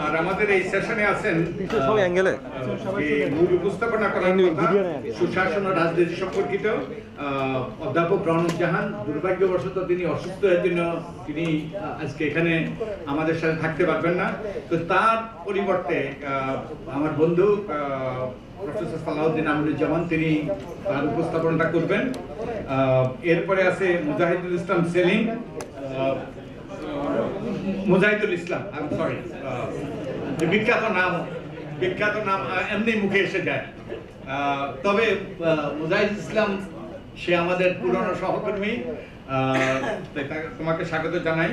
আর আমাদের এই সেশনে আছেন সব অ্যাঙ্গেলে মূল উপস্থাপনা করার কথা সুশাসন ও রাজনীতি সম্পর্কিত অধ্যাপক রনক জাহান। দুর্ভাগ্যবশত তিনি অসুস্থ, এর জন্য তিনি আজকে এখানে আমাদের সাথে থাকতে পারবেন না। তো তার পরিবর্তে আমার বন্ধু প্রফেসর সালাউদ্দিন আমিনুজ্জামান তিনি তার উপস্থাপনটা করবেন। এরপরে আছে মুজাহিদুল ইসলাম সেলিম, মুজাহিদুল ইসলাম, বিখ্যাত নাম এমনি মুখে এসে যায়। তবে মুজাহিদুল ইসলাম সে আমাদের পুরনো সহকর্মী, তোমাকে স্বাগত জানাই।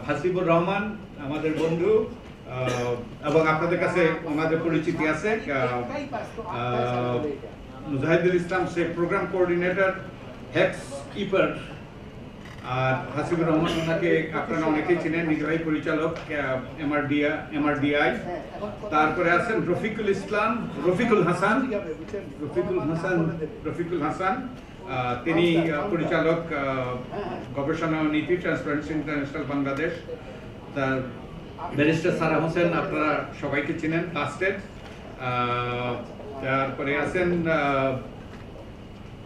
হাসিবুর রহমান আমাদের বন্ধু, এবং আপনাদের কাছে আমাদের পরিচিতি আছে। মুজাহিদুল ইসলাম সে প্রোগ্রাম কোঅর্ডিনেটর হেক্স কিপার, আর হাসিবুর রহমান ওনাকে আপনারা অনেকেই চিনেন, নির্বাহী পরিচালক এমআরডিআই। তারপরে আছেন রফিকুল হাসান, তিনি পরিচালক গবেষণা ও নীতি ট্রান্সপারেন্সি ইন্টারন্যাশনাল বাংলাদেশ। তার ব্যারিস্টার সারা হোসেন আপনারা সবাইকে চিনেন, কাস্টেড। তারপরে আছেন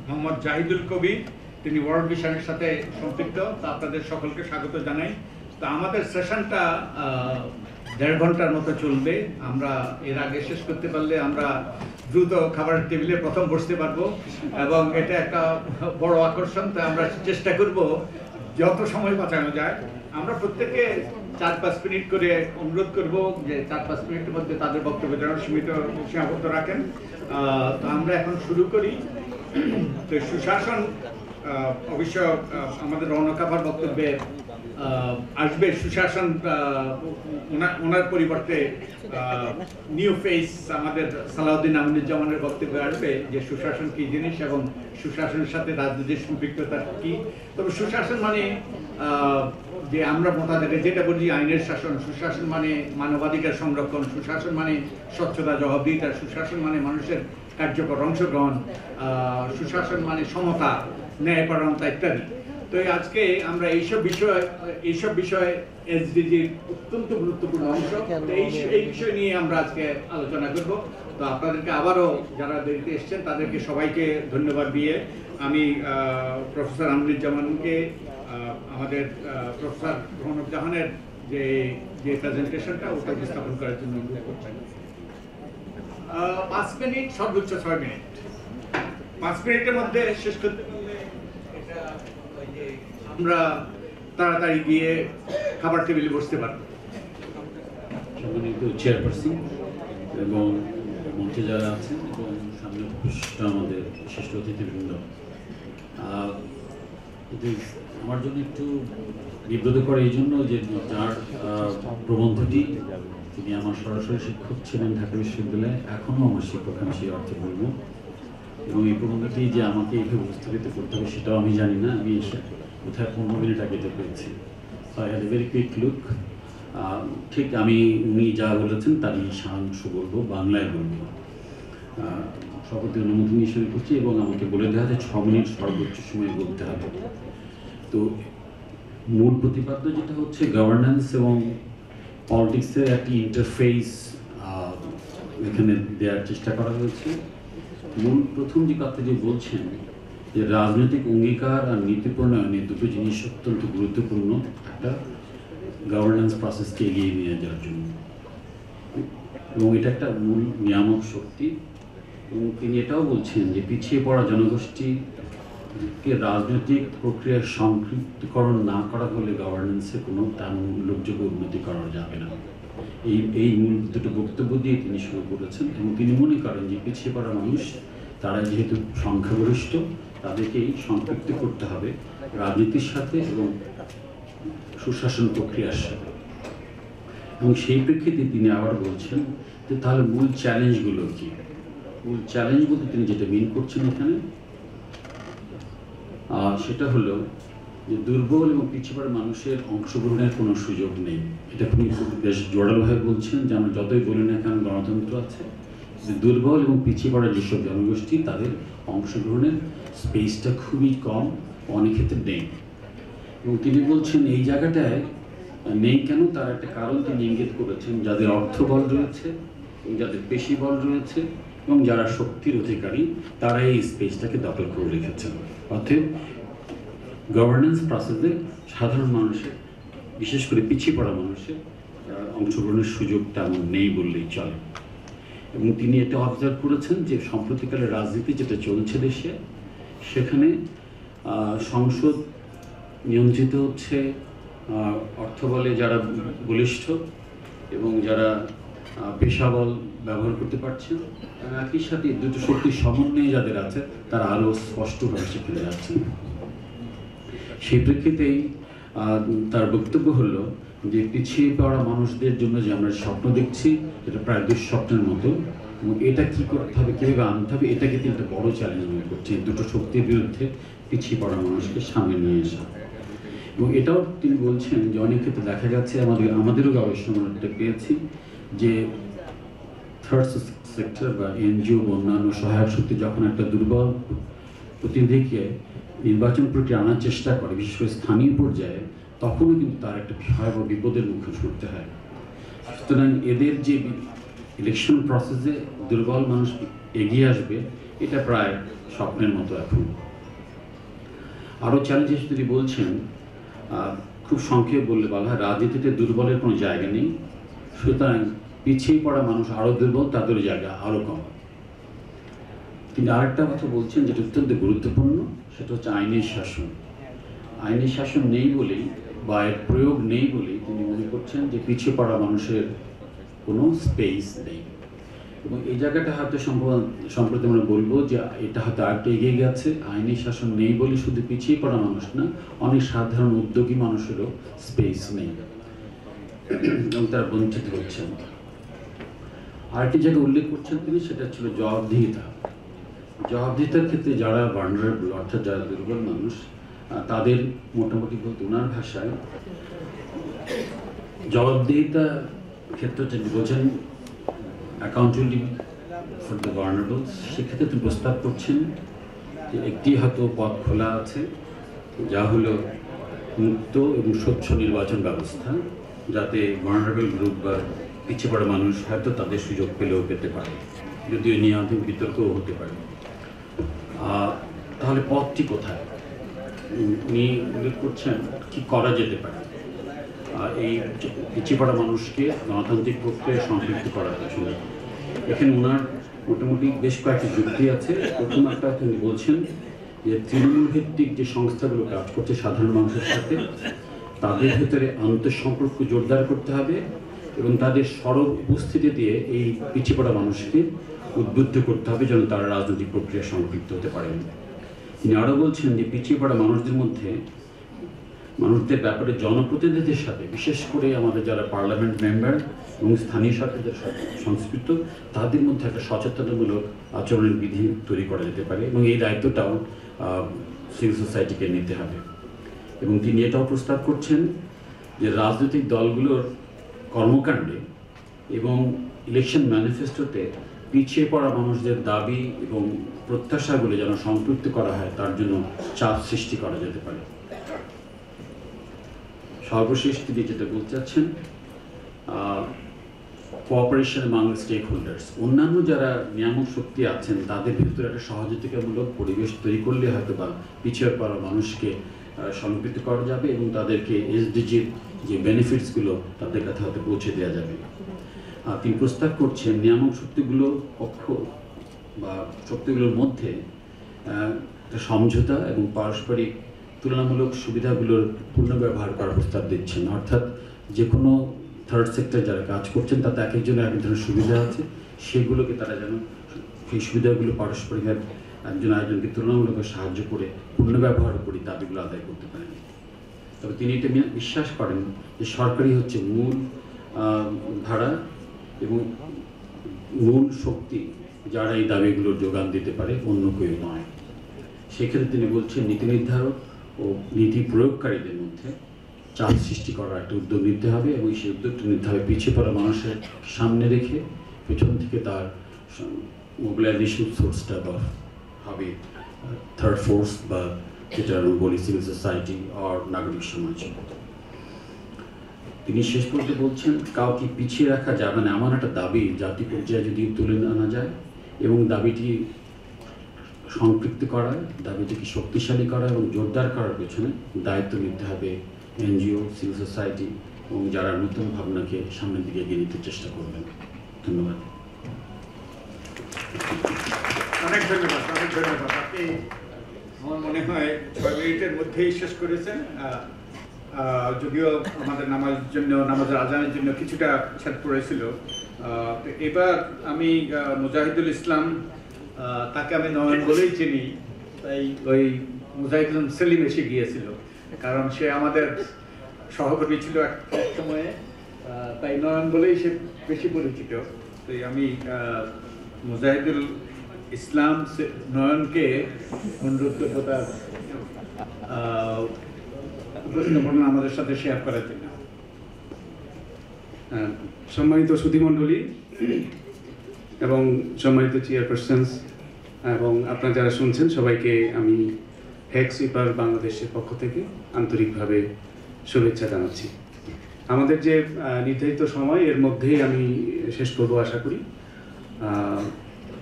মোহাম্মদ জাহিদুল কবির, তিনি ওয়ার্ল্ড ভিশনের সাথে সম্পৃক্ত। তা আপনাদের সকলকে স্বাগত জানাই। তো আমাদের সেশনটা 1.5 ঘন্টার মতো চলবে। আমরা এর আগে শেষ করতে পারলে আমরা দ্রুত খাবারের টেবিলে প্রথম বসতে পারবো, এবং এটা একটা বড় আকর্ষণ। তো আমরা চেষ্টা করব যত সময় বাঁচানো যায়। আমরা প্রত্যেকে 4-5 মিনিট করে অনুরোধ করব যে 4-5 মিনিটের মধ্যে তাদের বক্তব্য যেন সীমাবদ্ধ রাখেন। তো আমরা এখন শুরু করি। তো সুশাসন অবশ্য আমাদের রৌনকাভার বক্তব্যে আসবে। সুশাসন ওনার পরিবর্তে নিউ ফেস আমাদের সালাউদ্দিন আমিনুজ্জামানের বক্তব্যে আসবে যে সুশাসন কি জিনিস এবং সুশাসনের সাথে রাজনীতির সম্পৃক্ততা কি। তবে সুশাসন মানে যে আমরা মোতাবেক যেটা বলি আইনের শাসন, সুশাসন মানে মানবাধিকার সংরক্ষণ, সুশাসন মানে স্বচ্ছতা, জবাবদিহিতা, সুশাসন মানে মানুষের কার্যকর অংশগ্রহণ, সুশাসন মানে সমতা, ন্যায়পরায়ণতা ইত্যাদি। তো আজকে আমরা এইসব বিষয় এসডিজির অত্যন্ত গুরুত্বপূর্ণ অংশ। এই বিষয় নিয়ে আমরা আজকে আলোচনা করব। তো আপনাদেরকে আবারও যারা দেরিতে এসছেন তাদেরকে সবাইকে ধন্যবাদ দিয়ে আমি প্রফেসর আমিনুজ্জামানকে আমাদের প্রফেসর রনক জাহানের যে প্রেজেন্টেশনটা ওটা উপস্থাপন করার জন্য অনুরোধ করছি। 5 মিনিট, সর্বোচ্চ 6 মিনিট। 5 মিনিটের মধ্যে শেষ করতে আমরা তাড়াতাড়ি গিয়ে খাবার টেবিলে বসতে পারবো। সম্মানিত চেয়ারপারসন এবং মঞ্চে যারা আছেন এবং সামনে উপস্থিত আমাদের বিশিষ্ট অতিথিবৃন্দ, আমার জন্য একটু বিব্রত করে এই জন্য যে যার প্রবন্ধটি তিনি আমার সরাসরি শিক্ষক ছিলেন ঢাকা বিশ্ববিদ্যালয়ে, এখনও আমার শিক্ষক, আমি সেই অর্থে বলব। এবং এই প্রবন্ধটি যে আমাকে এইভাবে উপস্থাপিত করতে হবে সেটাও আমি জানি না। আমি এসে কোথায় 15 মিনিট আগে যেতে পেরেছি। So I had a very quick look. ঠিক আমি উনি যা বলেছেন তারই সারাংশ বলবো, বাংলায় বলবো। সকলকে অনুমতি নিয়ে শুরু করছি এবং আমাকে বলে দেওয়া যে 6 মিনিট সর্বোচ্চ সময় বলতে হবে। তো মূল প্রতিপাদ্য যেটা হচ্ছে গভর্নেন্স এবং পলিটিক্সের একটি ইন্টারফেস এখানে দেওয়ার চেষ্টা করা হয়েছে। মূল প্রথম যে কথা যে বলছেন যে রাজনৈতিক অঙ্গীকার আর নীতি প্রণয়নে দুটো জিনিস অত্যন্ত গুরুত্বপূর্ণ একটা গভর্নেন্স প্রসেসকে এগিয়ে নিয়ে যাওয়ার জন্য, এবং এটা একটা মূল নিয়ামক শক্তি। এবং তিনি এটাও বলছেন যে পিছিয়ে পড়া জনগোষ্ঠীকে রাজনৈতিক প্রক্রিয়ার সম্পৃক্তকরণ না করা হলে গভর্নেন্সে কোনো তেমন উল্লেখযোগ্য উন্নতি করা যাবে না। এই মূল দুটো বক্তব্য দিয়ে তিনি শুরু করেছেন। এবং তিনি মনে করেন যে পিছিয়ে পড়া মানুষ, তারা যেহেতু সংখ্যাগরিষ্ঠ, তাদেরকেই সম্পৃক্ত করতে হবে রাজনীতির সাথে এবং সুশাসন প্রক্রিয়ার সাথে। এবং সেই প্রেক্ষিতে তিনি আবার বলছেন যে তাহলে মূল চ্যালেঞ্জগুলো কি। মূল চ্যালেঞ্জ বলতে তিনি যেটা মিন করছেন এখানে সেটা হলো যে দুর্বল এবং পিছিয়ে পড়া মানুষের অংশগ্রহণের কোনো সুযোগ নেই। এটা তিনি বেশ জোরালোভাবে বলছেন যে আমরা যতই বলি না কেন গণতন্ত্র আছে, যে দুর্বল এবং পিছিয়ে পড়া যেসব জনগোষ্ঠী তাদের অংশগ্রহণের স্পেসটা খুবই কম, অনেক ক্ষেত্রে নেই। এবং তিনি বলছেন এই জায়গাটায় নেই কেন তার একটা কারণ তিনি ইঙ্গিত করেছেন, যাদের অর্থবল রয়েছে এবং যাদের পেশি বল রয়েছে এবং যারা শক্তির অধিকারী তারা এই স্পেসটাকে দখল করে রেখেছেন। অতএব গভর্নেন্স প্রসেসে সাধারণ মানুষের, বিশেষ করে পিছিয়ে পড়া মানুষের অংশগ্রহণের সুযোগ তেমন নেই বললেই চলে। এবং তিনি এটা অবজার্ভ করেছেন যে সাম্প্রতিককালের রাজনীতি যেটা চলছে দেশে, সেখানে সংসদ নিয়ন্ত্রিত হচ্ছে অর্থবলে যারা বলিষ্ঠ এবং যারা পেশাবল ব্যবহার করতে পারছেন, একই সাথে দুটো শক্তির সমন্বয়ে যাদের আছে তারা আরও স্পষ্টভাবে সেখানে যাচ্ছেন। সেই প্রেক্ষিতেই তার বক্তব্য হলো যে পিছিয়ে পড়া মানুষদের জন্য যে আমরা স্বপ্ন দেখছি এটা প্রায় দুঃস্বপ্নের মতো, এবং এটা কী করতে হবে, কীভাবে আনতে হবে, এটাকে তিনি একটা বড় চ্যালেঞ্জ মনে করছেন, দুটো শক্তির বিরুদ্ধে পিছিয়ে পড়া মানুষকে সামনে নিয়ে আসা। এবং এটাও তিনি বলছেন যে অনেক ক্ষেত্রে দেখা যাচ্ছে, আমাদেরও গবেষণা একটা পেয়েছি যে থার্ড সেক্টর বা এনজিও বা অন্যান্য সহায়ক শক্তি যখন একটা দুর্বল প্রতিনিধিকে নির্বাচন প্রক্রিয়া আনার চেষ্টা করে, বিশেষ করে স্থানীয় পর্যায়ে, তখনও কিন্তু তার একটা ভয়াবহ বিপদের মুখে পড়তে হয়। সুতরাং এদের যে ইলেকশন প্রসেসে দুর্বল মানুষ এগিয়ে আসবে এটা প্রায় স্বপ্নের মতো এখন। আরও চ্যালেঞ্জ তিনি বলছেন, খুব সংক্ষেপে বললে বলা হয়, রাজনীতিতে দুর্বলের কোনো জায়গা নেই, সুতরাং পিছিয়ে পড়া মানুষ আরও দুর্বল, তাদের জায়গা আরও কম। তিনি আরেকটা কথা বলছেন যেটা অত্যন্ত গুরুত্বপূর্ণ, সেটা হচ্ছে আইনের শাসন। আইনের শাসন নেই বলেই বা এর প্রয়োগ নেই বলেই তিনি মনে করছেন যে পিছিয়ে পড়া মানুষের কোনো স্পেস নেই। এবং এই জায়গাটা হয়তো সম্প্রতি আমরা বলবো যে এটা হয়তো আরেকটা এগিয়ে গেছে। আইনি শাসন নেই বলে শুধু পিছিয়ে পড়া মানুষ না, অনেক সাধারণ উদ্যোগী মানুষেরও স্পেস নেই এবং তারা বঞ্চিত হচ্ছেন। আরেকটি জায়গায় উল্লেখ করছেন তিনি, সেটা ছিল জবাবদিহিতা। জবাবদিহিতার ক্ষেত্রে যারা ভালনারেবল, অর্থাৎ যারা দুর্বল মানুষ, তাদের মোটামুটি বলতে ওনার ভাষায় জবাবদিহিতা ক্ষেত্রে যদি বোঝেন অ্যাকাউন্টেবিলিটি ফর দ্য ভালনারেবলস, সেক্ষেত্রে তিনি প্রস্তাব করছেন যে একটি হয়তো পথ খোলা আছে, যা হলো মুক্ত এবং স্বচ্ছ নির্বাচন ব্যবস্থা, যাতে ভালনারেবল গ্রুপ বা পিছিয়ে পড়া মানুষ হয়তো তাদের সুযোগ পেলেও পেতে পারে, যদিও নিয়ে অনেক বিতর্কও হতে পারে। তাহলে পথটি কোথায় উনি উল্লেখ করছেন কি করা যেতে পারে এই পিছিয়ে পড়া মানুষকে গণতান্ত্রিক প্রক্রিয়ায় সম্পৃক্ত করার জন্য। এখানে ওনার মোটামুটি বেশ কয়েকটি যুক্তি আছে। প্রথম একটা তিনি বলছেন যে তৃণমূল ভিত্তিক যে সংস্থাগুলো কাজ করছে সাধারণ মানুষের সাথে, তাদের ভেতরে আন্তঃসম্পর্ক জোরদার করতে হবে এবং তাদের সরব উপস্থিতি দিয়ে এই পিছিয়ে পড়া মানুষকে উদ্বুদ্ধ করতে হবে যেন তারা রাজনৈতিক প্রক্রিয়ায় সম্পৃক্ত হতে পারেন। তিনি আরও বলছেন যে পিছিয়ে পড়া মানুষদের ব্যাপারে জনপ্রতিনিধিদের সাথে, বিশেষ করে আমাদের যারা পার্লামেন্ট মেম্বার এবং স্থানীয় সরকারের সংস্কৃত, তাদের মধ্যে একটা সচেতনতামূলক আচরণের বিধি তৈরি করা যেতে পারে এবং এই দায়িত্বটাও সিভিল সোসাইটিকে নিতে হবে। এবং তিনি এটাও প্রস্তাব করছেন যে রাজনৈতিক দলগুলোর কর্মকাণ্ডে এবং ইলেকশন ম্যানিফেস্টোতে পিছিয়ে পড়া মানুষদের দাবি এবং প্রত্যাশাগুলো যেন সম্পৃক্ত করা হয়, তার জন্য চাপ সৃষ্টি করা যেতে পারে। সর্বশেষ তিনি যেটা বলতে চাচ্ছেন, কোঅপারেশন অ্যামং স্টেক হোল্ডার্স, অন্যান্য যারা নিয়ামক শক্তি আছেন তাদের ভিতরে একটা সহযোগিতামূলক পরিবেশ তৈরি করলে হয়তো বা পিছিয়ে পড়া মানুষকে সম্পৃক্ত করা যাবে এবং তাদেরকে এসডিজির যে বেনিফিটসগুলো তাদের কাছে হয়তো পৌঁছে দেওয়া যাবে। তিনি প্রস্তাব করছেন নিয়ামক শক্তিগুলোর পক্ষ বা শক্তিগুলোর মধ্যে একটা সমঝোতা এবং পারস্পরিক তুলনামূলক সুবিধাগুলোর পূর্ণ ব্যবহার করার প্রস্তাব দিচ্ছেন। অর্থাৎ যে কোনো থার্ড সেক্টর যারা কাজ করছেন তাতে এক একজনের এক ধরনের সুবিধা আছে, সেগুলোকে তারা যেন সেই সুবিধাগুলো পারস্পরিক একজন আরেকজনকে তুলনামূলক সাহায্য করে পূর্ণ ব্যবহার করে দাবিগুলো আদায় করতে পারেন। তবে তিনি এটা বিশ্বাস করেন যে সরকারই হচ্ছে মূল ধারা এবং মূল শক্তি যারা এই দাবিগুলোর যোগান দিতে পারে, অন্য কেউ নয়। সেক্ষেত্রে তিনি বলছেন নীতি নির্ধারক ও নীতি প্রয়োগকারীদের মধ্যে চাপ সৃষ্টি করার একটা উদ্যোগ নিতে হবে এবং সেই উদ্যোগটা নিতে হবে পিছিয়ে পড়া মানুষের সামনে রেখে, পেছন থেকে তার মোবিলাইজেশন সোর্সটা বা হবে থার্ড ফোর্স বা যেটা আমি বলি সিভিল সোসাইটি আর নাগরিক সমাজ। তিনি শেষ পর্যন্ত বলছেন, কাউকে পিছিয়ে রাখা যাবে না এমন একটা দাবি জাতি পর্যায়ে যদি তুলে আনা যায় এবং দাবিটি সম্পৃক্ত করা, দাবিটিকে শক্তিশালী করা এবং জোরদার করার পেছনে দায়িত্ব নিতে হবে এনজিও, সিভিল সোসাইটি এবং যারা নতুন ভাবনাকে সামনের দিকে এগিয়ে নিতে চেষ্টা করবেন। ধন্যবাদ। অনেক ধন্যবাদ, অনেক ধন্যবাদ। আপনি আমার মনে হয় 6 মিনিটের মধ্যেই শেষ করেছেন। যদিও আমাদের নামাজের আজানের জন্য কিছুটা ছাদ পড়েছিল। তো এবার আমি মুজাহিদুল ইসলাম, তাকে আমি নয়ন বলেই চিনি, তাই ওই মুজাহিদুল সেলিম এসে গিয়েছিল, কারণ সে আমাদের সহকর্মী ছিল এক সময়ে, তাই নয়ন বলেই সে বেশি পরিচিত। তাই আমি মুজাহিদুল ইসলাম নয়নকে অনুরোধ করবো তার উপস্থাপনা আমাদের সাথে শেয়ার করার জন্য। সম্মানিত সুধীমণ্ডলী এবং সম্মানিত চেয়ারপারসনস এবং আপনারা যারা শুনছেন, সবাইকে আমি হেক্স ইপার বাংলাদেশের পক্ষ থেকে আন্তরিকভাবে শুভেচ্ছা জানাচ্ছি। আমাদের যে নির্ধারিত সময়, এর মধ্যেই আমি শেষ করব আশা করি।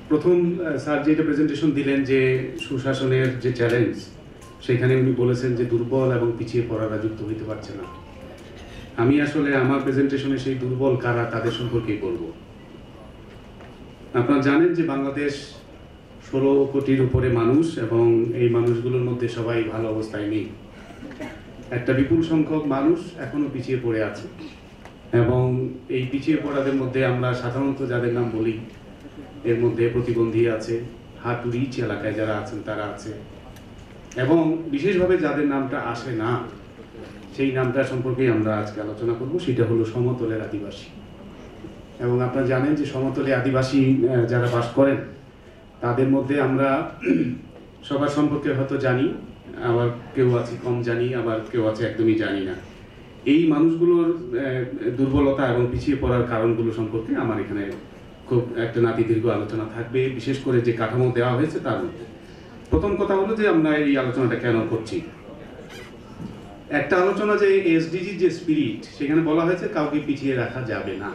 প্রথম স্যার যেটা প্রেজেন্টেশন দিলেন যে সুশাসনের যে চ্যালেঞ্জ, সেখানে উনি বলেছেন যে দুর্বল এবং পিছিয়ে পড়ারা যুক্ত হইতে পারছে না। আমি আসলে আমার প্রেজেন্টেশনে সেই দুর্বল কারা তাদের সম্পর্কেই বলবো। আপনারা জানেন যে বাংলাদেশ 16 কোটির উপরে মানুষ এবং এই মানুষগুলোর মধ্যে সবাই ভালো অবস্থায় নেই। একটা বিপুল সংখ্যক মানুষ এখনো পিছিয়ে পড়ে আছে এবং এই পিছিয়ে পড়াদের মধ্যে আমরা সাধারণত যাদের নাম বলি, এর মধ্যে প্রতিবন্ধী আছে, হার্ড টু রিচ এলাকায় যারা আছেন তারা আছে, এবং বিশেষভাবে যাদের নামটা আসে না সেই নামটা সম্পর্কে আমরা আজকে আলোচনা করব। সেটা হলো সমতলের আদিবাসী। এবং আপনারা জানেন যে সমতলে আদিবাসী যারা বাস করেন তাদের মধ্যে আমরা সবার সম্পর্কে হয়তো জানি, আবার কেউ আছে কম জানি, আবার কেউ আছে একদমই জানি না। এই মানুষগুলোর দুর্বলতা এবং পিছিয়ে পড়ার কারণগুলো সম্পর্কে আমার এখানে খুব একটা নাতিদীর্ঘ আলোচনা থাকবে, বিশেষ করে যে কাঠামো দেওয়া হয়েছে তার মধ্যে। প্রথম কথা হলো যে আমরা এই আলোচনাটা কেন করছি। একটা আলোচনা যে এসডিজির যে স্পিরিট, সেখানে বলা হয়েছে কাউকে পিছিয়ে রাখা যাবে না।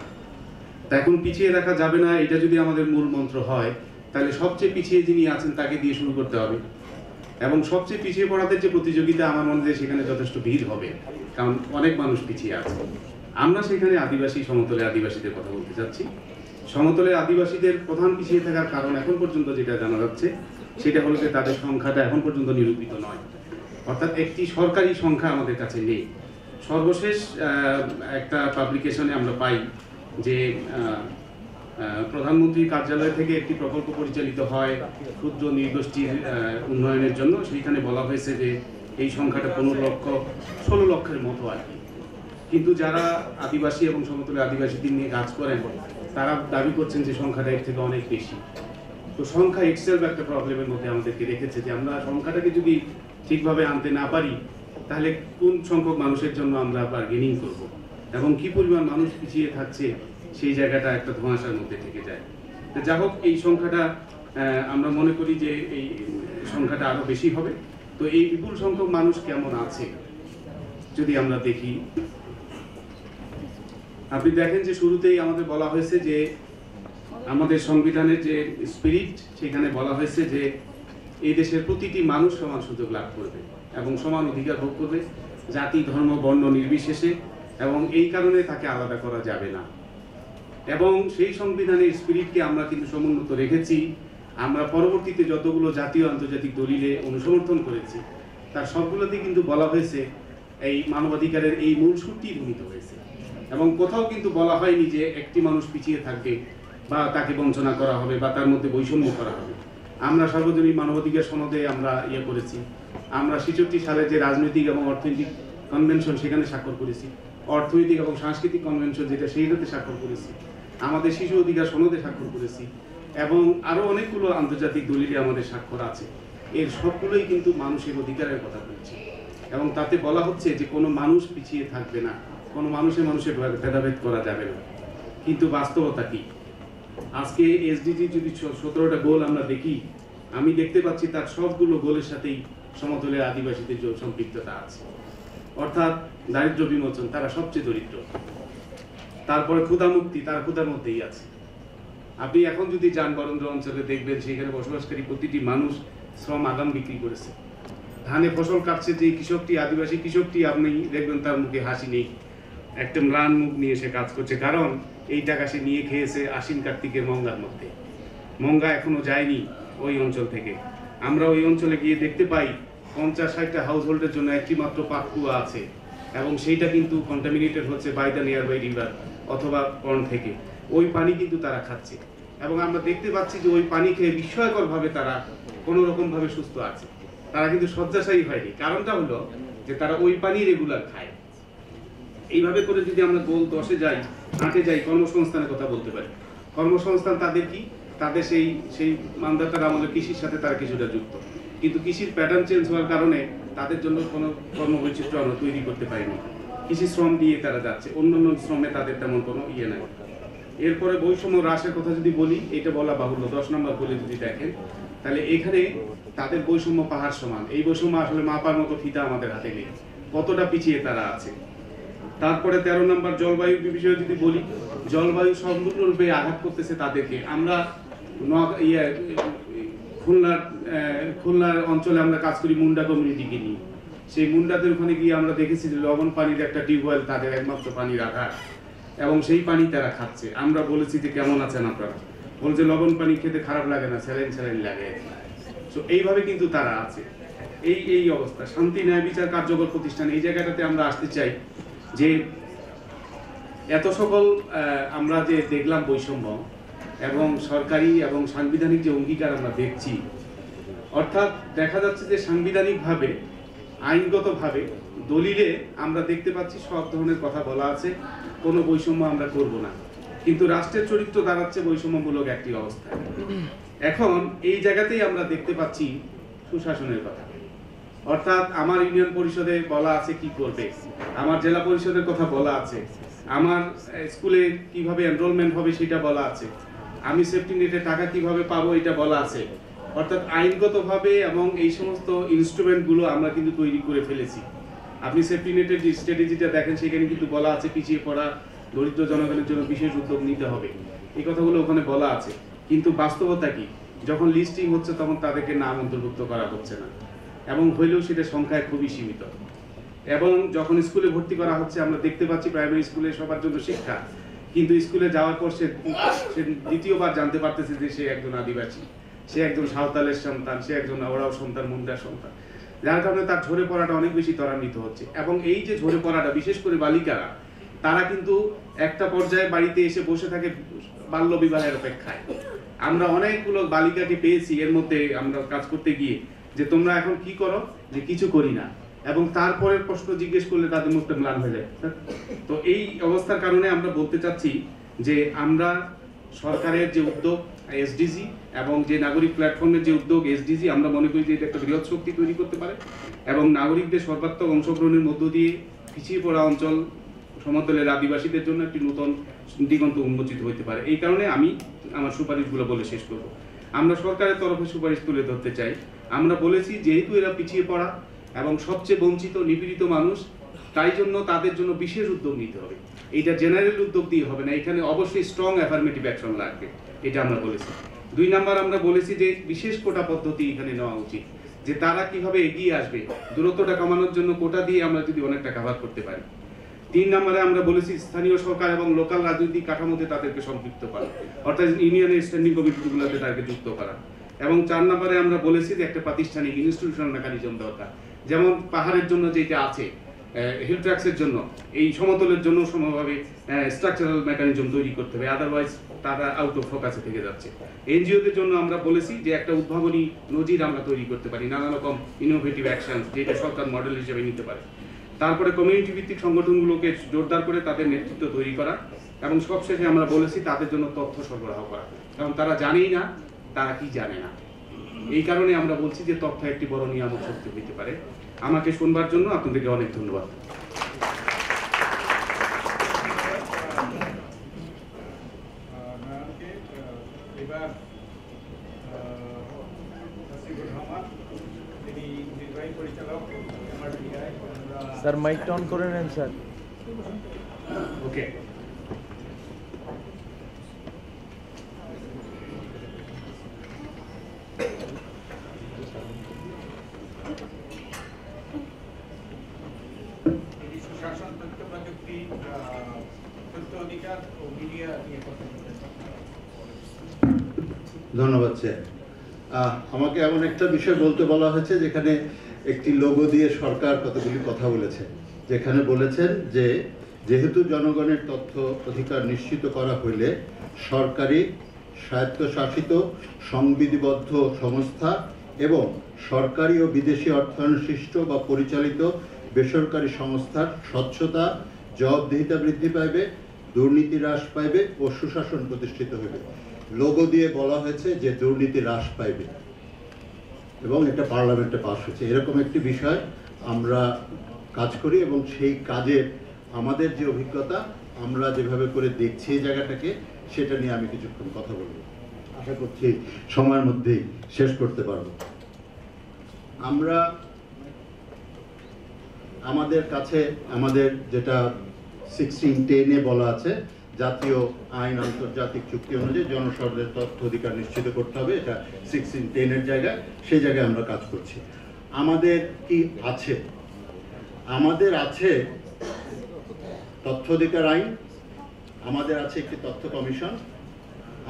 তা এখন পিছিয়ে রাখা যাবে না, এটা যদি আমাদের মূল মন্ত্র হয়, তাহলে সবচেয়ে পিছিয়ে যিনি আছেন তাকে দিয়ে শুরু করতে হবে। এবং সবচেয়ে পিছিয়ে পড়াদের যে প্রতিযোগিতা, আমার মনে হয় সেখানে যথেষ্ট ভিড় হবে, কারণ অনেক মানুষ পিছিয়ে আছে। আমরা সেখানে আদিবাসী, সমতলে আদিবাসীদের কথা বলতে চাচ্ছি। সমতলে আদিবাসীদের প্রধান পিছিয়ে থাকার কারণ এখন পর্যন্ত যেটা জানা যাচ্ছে, সেটা হলো যে তাদের সংখ্যাটা এখন পর্যন্ত নিরূপিত নয়, অর্থাৎ একটি সরকারি সংখ্যা আমাদের কাছে নেই। সর্বশেষ একটা পাবলিকেশনে আমরা পাই যে প্রধানমন্ত্রীর কার্যালয় থেকে একটি প্রকল্প পরিচালিত হয় ক্ষুদ্র নৃগোষ্ঠীর উন্নয়নের জন্য। সেইখানে বলা হয়েছে যে এই সংখ্যাটা 16 লক্ষের মতো আর কি। কিন্তু যারা আদিবাসী এবং সমতলে আদিবাসীদের নিয়ে কাজ করেন তারা দাবি করছেন যে সংখ্যাটা এর থেকে অনেক বেশি। তো সংখ্যা এক্সেলফ একটা প্রবলেমের মধ্যে আমাদেরকে রেখেছে, যে আমরা সংখ্যাটাকে যদি ঠিকভাবে আনতে না পারি, তাহলে কোন সংখ্যক মানুষের জন্য আমরা বার্গেনিং করব এবং কি পরিমাণ মানুষ পিছিয়ে থাকছে সেই জায়গাটা একটা ধোঁয়াশার মধ্যে থেকে যায়। যা হোক, এই সংখ্যাটা আমরা মনে করি যে এই সংখ্যাটা আরো বেশি হবে। তো এই বিপুল সংখ্যক মানুষ কেমন আছে যদি আমরা দেখি, আপনি দেখেন যে শুরুতেই আমাদের বলা হয়েছে যে আমাদের সংবিধানের যে স্পিরিট, সেখানে বলা হয়েছে যে এই দেশের প্রতিটি মানুষ সমান সুযোগ লাভ করবে এবং সমান অধিকার ভোগ করবে, জাতি, ধর্ম, বর্ণ নির্বিশেষে, এবং এই কারণে তাকে আলাদা করা যাবে না। এবং সেই সংবিধানের স্পিরিটকে আমরা কিন্তু সমুন্নত রেখেছি। আমরা পরবর্তীতে যতগুলো জাতীয় আন্তর্জাতিক দলিলে অনুসমর্থন করেছি, তার সবগুলোতে কিন্তু বলা হয়েছে এই মানবাধিকারের এই মূল সূত্রটি ধ্বনিত হয়েছে, এবং কোথাও কিন্তু বলা হয়নি যে একটি মানুষ পিছিয়ে থাকবে বা তাকে বঞ্চনা করা হবে বা তার মধ্যে বৈষম্য করা হবে। আমরা সার্বজনীন মানবাধিকার সনদে আমরা করেছি। আমরা 66 সালে যে রাজনৈতিক এবং অর্থনৈতিক কনভেনশন, সেখানে স্বাক্ষর করেছি। অর্থনৈতিক এবং সাংস্কৃতিক কনভেনশন, যেটা সেইটাতে স্বাক্ষর করেছি। আমাদের শিশু অধিকার সনদে স্বাক্ষর করেছি, এবং আরো অনেকগুলো আন্তর্জাতিক দলিলে আমাদের স্বাক্ষর আছে। এর সবগুলোই কিন্তু মানুষের অধিকারের কথা বলছে, এবং তাতে বলা হচ্ছে যে কোনো মানুষ পিছিয়ে থাকবে না, কোনো মানুষের ভেদাভেদ করা যাবে না। কিন্তু বাস্তবতা কি? আজকে এসডিজি যদি 17টা গোল আমরা দেখি, আমি দেখতে পাচ্ছি তার সবগুলো গোলের সাথেই সমতলের আদিবাসীদের সম্পৃক্ততা আছে। অর্থাৎ দারিদ্র বিমোচন, তারা সবচেয়ে দরিদ্র। তারপরে ক্ষুধামুক্তি, তারা ক্ষুধার মধ্যেই আছে। আপনি এখন যদি যান বরেন্দ্র অঞ্চলে দেখবেন সেখানে বসবাসকারী প্রতিটি মানুষ শ্রম আগাম বিক্রি করেছে। ধানে ফসল কাটছে যে কৃষকটি, আদিবাসী কৃষকটি, আপনি দেখবেন তার মুখে হাসি নেই, একটা ম্লান মুখ নিয়ে সে কাজ করছে, কারণ এই টাকা সে নিয়ে খেয়েছে আশ্বিন কার্তিকের মঙ্গার মধ্যে। মঙ্গা এখনো যায়নি ওই অঞ্চল থেকে। আমরা ওই অঞ্চলে গিয়ে দেখতে পাই 50-60টা হাউস হোল্ডের জন্য একটি মাত্র পাতকুয়া আছে, এবং সেইটা কিন্তু কন্টামিনেটেড হচ্ছে by the nearby river অথবা পন্ড থেকে। ওই পানি কিন্তু তারা খাচ্ছে, এবং আমরা দেখতে পাচ্ছি যে ওই পানি খেয়ে বিস্ময়করভাবে তারা কোনো রকমভাবে সুস্থ আছে। তারা কিন্তু শয্যাশায়ী হয়নি। কারণটা হলো যে তারা ওই পানি রেগুলার খায়। এইভাবে করে যদি আমরা গোল 10-এ যাই, 8-এ যাই, কর্মসংস্থানের কথা বলতে পারি। কর্মসংস্থান তাদের কি? তাদের সেই মান্দাতার আমলের কৃষির সাথে তারা কিছুটা যুক্ত, কিন্তু কৃষির প্যাটার্ন চেঞ্জ হওয়ার কারণে তাদের জন্য কোনো কর্মবৈচিত্র্য আমরা তৈরি করতে পারিনি। কৃষি শ্রম দিয়ে তারা যাচ্ছে, অন্যান্য শ্রমে তাদের তেমন কোনো ইয়ে নাই। এরপরে বৈষম্য হ্রাসের কথা যদি বলি, এটা বলা বাহুল্য। 10 নম্বর বলে যদি দেখেন, তাহলে এখানে তাদের বৈষম্য পাহাড় সমান। এই বৈষম্য আসলে মাপার মতো ফিতা আমাদের হাতে নেই, কতটা পিছিয়ে তারা আছে। তারপরে 13 নম্বর জলবায়ু বিষয়ে যদি বলি, জলবায়ু সম্পূর্ণরূপে আঘাত করতেছে তাদেরকে। আমরা খুলনার অঞ্চলে আমরা কাজ করি মুন্ডা কমিউনিটিকে নিয়ে। সেই মুন্ডাদের ওখানে গিয়ে আমরা দেখেছি যে লবণ পানির একটা টিউবওয়েল তাদের একমাত্র পানির আধার, এবং সেই পানি তারা খাচ্ছে। আমরা বলেছি যে কেমন আছেন আপনারা, বলছে লবণ পানি খেতে খারাপ লাগে না, স্যালাইন লাগে। তো এইভাবে কিন্তু তারা আছে। এই অবস্থা। শান্তি ন্যায় বিচার কার্যকর প্রতিষ্ঠান, এই জায়গাটাতে আমরা আসতে চাই যে এত সকল আমরা যে দেখলাম বৈষম্য এবং সরকারি এবং সাংবিধানিক যে অঙ্গীকার আমরা দেখছি, অর্থাৎ দেখা যাচ্ছে যে সাংবিধানিকভাবে, আইনগতভাবে, দলিলে আমরা দেখতে পাচ্ছি সব ধরনের কথা বলা আছে, কোনো বৈষম্য আমরা করব না, কিন্তু রাষ্ট্রের চরিত্র দাঁড়াচ্ছে বৈষম্যমূলক একটি অবস্থায়। এখন এই জায়গাতেই আমরা দেখতে পাচ্ছি সুশাসনের কথা। অর্থাৎ আমার ইউনিয়ন পরিষদে বলা আছে কি করবে, আমার জেলা পরিষদের কথা বলা আছে, আমার স্কুলে কিভাবে এনরোলমেন্ট হবে সেটা বলা আছে, আমি সেফটি নেটের টাকা কিভাবে পাবো এটা বলা আছে। অর্থাৎ আইনগতভাবে এবং এই সমস্ত ইনস্ট্রুমেন্টগুলো আমরা কিন্তু তৈরি করে ফেলেছি। আপনি সেফটি নেটের যে স্ট্র্যাটেজিটা দেখেন সেখানে কিন্তু বলা আছে পিছিয়ে পড়া দরিদ্র জনগণের জন্য বিশেষ উদ্যোগ নিতে হবে, এই কথাগুলো ওখানে বলা আছে। কিন্তু বাস্তবতা কি? যখন লিস্টিং হচ্ছে তখন তাদেরকে নাম অন্তর্ভুক্ত করা হচ্ছে না, এবং হইলেও সেটা সংখ্যায় খুবই সীমিত। এবং যখন স্কুলে ভর্তি করা হচ্ছে আমরা দেখতে পাচ্ছি প্রাইমারি স্কুলে সবার জন্য শিক্ষা, কিন্তু স্কুলে যাওয়ার পর সে দ্বিতীয়বার জানতে পারতেছে যে সে একজন আদিবাসী, সে একজন সাঁওতালের সন্তান, সে একজন ওরাও সন্তান, মুন্ডার সন্তান, যার কারণে তার ঝরে পড়াটা অনেক বেশি ত্বরান্বিত হচ্ছে। এবং এই যে ঝরে পড়াটা, বিশেষ করে বালিকারা, তারা কিন্তু একটা পর্যায়ে বাড়িতে এসে বসে থাকে বাল্য বিবাহের অপেক্ষায়। আমরা অনেকগুলো বালিকাকে পেয়েছি এর মধ্যে আমরা কাজ করতে গিয়ে, যে তোমরা এখন কি করো, যে কিছু করি না, এবং তারপরের প্রশ্ন জিজ্ঞেস করলে তাদের মুখটা ম্লান হয়ে যায়। তো এই অবস্থার কারণে আমরা বলতে চাচ্ছি যে আমরা সরকারের যে উদ্যোগ এসডিজি এবং যে নাগরিক প্ল্যাটফর্মের যে উদ্যোগ এসডিজি, আমরা মনে করি যে এটা একটা বৃহৎ শক্তি তৈরি করতে পারে, এবং নাগরিকদের সর্বাত্মক অংশগ্রহণের মধ্য দিয়ে পিছিয়ে পড়া অঞ্চল সমতলের আদিবাসীদের জন্য একটি নতুন দিগন্ত উন্মোচিত হতে পারে। এই কারণে আমি আমার সুপারিশগুলো বলে শেষ করব। আমরা সরকারের তরফে সুপারিশ তুলে ধরতে চাই। আমরা বলেছি যেহেতু এরা পিছিয়ে পড়া এবং সবচেয়ে বঞ্চিত নিপীড়িত মানুষ, তাই জন্য তাদের জন্য বিশেষ উদ্যোগ নিতে হবে। এইটা জেনারেল উদ্যোগ দিয়ে হবে না, এখানে অবশ্যই স্ট্রং অ্যাফার্মেটিভ অ্যাকশন লাগবে, এটা আমরা বলেছি। 2 নাম্বার আমরা বলেছি যে বিশেষ কোটা পদ্ধতি এখানে নেওয়া উচিত, যে তারা কিভাবে এগিয়ে আসবে, দূরত্বটা কমানোর জন্য কোটা দিয়ে আমরা যদি অনেকটা কভার করতে পারি। 3 নম্বরে আমরা বলেছি স্থানীয় সরকার এবং লোকাল রাজনৈতিক কাঠামোতে তাদেরকে সম্পৃক্ত করা, অর্থাৎ ইউনিয়নের স্ট্যান্ডিং কমিটিগুলোতে তাদেরকে যুক্ত করা। এবং 4 নম্বরে আমরা বলেছি যে একটা প্রাতিষ্ঠানিক ইনস্টিটিউশনাল মেকানিজম দরকার, যেমন পাহাড়ের জন্য যেটা আছে, হিল ট্র্যাক্সের জন্য, এই সমতলের জন্য সমভাবে স্ট্রাকচারাল মেকানিজম তৈরি করতে হবে, আদারওয়াইজ তারা আউট অফ ফোকাসে থেকে যাচ্ছে। এনজিওদের জন্য আমরা বলেছি যে একটা উদ্ভাবনী নজির আমরা তৈরি করতে পারি, নানা রকম ইনোভেটিভ অ্যাকশন যেটা সরকার মডেল হিসেবে নিতে পারে। তারপরে কমিউনিটি ভিত্তিক সংগঠনগুলোকে জোরদার করে তাদের নেতৃত্ব তৈরি করা, এবং সবশেষে আমরা বলেছি তাদের জন্য তথ্য সরবরাহ করা, কারণ তারা জানেই না তারা কি জানে না। এই কারণে আমরা বলছি যে তথ্য একটি বড় নিয়ামক শক্তি হতে পারে। আমাকে শুনবার জন্য আপনাদেরকে অনেক ধন্যবাদ। তিনি নির্বাহী পরিচালক MRDI। আমরা স্যার মাইকটা অন করে নেন স্যার। ওকে, সুশাসন, তথ্য প্রযুক্তি, তথ্য অধিকার ও মিডিয়া নিয়ে কথা বলতে চাই। ধন্যবাদ স্যার। আমাকে এমন একটা বিষয় বলতে বলা হয়েছে যেখানে একটি লোগো দিয়ে সরকার কতগুলি কথা বলেছে, যেখানে বলেছেন যে যেহেতু জনগণের তথ্য অধিকার নিশ্চিত করা হইলে সরকারি, স্বায়ত্তশাসিত, সংবিধিবদ্ধ সংস্থা এবং সরকারি ও বিদেশি অর্থায়ন সৃষ্ট বা পরিচালিত বেসরকারি সংস্থার স্বচ্ছতা, জবাবদিহিতা বৃদ্ধি পাইবে, দুর্নীতি হ্রাস পাইবে ও সুশাসন প্রতিষ্ঠিত হইবে। লোগো দিয়ে বলা হয়েছে যে দুর্নীতি হ্রাস পাইবে এবং এটা পার্লামেন্টে পাস হয়েছে। এরকম একটি বিষয় আমরা কাজ করি এবং সেই কাজের আমাদের যে অভিজ্ঞতা, আমরা যেভাবে করে দেখছি এই জায়গাটাকে, সেটা নিয়ে আমি কিছুক্ষণ কথা বলবো। আশা করছি সময়ের মধ্যেই শেষ করতে পারবো। আমরা আমাদের কাছে আমাদের যেটা 1610-এ বলা আছে, জাতীয় আইন, আন্তর্জাতিক চুক্তি অনুযায়ী জনসাধারণের তথ্য অধিকার নিশ্চিত করতে হবে, এটা 1610-এর জায়গায়, সেই জায়গায় আমরা কাজ করছি। আমাদের কি আছে? আমাদের আছে তথ্য অধিকার আইন, আমাদের আছে একটি তথ্য কমিশন,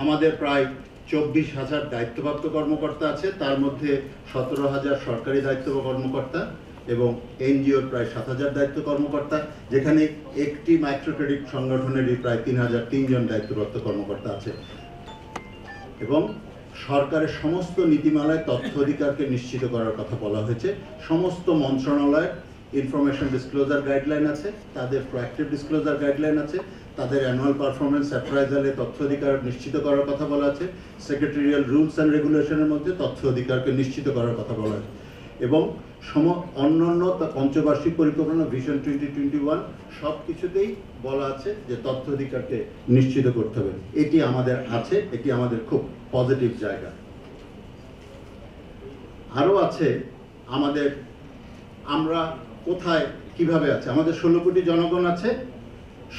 আমাদের প্রায় 24,000 দায়িত্বপ্রাপ্ত কর্মকর্তা আছে, তার মধ্যে 17,000 সরকারি দায়িত্বপ্রাপ্ত কর্মকর্তা এবং এনজিওর প্রায় 7,000 দায়িত্ব কর্মকর্তা, যেখানে একটি মাইক্রো ক্রেডিট সংগঠনেরই প্রায় 3,003 জন দায়িত্বপ্রাপ্ত কর্মকর্তা আছে। এবং সরকারের সমস্ত নীতিমালায় তথ্য অধিকারকে নিশ্চিত করার কথা বলা হয়েছে। সমস্ত মন্ত্রণালয়ের ইনফরমেশন ডিসক্লোজার গাইডলাইন আছে, তাদের প্রোঅ্যাক্টিভ ডিসক্লোজার গাইডলাইন আছে, তাদের অ্যানুয়াল পারফরমেন্স অ্যাপ্রাইজালে তথ্য অধিকার নিশ্চিত করার কথা বলা আছে, সেক্রেটারিয়াল রুলস অ্যান্ড রেগুলেশনের মধ্যে তথ্য অধিকারকে নিশ্চিত করার কথা বলা আছে এবং অন্যান্য পঞ্চবার্ষিক পরিকল্পনা ভিশন 2021 সব কিছুতেই বলা আছে যে তথ্য অধিকারকে নিশ্চিত করতে হবে। এটি আমাদের আছে, এটি আমাদের খুব পজিটিভ জায়গা। আরও আছে আমাদের, আমরা কোথায় কিভাবে আছে, আমাদের 16 কোটি জনগণ আছে।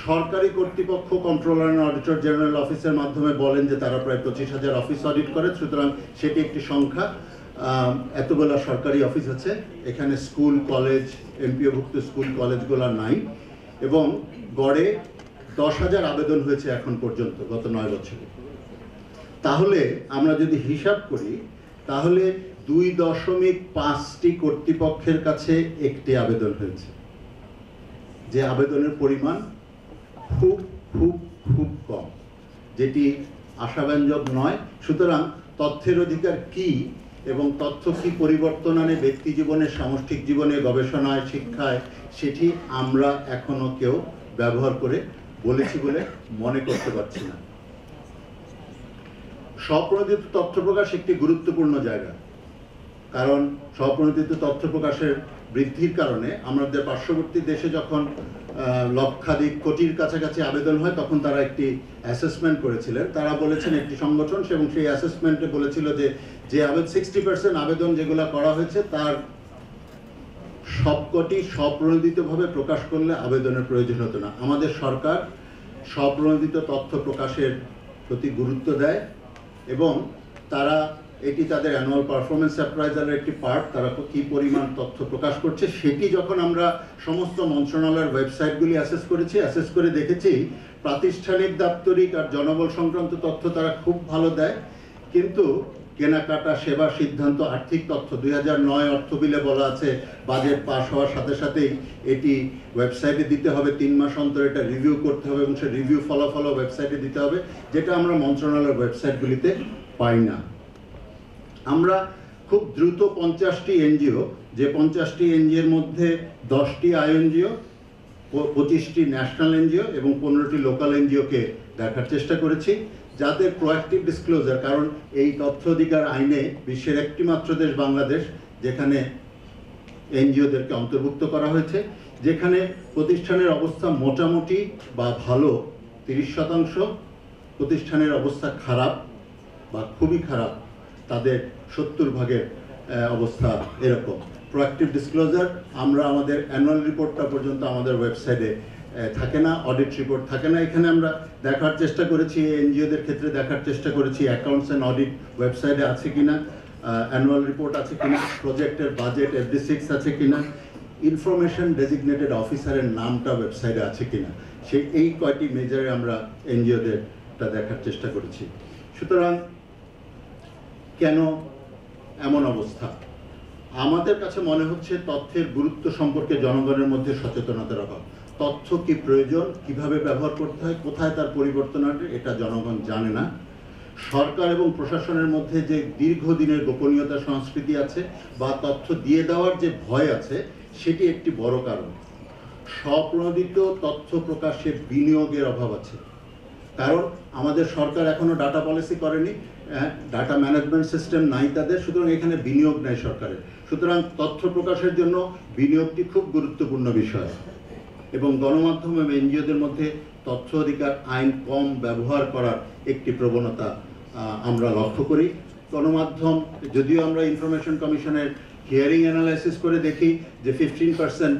সরকারি কর্তৃপক্ষ কন্ট্রোলার অ্যান্ড অডিটর জেনারেল অফিসের মাধ্যমে বলেন যে তারা প্রায় 25,000 অফিস অডিট করে, সুতরাং সেটি একটি সংখ্যা। এতগুলো সরকারি অফিস আছে, এখানে স্কুল, কলেজ, এমপিওভুক্ত স্কুল কলেজগুলো নাই এবং গড়ে 10,000 আবেদন হয়েছে এখন পর্যন্ত গত 9 বছরে। তাহলে আমরা যদি হিসাব করি, তাহলে 2.5টি কর্তৃপক্ষের কাছে একটি আবেদন হয়েছে, যে আবেদনের পরিমাণ খুব খুব খুব কম, যেটি আশাব্যঞ্জক নয়। সুতরাং তথ্যের অধিকার কি এবং তথ্য কি পরিবর্তন আনে ব্যক্তি জীবনে, সামষ্টিক জীবনে, গবেষণায়, শিক্ষায়, সেটি আমরা এখনো কেউ ব্যবহার করে বলেছি বলে মনে করতে পারছি না। স্বপ্রণোদিত তথ্য প্রকাশ একটি গুরুত্বপূর্ণ জায়গা, কারণ স্বপ্রণোদিত তথ্য প্রকাশের বৃদ্ধির কারণে আমাদের পার্শ্ববর্তী দেশে যখন লক্ষাধিক কোটির কাছাকাছি আবেদন হয়, তখন তারা একটি অ্যাসেসমেন্ট করেছিলেন। তারা বলেছেন, একটি সংগঠন, এবং সেই অ্যাসেসমেন্টে বলেছিল যে 60% আবেদন যেগুলো করা হয়েছে তার সবকটি স্বপ্রণোদিতভাবে প্রকাশ করলে আবেদনের প্রয়োজন হতো না। আমাদের সরকার স্বপ্রণোদিত তথ্য প্রকাশের প্রতি গুরুত্ব দেয় এবং তারা এটি তাদের অ্যানুয়াল পারফরমেন্স অ্যাপ্রাইজালের একটি পার্ট। তারা কি পরিমাণ তথ্য প্রকাশ করছে সেটি যখন আমরা সমস্ত মন্ত্রণালয়ের ওয়েবসাইটগুলি অ্যাসেস করেছি, অ্যাসেস করে দেখেছি প্রাতিষ্ঠানিক, দাপ্তরিক আর জনবল সংক্রান্ত তথ্য তারা খুব ভালো দেয়, কিন্তু কেনাকাটা, সেবা, সিদ্ধান্ত, আর্থিক তথ্য 2009 অর্থ বিলে বলা আছে বাজেট পাস হওয়ার সাথে সাথেই এটি ওয়েবসাইটে দিতে হবে, 3 মাস অন্তর এটা রিভিউ করতে হবে এবং সে রিভিউ ফলাফলও ওয়েবসাইটে দিতে হবে, যেটা আমরা মন্ত্রণালয়ের ওয়েবসাইটগুলিতে পাই না। আমরা খুব দ্রুত 50টি এনজিও, যে 50টি এনজিওর মধ্যে 10টি আইএনজিও, 25টি ন্যাশনাল এনজিও এবং 15টি লোকাল এনজিওকে দেখার চেষ্টা করেছি, যাদের প্রোঅ্যাক্টিভ ডিসক্লোজার, কারণ এই তথ্য অধিকার আইনে বিশ্বের একটি মাত্র দেশ বাংলাদেশ যেখানে এনজিওদেরকে অন্তর্ভুক্ত করা হয়েছে, যেখানে প্রতিষ্ঠানের অবস্থা মোটামুটি বা ভালো 30%, প্রতিষ্ঠানের অবস্থা খারাপ বা খুবই খারাপ তাদের 70 ভাগের অবস্থা এরকম। প্রোঅ্যাক্টিভ ডিসক্লোজার আমরা আমাদের অ্যানুয়াল রিপোর্টটা পর্যন্ত আমাদের ওয়েবসাইটে থাকে না, অডিট রিপোর্ট থাকে না। এখানে আমরা দেখার চেষ্টা করেছি, এনজিওদের ক্ষেত্রে দেখার চেষ্টা করেছি অ্যাকাউন্টস অ্যান্ড অডিট ওয়েবসাইটে আছে কিনা, অ্যানুয়াল রিপোর্ট আছে কিনা, প্রজেক্টের বাজেট FD6 আছে কিনা, ইনফরমেশন ডেজিগনেটেড অফিসারের নামটা ওয়েবসাইটে আছে কিনা, এই কয়টি মেজারে আমরা এনজিওদেরটা দেখার চেষ্টা করেছি। সুতরাং কেন এমন অবস্থা? আমাদের কাছে মনে হচ্ছে তথ্যের গুরুত্ব সম্পর্কে জনগণের মধ্যে সচেতনতার অভাব। তথ্য কি প্রয়োজন, কিভাবে ব্যবহার করতে হয়, কোথায় তার পরিবর্তন আসবে, এটা জনগণ জানে না। সরকার এবং প্রশাসনের মধ্যে যে দীর্ঘদিনের গোপনীয়তা সংস্কৃতি আছে বা তথ্য দিয়ে দেওয়ার যে ভয় আছে, সেটি একটি বড় কারণ। স্বপ্রণোদিত তথ্য প্রকাশের বিনিয়োগের অভাব আছে, কারণ আমাদের সরকার এখনো ডাটা পলিসি করেনি, ডাটা ম্যানেজমেন্ট সিস্টেম নাই তাদের, সুতরাং এখানে বিনিয়োগ নাই সরকারের। সুতরাং তথ্য প্রকাশের জন্য বিনিয়োগটি খুব গুরুত্বপূর্ণ বিষয়। এবং গণমাধ্যম এবং এনজিওদের মধ্যে তথ্য অধিকার আইন কম ব্যবহার করার একটি প্রবণতা আমরা লক্ষ্য করি। গণমাধ্যম, যদিও আমরা ইনফরমেশন কমিশনের হিয়ারিং অ্যানালাইসিস করে দেখি যে 15%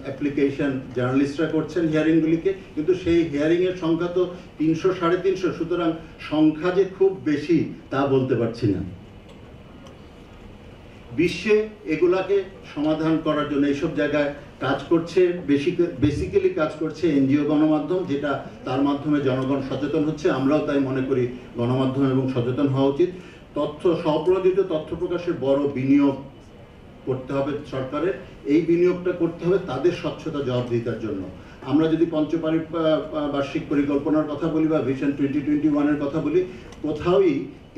অ্যাপ্লিকেশন জার্নালিস্টরা করছেন হিয়ারিংগুলিকে, কিন্তু সেই হিয়ারিংয়ের সংখ্যা তো 300 350, সুতরাং সংখ্যা যে খুব বেশি তা বলতে পারছি না। বিশ্বে এগুলাকে সমাধান করার জন্য এইসব জায়গায় কাজ করছে, বেসিক্যালি কাজ করছে এনজিও গণমাধ্যম, যেটা তার মাধ্যমে জনগণ সচেতন হচ্ছে। আমরাও তাই মনে করি গণমাধ্যম এবং সচেতন হওয়া উচিত। স্বপ্রণোদিত তথ্য প্রকাশের বড় বিনিয়োগ করতে হবে সরকারের। এই বিনিয়োগটা করতে হবে তাদের স্বচ্ছতা জবাবদিহিতার জন্য। আমরা যদি বার্ষিক পরিকল্পনার কথা বলি বা ভিশন 2021-এর কথা বলি, কোথাওই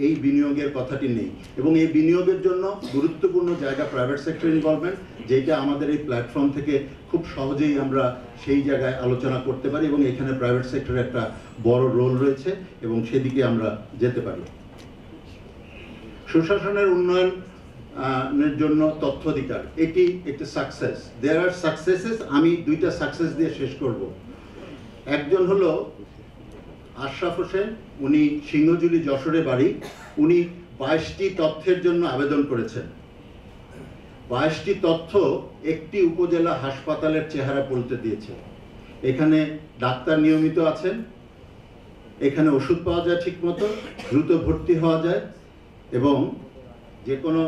এই বিনিয়োগের কথাটি নেই। এবং এই বিনিয়োগের জন্য গুরুত্বপূর্ণ জায়গা প্রাইভেট সেক্টর ইনভলভমেন্ট, যেটা আমাদের এই প্ল্যাটফর্ম থেকে খুব সহজেই আমরা সেই জায়গায় আলোচনা করতে পারি, এবং এখানে প্রাইভেট সেক্টরের একটা বড় রোল রয়েছে এবং সেদিকে আমরা যেতে পারি। সুশাসনের উন্নয়নের জন্য তথ্য অধিকার, এটি একটি সাকসেস। দেয়ার আর সাকসেসেস, আমি দুইটা সাকসেস দিয়ে শেষ করব। একজন হলো আশরাফ হোসেন, উনি সিংহজুলি যশোরে বাড়ি। উনি 22টি তথ্যের জন্য আবেদন করেছেন। 22টি তথ্য একটি উপজেলা হাসপাতালের চেহারা পাল্টে দিয়েছে। এখানে ডাক্তার নিয়মিত আছেন, এখানে ওষুধ পাওয়া যায় ঠিকমতো, দ্রুত ভর্তি হওয়া যায়, এবং যে কোনো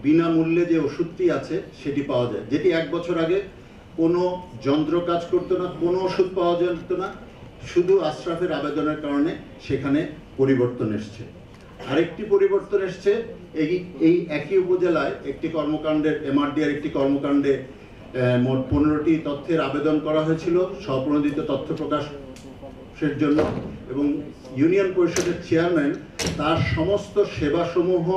বিনামূল্যে যে ওষুধটি আছে সেটি পাওয়া যায়, যেটি 1 বছর আগে কোনো যন্ত্র কাজ করতো না, কোনো ওষুধ পাওয়া যেত না। শুধু আশরাফের আবেদনের কারণে সেখানে পরিবর্তন এসছে। আরেকটি পরিবর্তন এসছে, এই একই উপজেলায় একটি কর্মকাণ্ডের, MRDR একটি কর্মকাণ্ডে মোট 15টি তথ্যের আবেদন করা হয়েছিল স্বপ্রণোদিত তথ্য প্রকাশের জন্য, এবং ইউনিয়ন পরিষদের চেয়ারম্যান তার সমস্ত সেবাসমূহ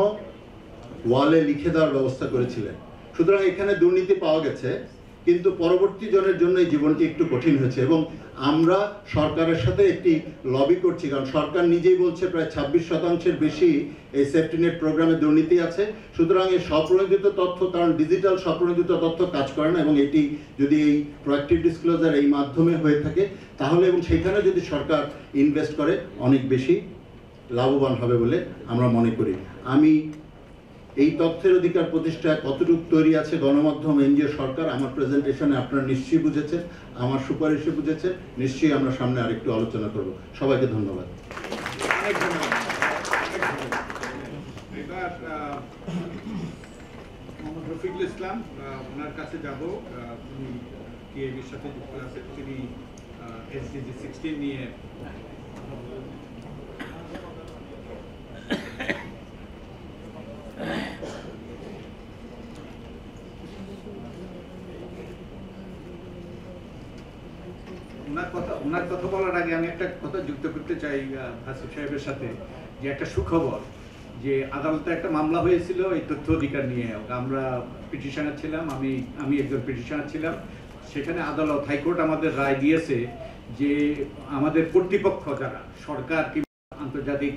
ওয়ালে লিখে দেওয়ার ব্যবস্থা করেছিলেন। সুতরাং এখানে দুর্নীতি পাওয়া গেছে, কিন্তু পরবর্তী জনের জন্য এই জীবনটি একটু কঠিন হয়েছে। এবং আমরা সরকারের সাথে একটি লবি করছি, কারণ সরকার নিজেই বলছে প্রায় 26% বেশি এই সেফটি নেট প্রোগ্রামে দুর্নীতি আছে। সুতরাং এই স্বপ্রণোদিত তথ্য, কারণ ডিজিটাল স্বপ্রণোদিত তথ্য কাজ করে না, এবং এটি যদি এই প্রোঅ্যাক্টিভ ডিসক্লোজার এই মাধ্যমে হয়ে থাকে তাহলে, এবং সেখানে যদি সরকার ইনভেস্ট করে, অনেক বেশি লাভবান হবে বলে আমরা মনে করি। আমি এই তথ্যের অধিকার প্রতিষ্ঠায় কতটুকু তৈরি আছে গণমাধ্যম, এনজিও, সরকার, আমার প্রেজেন্টেশনে আপনারা নিশ্চয়ই বুঝেছেন, আমার সুপারিশে বুঝেছেন। নিশ্চয়ই আমরা সামনে আরেকটু আলোচনা করব। সবাইকে ধন্যবাদ। অনেক ধন্যবাদ। এবার মোহাম্মদ রফিকুল ইসলাম, ওনার কাছে যাব। উনি টিএবির সাথে যুক্ত আছেন, তিনি SDG 16 নিয়ে ওনার কথা বলার আগে আমি একটা কথা যুক্ত করতে চাই হাসিফ সাহেবের সাথে, যে একটা সুখবর, যে আদালতে একটা মামলা হয়েছিল এই তথ্য অধিকার নিয়ে। আমরা পিটিশনার ছিলাম, আমি একজন পিটিশনার ছিলাম। সেখানে আদালত, হাইকোর্ট আমাদের রায় দিয়েছে যে আমাদের কর্তৃপক্ষ যারা সরকার কিংবা আন্তর্জাতিক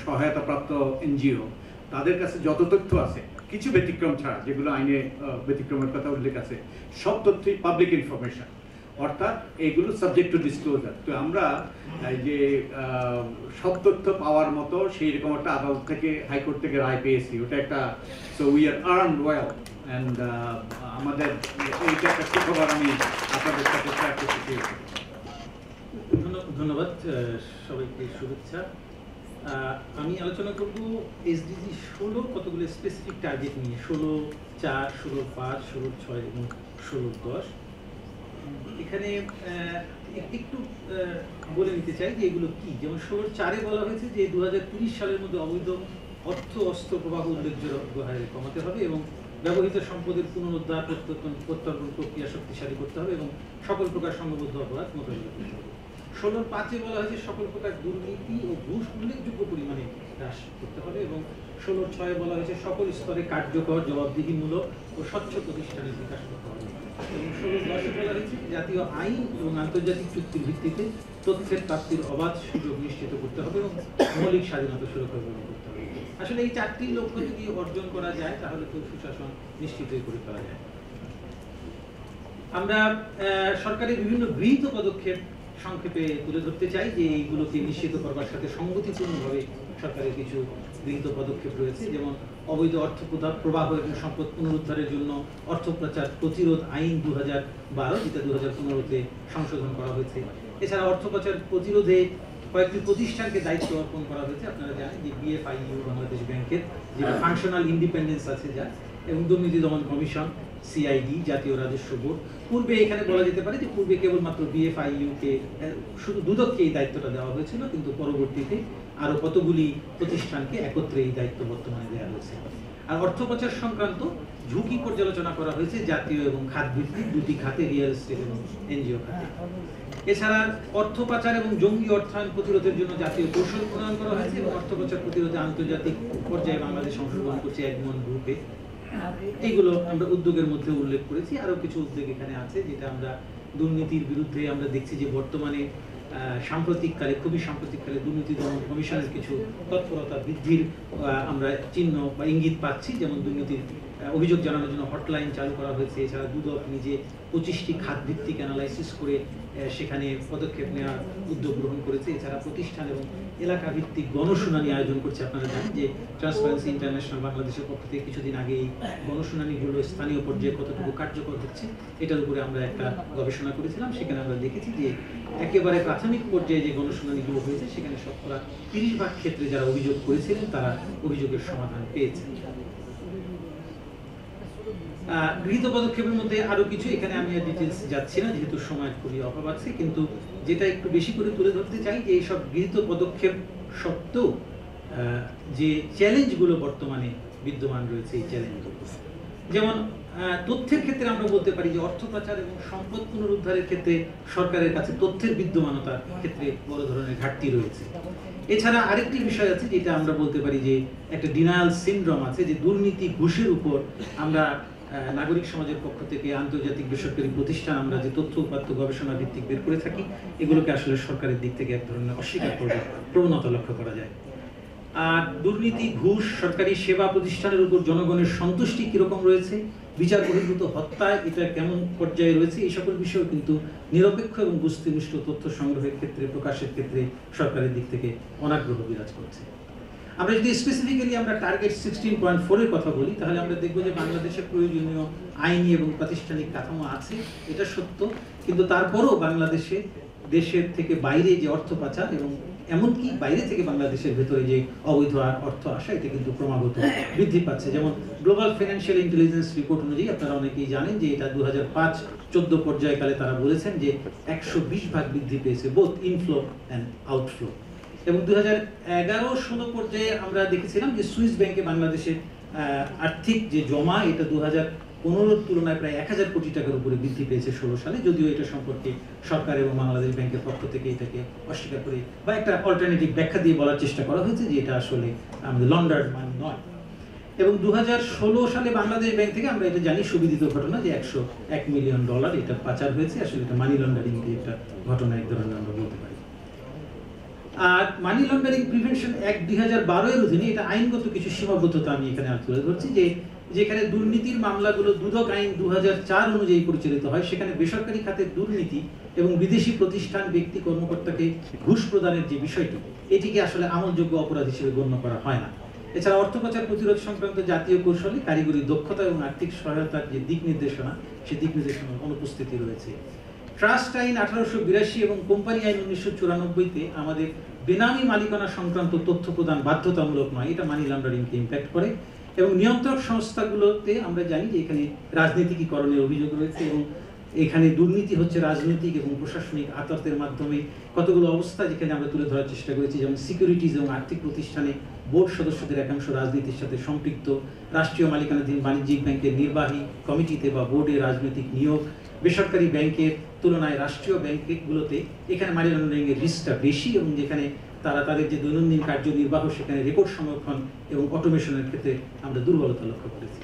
সহায়তাপ্রাপ্ত এনজিও, তাদের কাছে যত তথ্য আছে, কিছু ব্যতিক্রম ছাড়া, যেগুলো আইনে ব্যতিক্রমের কথা উল্লেখ আছে, সব তথ্যই পাবলিক ইনফরমেশন, অর্থাৎ এগুলো সাবজেক্ট টু ডিসক্লোজার। তো আমরা এই যে সব তথ্য পাওয়ার মতো সেই রকম একটা আদালত থেকে, হাইকোর্ট থেকে রায় পেয়েছি। ওটা একটা, so we are earned well and আমাদের এইটা একটা সুখবর আমি আপনাদের সাথে শেয়ার করতে চেয়েছি। ধন্যবাদ সবাইকে, শুভেচ্ছা। আমি আলোচনা করব এসডিজি 16 কতগুলো স্পেসিফিক টার্গেট নিয়ে, 16-4, 16-5, 16-6 এবং 16-10। এখানে একটু বলে নিতে চাই যে এগুলো কি। যেমন 16-4-এ বলা হয়েছে যে 2030 সালের মধ্যে অবৈধ অস্ত্র প্রবাহ উল্লেখযোগ্য হারে কমাতে হবে এবং ব্যবহৃত সম্পদের পুনরুদ্ধার প্রত্যর্পণ প্রক্রিয়া শক্তিশালী করতে হবে এবং সকল প্রকার সংঘবদ্ধ অপরাধ মোকাবিলা করতে হবে। 16-5-এ বলা হয়েছে সকল প্রকার দুর্নীতি ও ঘুষ উল্লেখযোগ্য পরিমাণে হ্রাস করতে হবে এবং 16-6-এ বলা হয়েছে সকল স্তরে কার্যকর, জবাবদিহিমূলক ও স্বচ্ছ প্রতিষ্ঠানের বিকাশ করতে হবে এবং 16-10-এ বলা হয়েছে জাতীয় আইন এবং আন্তর্জাতিক চুক্তির ভিত্তিতে তথ্যের প্রাপ্তির অবাধ সুযোগ নিশ্চিত করতে হবে এবং মৌলিক স্বাধীনতা সুরক্ষা প্রদান করতে হবে। আসলে এই 4টি লক্ষ্য যদি অর্জন করা যায় তাহলে তো সুশাসন নিশ্চিতই করে ফেলা যায়। আমরা সরকারের বিভিন্ন গৃহীত পদক্ষেপ সংক্ষেপে তুলে ধরতে চাই যে এইগুলোকে নিশ্চিত করবার সাথে সংগতিপূর্ণভাবে সরকারের কিছু গৃহীত পদক্ষেপ রয়েছে। যেমন অবৈধ অর্থ প্রবাহ এবং সম্পদ পুনরুদ্ধারের জন্য অর্থ পাচার প্রতিরোধ আইন 2012, যেটা 2015-তে সংশোধন করা হয়েছে। এছাড়া অর্থ পাচার প্রতিরোধে কয়েকটি প্রতিষ্ঠানকে দায়িত্ব অর্পণ করা হয়েছে। আপনারা জানেন যে BFIU বাংলাদেশ ব্যাংকের যে ফাংশনাল ইন্ডিপেন্ডেন্স আছে যা, এবং দুর্নীতি দমন কমিশন, CID, জাতীয় রাজস্ব বোর্ড। পূর্বে এখানে বলা যেতে পারে যে পূর্বে কেবলমাত্র BFIU-কে শুধু দুদককে এই দায়িত্বটা দেওয়া হয়েছিল, কিন্তু পরবর্তীতে আরো কতগুলি প্রতিষ্ঠানকে একত্রে এই দায়িত্ব বর্তমানে দেওয়া হয়েছে। আর অর্থ পাচার সংক্রান্ত ঝুঁকি পর্যালোচনা করা হয়েছে জাতীয় এবং খাত ভিত্তিক দুটি খাতে, রিয়েল এস্টেট এবং NGO খাতে। এছাড়া অর্থ পাচার এবং জঙ্গি অর্থায়ন প্রতিরোধের জন্য জাতীয় কৌশল প্রণয়ন করা হয়েছে এবং অর্থ পাচার প্রতিরোধে আন্তর্জাতিক পর্যায়ে বাংলাদেশ অংশগ্রহণ করছে এডমন্ড গ্রুপে। এইগুলো আমরা উদ্যোগের মধ্যে উল্লেখ করেছি। আরো কিছু উদ্যোগ এখানে আছে যেটা আমরা দুর্নীতির বিরুদ্ধে আমরা দেখছি যে বর্তমানে খুবই সাম্প্রতিককালে দুর্নীতি দমন কমিশনের কিছু তৎপরতা বৃদ্ধির আমরা চিহ্ন বা ইঙ্গিত পাচ্ছি। যেমন দুর্নীতির অভিযোগ জানানোর জন্য হটলাইন চালু করা হয়েছে। এছাড়া দুদক নিজে 25টি খাত ভিত্তিক অ্যানালাইসিস করে সেখানে পদক্ষেপ নেওয়ার উদ্যোগ গ্রহণ করেছে। এছাড়া প্রতিষ্ঠান এবং এলাকা ভিত্তিক গণশুনানি আয়োজন করছে। আপনারা জানেন যে ট্রান্সপারেন্সি ইন্টারন্যাশনাল বাংলাদেশের পক্ষ থেকে কিছুদিন আগে এই গণশুনানিগুলো স্থানীয় পর্যায়ে কতটুকু কার্যকর হচ্ছে এটার উপরে আমরা একটা গবেষণা করেছিলাম। সেখানে আমরা দেখেছি যে একেবারে প্রাথমিক পর্যায়ে যে গণশুনানিগুলো হয়েছে সেখানে শতকরা 30% ক্ষেত্রে যারা অভিযোগ করেছিলেন তারা অভিযোগের সমাধান পেয়েছেন। গৃহীত পদক্ষেপের মধ্যে আরো কিছু, এখানে আমি ডিটেলস যাচ্ছি না যেহেতু সময়ের খুবই অভাব আছে, কিন্তু যেটা একটু বেশি করে তুলে ধরতে চাই যে এইসব গৃহীত পদক্ষেপ সত্ত্বেও যে চ্যালেঞ্জগুলো বর্তমানে বিদ্যমান রয়েছে, এই চ্যালেঞ্জগুলো যেমন তথ্যের ক্ষেত্রে আমরা বলতে পারি যে অর্থ পাচার এবং সম্পদ পুনরুদ্ধারের ক্ষেত্রে সরকারের কাছে তথ্যের বিদ্যমানতার ক্ষেত্রে বড় ধরনের ঘাটতি রয়েছে। এছাড়া আরেকটি বিষয় আছে যেটা আমরা বলতে পারি যে একটা ডিনায়াল সিনড্রোম আছে, যে দুর্নীতি ঘুষের উপর আমরা নাগরিক সমাজের পক্ষ থেকে আন্তর্জাতিক বেসরকারি প্রতিষ্ঠান আমরা যে তথ্য উপাত্ত গবেষণা ভিত্তিক বের করে থাকি, এগুলোকে আসলে সরকারের দিক থেকে এক ধরনের অস্বীকার করার প্রবণতা লক্ষ্য করা যায়। আর দুর্নীতি, ঘুষ, সরকারি সেবা প্রতিষ্ঠানের উপর জনগণের সন্তুষ্টি কিরকম রয়েছে, বিচার বহির্ভূত হত্যায় এটা কেমন পর্যায়ে রয়েছে, এই সকল বিষয় কিন্তু নিরপেক্ষ এবং বস্তুনিষ্ঠ তথ্য সংগ্রহের ক্ষেত্রে, প্রকাশের ক্ষেত্রে সরকারের দিক থেকে অনাগ্রহ বিরাজ করছে। আমরা যদি স্পেসিফিক্যালি আমরা টার্গেট 16.4-এর কথা বলি তাহলে আমরা দেখব যে বাংলাদেশের প্রয়োজনীয় আইনি এবং প্রাতিষ্ঠানিক কাঠামো আছে, এটা সত্য, কিন্তু তারপরও বাংলাদেশে দেশের থেকে বাইরে যে অর্থ পাচার এবং এমনকি বাইরে থেকে বাংলাদেশের ভেতরে যে অবৈধ অর্থ আসা, এটা কিন্তু ক্রমাগত বৃদ্ধি পাচ্ছে। যেমন গ্লোবাল ফাইন্যান্সিয়াল ইন্টেলিজেন্স রিপোর্ট অনুযায়ী আপনারা অনেকেই জানেন যে এটা 2005-14 পর্যায়কালে তারা বলেছেন যে 120% বৃদ্ধি পেয়েছে বোথ ইনফ্লো অ্যান্ড আউটফ্লো। এবং 2011-16 পর্যায়ে আমরা দেখেছিলাম যে সুইস ব্যাংকে বাংলাদেশের আর্থিক যে জমা এটা 2015-র তুলনায় প্রায় 1000 কোটি টাকার উপরে বৃদ্ধি পেয়েছে 16 সালে, যদিও এটা সম্পর্কে সরকার এবং বাংলাদেশ ব্যাংকের পক্ষ থেকে এটাকে অস্বীকার করে বা একটা অল্টারনেটিভ ব্যাখ্যা দিয়ে বলার চেষ্টা করা হয়েছে যে এটা আসলে আমাদের লন্ডার্ড মানি নয়। এবং 2016 সালে বাংলাদেশ ব্যাংক থেকে আমরা এটা জানি সুবিদিত ঘটনা যে $101 মিলিয়ন এটা পাচার হয়েছে। আসলে এটা মানি লন্ডারিং দিয়ে একটা ঘটনা এক ধরনের আমরা বলতে পারি। আর মানি লন্ডারিং প্রিভেনশন অ্যাক্ট 2012-এর অধীনে এটা আইনগত কিছু সীমাবদ্ধতা আমি এখানে তুলে ধরছি, যে যেখানে দুর্নীতির মামলাগুলো দুদক আইন 2004 অনুযায়ী পরিচালিত হয়, সেখানে বেসরকারি খাতের দুর্নীতি এবং বিদেশি প্রতিষ্ঠান, ব্যক্তি, কর্মকর্তাকে ঘুষ প্রদানের যে বিষয়টি, এটিকে আসলে আমলযোগ্য অপরাধ হিসেবে গণ্য করা হয় না। এছাড়া অর্থ পাচার প্রতিরোধ সংক্রান্ত জাতীয় কৌশলে কারিগরি দক্ষতা এবং আর্থিক সহায়তার যে দিক নির্দেশনা, সেই দিক নির্দেশনার অনুপস্থিতি রয়েছে। ট্রাস্ট আইন 1882 এবং কোম্পানি আইন 1994-তে আমাদের বেনামি মালিকানা সংক্রান্ত তথ্য প্রদান বাধ্যতামূলক নয়, এটা মানি লন্ডারিংকে ইম্প্যাক্ট করে। এবং নিয়ন্ত্রক সংস্থাগুলোতে আমরা জানি যে এখানে রাজনীতিকীকরণের অভিযোগ রয়েছে এবং এখানে দুর্নীতি হচ্ছে রাজনৈতিক এবং প্রশাসনিক আততের মাধ্যমে। কতগুলো অবস্থা যেখানে আমরা তুলে ধরার চেষ্টা করেছি, যেমন সিকিউরিটিজ এবং আর্থিক প্রতিষ্ঠানে বোর্ড সদস্যদের একাংশ রাজনীতির সাথে সম্পৃক্ত, রাষ্ট্রীয় মালিকানাধীন বাণিজ্যিক ব্যাংকের নির্বাহী কমিটিতে বা বোর্ডে রাজনৈতিক নিয়োগ, বেসরকারি ব্যাংকের তুলনায় রাষ্ট্রীয় ব্যাংকগুলোতে এখানে মানি লন্ডারিংয়ের রিস্কটা বেশি এবং যেখানে তারা তাদের যে দৈনন্দিন কার্যনির্বাহ সেখানে রেকর্ড সংরক্ষণ এবং অটোমেশনের ক্ষেত্রে আমরা দুর্বলতা লক্ষ্য করেছি।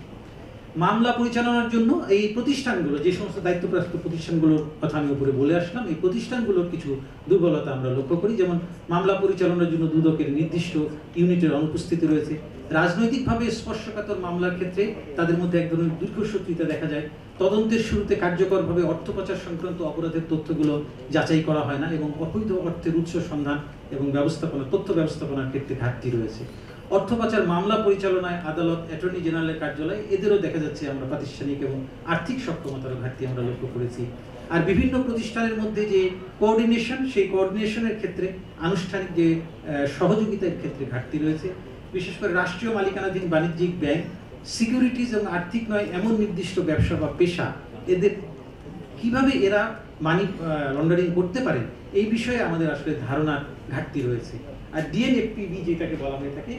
মামলা পরিচালনার জন্য এই প্রতিষ্ঠানগুলো, যে সমস্ত দায়িত্বপ্রাপ্ত প্রতিষ্ঠানগুলোর কথা আমি উপরে বলে আসলাম, এই প্রতিষ্ঠানগুলোর কিছু দুর্বলতা আমরা লক্ষ্য করি। যেমন মামলা পরিচালনার জন্য দুদকের নির্দিষ্ট ইউনিটের অনুপস্থিতি রয়েছে। রাজনৈতিকভাবে স্পর্শকাতর মামলার ক্ষেত্রে তাদের মধ্যে এক ধরনের দীর্ঘসূত্রিতা দেখা যায়। তদন্তের শুরুতে কার্যকরভাবে অর্থ পাচার সংক্রান্ত অপরাধের তথ্যগুলো যাচাই করা হয় না এবং অবৈধ অর্থের উৎস সন্ধান এবং ব্যবস্থাপনা, তথ্য ব্যবস্থাপনার ক্ষেত্রে ঘাটতি রয়েছে। অর্থ পাচার মামলা পরিচালনায় আদালত, অ্যাটর্নি জেনারেলের কার্যালয়, এদেরও দেখা যাচ্ছে আমরা প্রাতিষ্ঠানিক এবং আর্থিক সক্ষমতার ঘাটতি আমরা লক্ষ্য করেছি। আর বিভিন্ন প্রতিষ্ঠানের মধ্যে যে কোঅর্ডিনেশন, সেই কোঅর্ডিনেশনের ক্ষেত্রে আনুষ্ঠানিক যে সহযোগিতার ক্ষেত্রে ঘাটতি রয়েছে। বিশেষ করে রাষ্ট্রীয় মালিকানাধীন বাণিজ্যিক ব্যাংক, সিকিউরিটিজ এবং আর্থিক নয় এমন নির্দিষ্ট ব্যবসা বা পেশা, এদের কিভাবে এরা মানি লন্ডারিং করতে পারেন এই বিষয়ে আমাদের আসলে ধারণার ঘাটতি রয়েছে। আর ডিএনএফপিবি যেটাকে বলা হয়ে থাকে,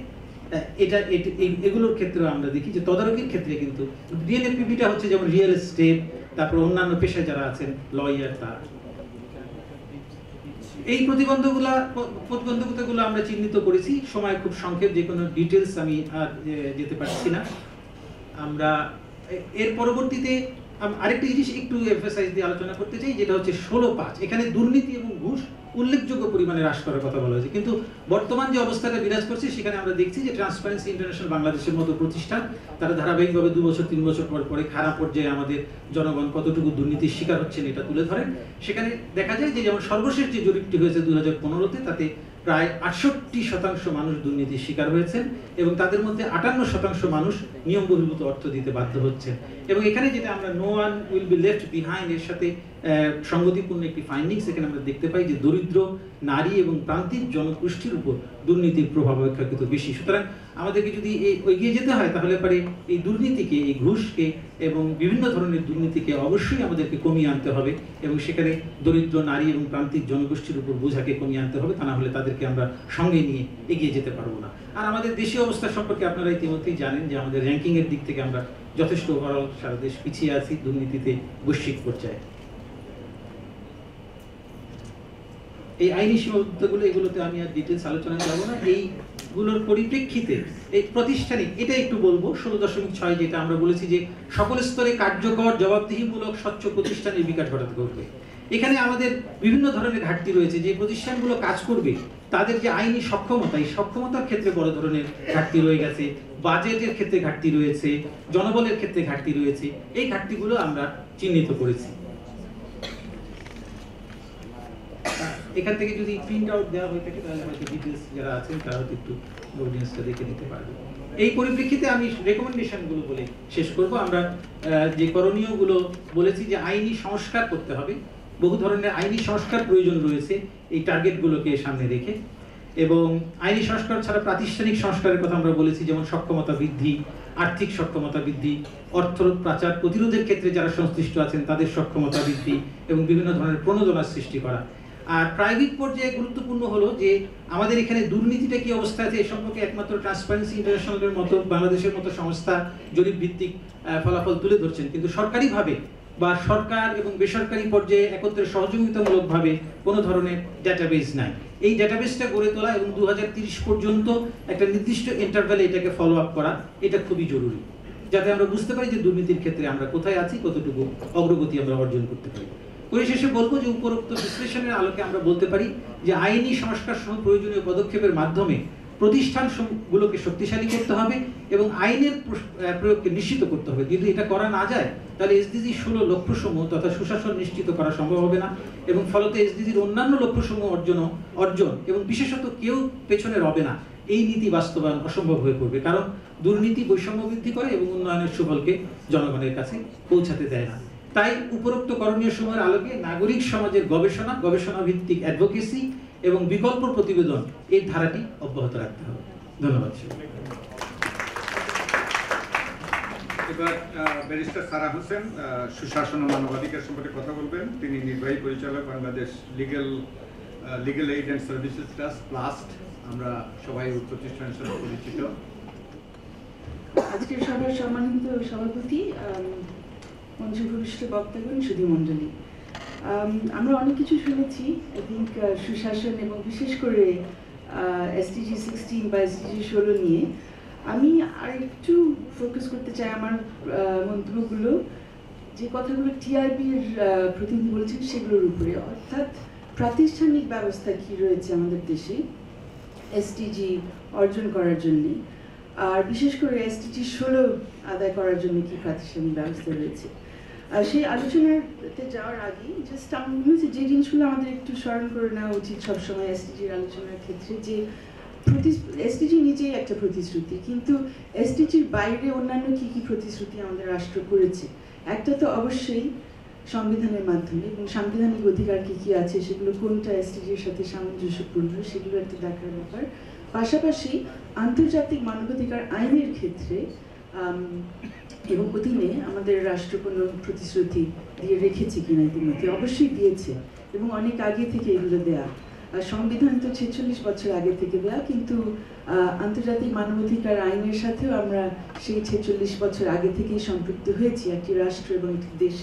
এগুলোর ক্ষেত্রেও আমরা দেখি যে তদারকির ক্ষেত্রে কিন্তু ডিএনএফপিবিটা হচ্ছে যেমন রিয়েল এস্টেট, তারপর অন্যান্য পেশায় যারা আছেন, লয়ার, তারা। এই প্রতিবন্ধকতাগুলো আমরা চিহ্নিত করেছি। সময় খুব সংক্ষেপ, যে কোনো ডিটেলস আমি আর যেতে পারছি না। আমরা এর পরবর্তীতে আরেকটি জিনিস একটু এমফাসাইজ দিয়ে আলোচনা করতে চাই, যেটা হচ্ছে 16.5। এখানে দুর্নীতি এবং ঘুষ উল্লেখযোগ্য পরিমাণে হ্রাস করার কথা বলা হয়েছে, কিন্তু বর্তমান যে অবস্থাটা বিরাজ করছে সেখানে আমরা দেখছি যে ট্রান্সপারেন্সি ইন্টারন্যাশনাল বাংলাদেশের মতো প্রতিষ্ঠান, তারা ধারাবাহিকভাবে 2 বছর 3 বছর পর পরে খারাপ পর্যায়ে আমাদের জনগণ কতটুকু দুর্নীতির শিকার হচ্ছেন এটা তুলে ধরেন। সেখানে দেখা যায় যে যেমন সর্বশেষ যে জরিপটি হয়েছে 2015-তে, তাতে প্রায় 68% মানুষ দুর্নীতির শিকার হয়েছেন এবং তাদের মধ্যে 58% মানুষ নিয়ম বহির্ভূত অর্থ দিতে বাধ্য হচ্ছেন। এবং এখানে যেটা আমরা no one will be left behind এর সাথে সংগতিপূর্ণ একটি ফাইন্ডিংস এখানে আমরা দেখতে পাই যে দরিদ্র, নারী এবং প্রান্তিক জনগোষ্ঠীর উপর দুর্নীতির প্রভাব অপেক্ষাকৃত বেশি। সুতরাং আমাদেরকে যদি এগিয়ে যেতে হয় তাহলে পরে এই দুর্নীতিকে, এই ঘুষকে এবং বিভিন্ন ধরনের দুর্নীতিকে অবশ্যই আমাদেরকে কমিয়ে আনতে হবে এবং সেখানে দরিদ্র, নারী এবং প্রান্তিক জনগোষ্ঠীর উপর বোঝাকে কমিয়ে আনতে হবে, তা না হলে তাদেরকে আমরা সঙ্গে নিয়ে এগিয়ে যেতে পারবো না। আর আমাদের দেশীয় অবস্থা সম্পর্কে আপনারা ইতিমধ্যেই জানেন যে আমাদের র্যাঙ্কিং এর দিক থেকে আমরা যথেষ্ট ওভারঅল সারা দেশ পিছিয়ে আছি দুর্নীতিতে বৈশ্বিক পর্যায়ে। এই আইনি সীমাবদ্ধতাগুলো, এগুলোতে আমি আর ডিটেলস আলোচনায় যাব না। এইগুলোর পরিপ্রেক্ষিতে এই প্রাতিষ্ঠানিক, এটা একটু বলবো 16.6, যেটা আমরা বলেছি যে সকল স্তরে কার্যকর, জবাবদিহিমূলক, স্বচ্ছ প্রতিষ্ঠানের বিকাশ ঘটাতে হবে। এখানে আমাদের বিভিন্ন ধরনের ঘাটতি রয়েছে। যে প্রতিষ্ঠানগুলো কাজ করবে তাদের যে আইনি সক্ষমতা, এই সক্ষমতার ক্ষেত্রে বড় ধরনের ঘাটতি রয়ে গেছে, বাজেটের ক্ষেত্রে ঘাটতি রয়েছে, জনবলের ক্ষেত্রে ঘাটতি রয়েছে। এই ঘাটতিগুলো আমরা চিহ্নিত করেছি। এখান থেকে যদি প্রিন্ট আউট দেওয়া হয়ে থাকে তাহলে হয়তো ডিটেলস যারা আছেন তারা হয়তো একটু অডিয়েন্সটা দেখে নিতে পারবে। এই পরিপ্রেক্ষিতে আমি রেকমেন্ডেশনগুলো বলে শেষ করব। আমরা যে করণীয়গুলো বলেছি যে আইনি সংস্কার করতে হবে, বহু ধরনের আইনি সংস্কার প্রয়োজন রয়েছে এই টার্গেটগুলোকে সামনে রেখে। এবং আইনি সংস্কার ছাড়া প্রাতিষ্ঠানিক সংস্কারের কথা আমরা বলেছি, যেমন সক্ষমতা বৃদ্ধি, আর্থিক সক্ষমতা বৃদ্ধি, অর্থ পাচার প্রতিরোধের ক্ষেত্রে যারা সংশ্লিষ্ট আছেন তাদের সক্ষমতা বৃদ্ধি এবং বিভিন্ন ধরনের প্রণোদনার সৃষ্টি করা। আর প্রাইভেট পর্যায়ে গুরুত্বপূর্ণ হলো যে আমাদের এখানে দুর্নীতিটা কি অবস্থা আছে এই সম্পর্কে একমাত্র ট্রান্সপারেন্সি ইন্টারন্যাশনালের মতো, বাংলাদেশের মতো সংস্থা জরিপ ভিত্তিক ফলাফল তুলে ধরছেন, কিন্তু সরকারিভাবে বা সরকার এবং বেসরকারি পর্যায়ে একত্রে সহযোগিতামূলকভাবে কোনো ধরনের ডেটাবেস নাই। এই ডেটাবেসটা গড়ে তোলা এবং 2030 পর্যন্ত একটা নির্দিষ্ট ইন্টারভ্যালে এটাকে ফলো আপ করা, এটা খুবই জরুরি, যাতে আমরা বুঝতে পারি যে দুর্নীতির ক্ষেত্রে আমরা কোথায় আছি, কতটুকু অগ্রগতি আমরা অর্জন করতে পারি। পরিশেষে বলবো যে উপরোক্ত বিশ্লেষণের আলোকে আমরা বলতে পারি যে আইনি সংস্কার সহ প্রয়োজনীয় পদক্ষেপের মাধ্যমে প্রতিষ্ঠানগুলোকে শক্তিশালী করতে হবে এবং আইনের প্রয়োগকে নিশ্চিত করতে হবে। যদি এটা করা না যায় তাহলে এসডিজি 16 লক্ষ্যসমূহ তথা সুশাসন নিশ্চিত করা সম্ভব হবে না এবং ফলত এসডিজির অন্যান্য লক্ষ্যসমূহ অর্জন এবং বিশেষত কেউ পেছনে রবে না। এই নীতি বাস্তবায়ন অসম্ভব হয়ে পড়বে, কারণ দুর্নীতি বৈষম্য বৃদ্ধি করে এবং উন্নয়নের সুফলকে জনগণের কাছে পৌঁছাতে দেয় না। তাই উপরোক্ত করণীয় সময়ের আলোকে নাগরিক সমাজের গবেষণা ভিত্তিক অ্যাডভোকেসি এবং বিকল্প প্রতিবেদন এই ধারাটি অব্যাহত রাখতে হবে। ধন্যবাদ। এবার ব্যারিস্টার সারা হোসেন সুশাসন ও মানবাধিকার সম্পর্কে কথা বলবেন। তিনি নির্বাহী পরিচালক Bangladesh legal aid and services trust BLAST. আমরা সবাই ওই প্রতিষ্ঠানের সাথে পরিচিত। আজকের সভার সম্মানিত সভাপতি, মঞ্চভূমিষ্ঠ বক্তাগণ, সুধী মণ্ডলী, আমরা অনেক কিছু শুনেছি। আই থিঙ্ক সুশাসন এবং বিশেষ করে এসডিজি 16 বা এসডিজি 16 নিয়ে আমি আর একটু ফোকাস করতে চাই আমার মন্তব্যগুলো, যে কথাগুলো টিআরবির প্রতিনিধি বলছেন সেগুলোর উপরে, অর্থাৎ প্রাতিষ্ঠানিক ব্যবস্থা কি রয়েছে আমাদের দেশে এসডিজি অর্জন করার জন্য, আর বিশেষ করে এসডিজি 16 আদায় করার জন্য কি প্রাতিষ্ঠানিক ব্যবস্থা রয়েছে। সেই আলোচনাতে যাওয়ার আগে জাস্ট আমার মনে হচ্ছে যে জিনিসগুলো আমাদের একটু স্মরণ করে নেওয়া উচিত সবসময় এসডিজির আলোচনার ক্ষেত্রে, যে এসডিজি নিজেই একটা প্রতিশ্রুতি, কিন্তু এসডিজির বাইরে অন্যান্য কি কি প্রতিশ্রুতি আমাদের রাষ্ট্র করেছে। একটা তো অবশ্যই সংবিধানের মাধ্যমে, এবং সাংবিধানিক অধিকার কি কি আছে সেগুলো কোনটা এসডিজির সাথে সামঞ্জস্যপূর্ণ সেগুলো একটা দেখার ব্যাপার। পাশাপাশি আন্তর্জাতিক মানবাধিকার আইনের ক্ষেত্রে এবং অধীনে আমাদের রাষ্ট্র কোনো প্রতিশ্রুতি দিয়ে রেখেছে কিনা, ইতিমধ্যে অবশ্যই দিয়েছে এবং অনেক আগে থেকে এগুলো দেয়া। সংবিধান তো 46 বছর আগে থেকে দেয়া, কিন্তু আন্তর্জাতিক মানবাধিকার আইনের সাথেও আমরা সেই 46 বছর আগে থেকেই সম্পৃক্ত হয়েছি একটি রাষ্ট্র এবং একটি দেশ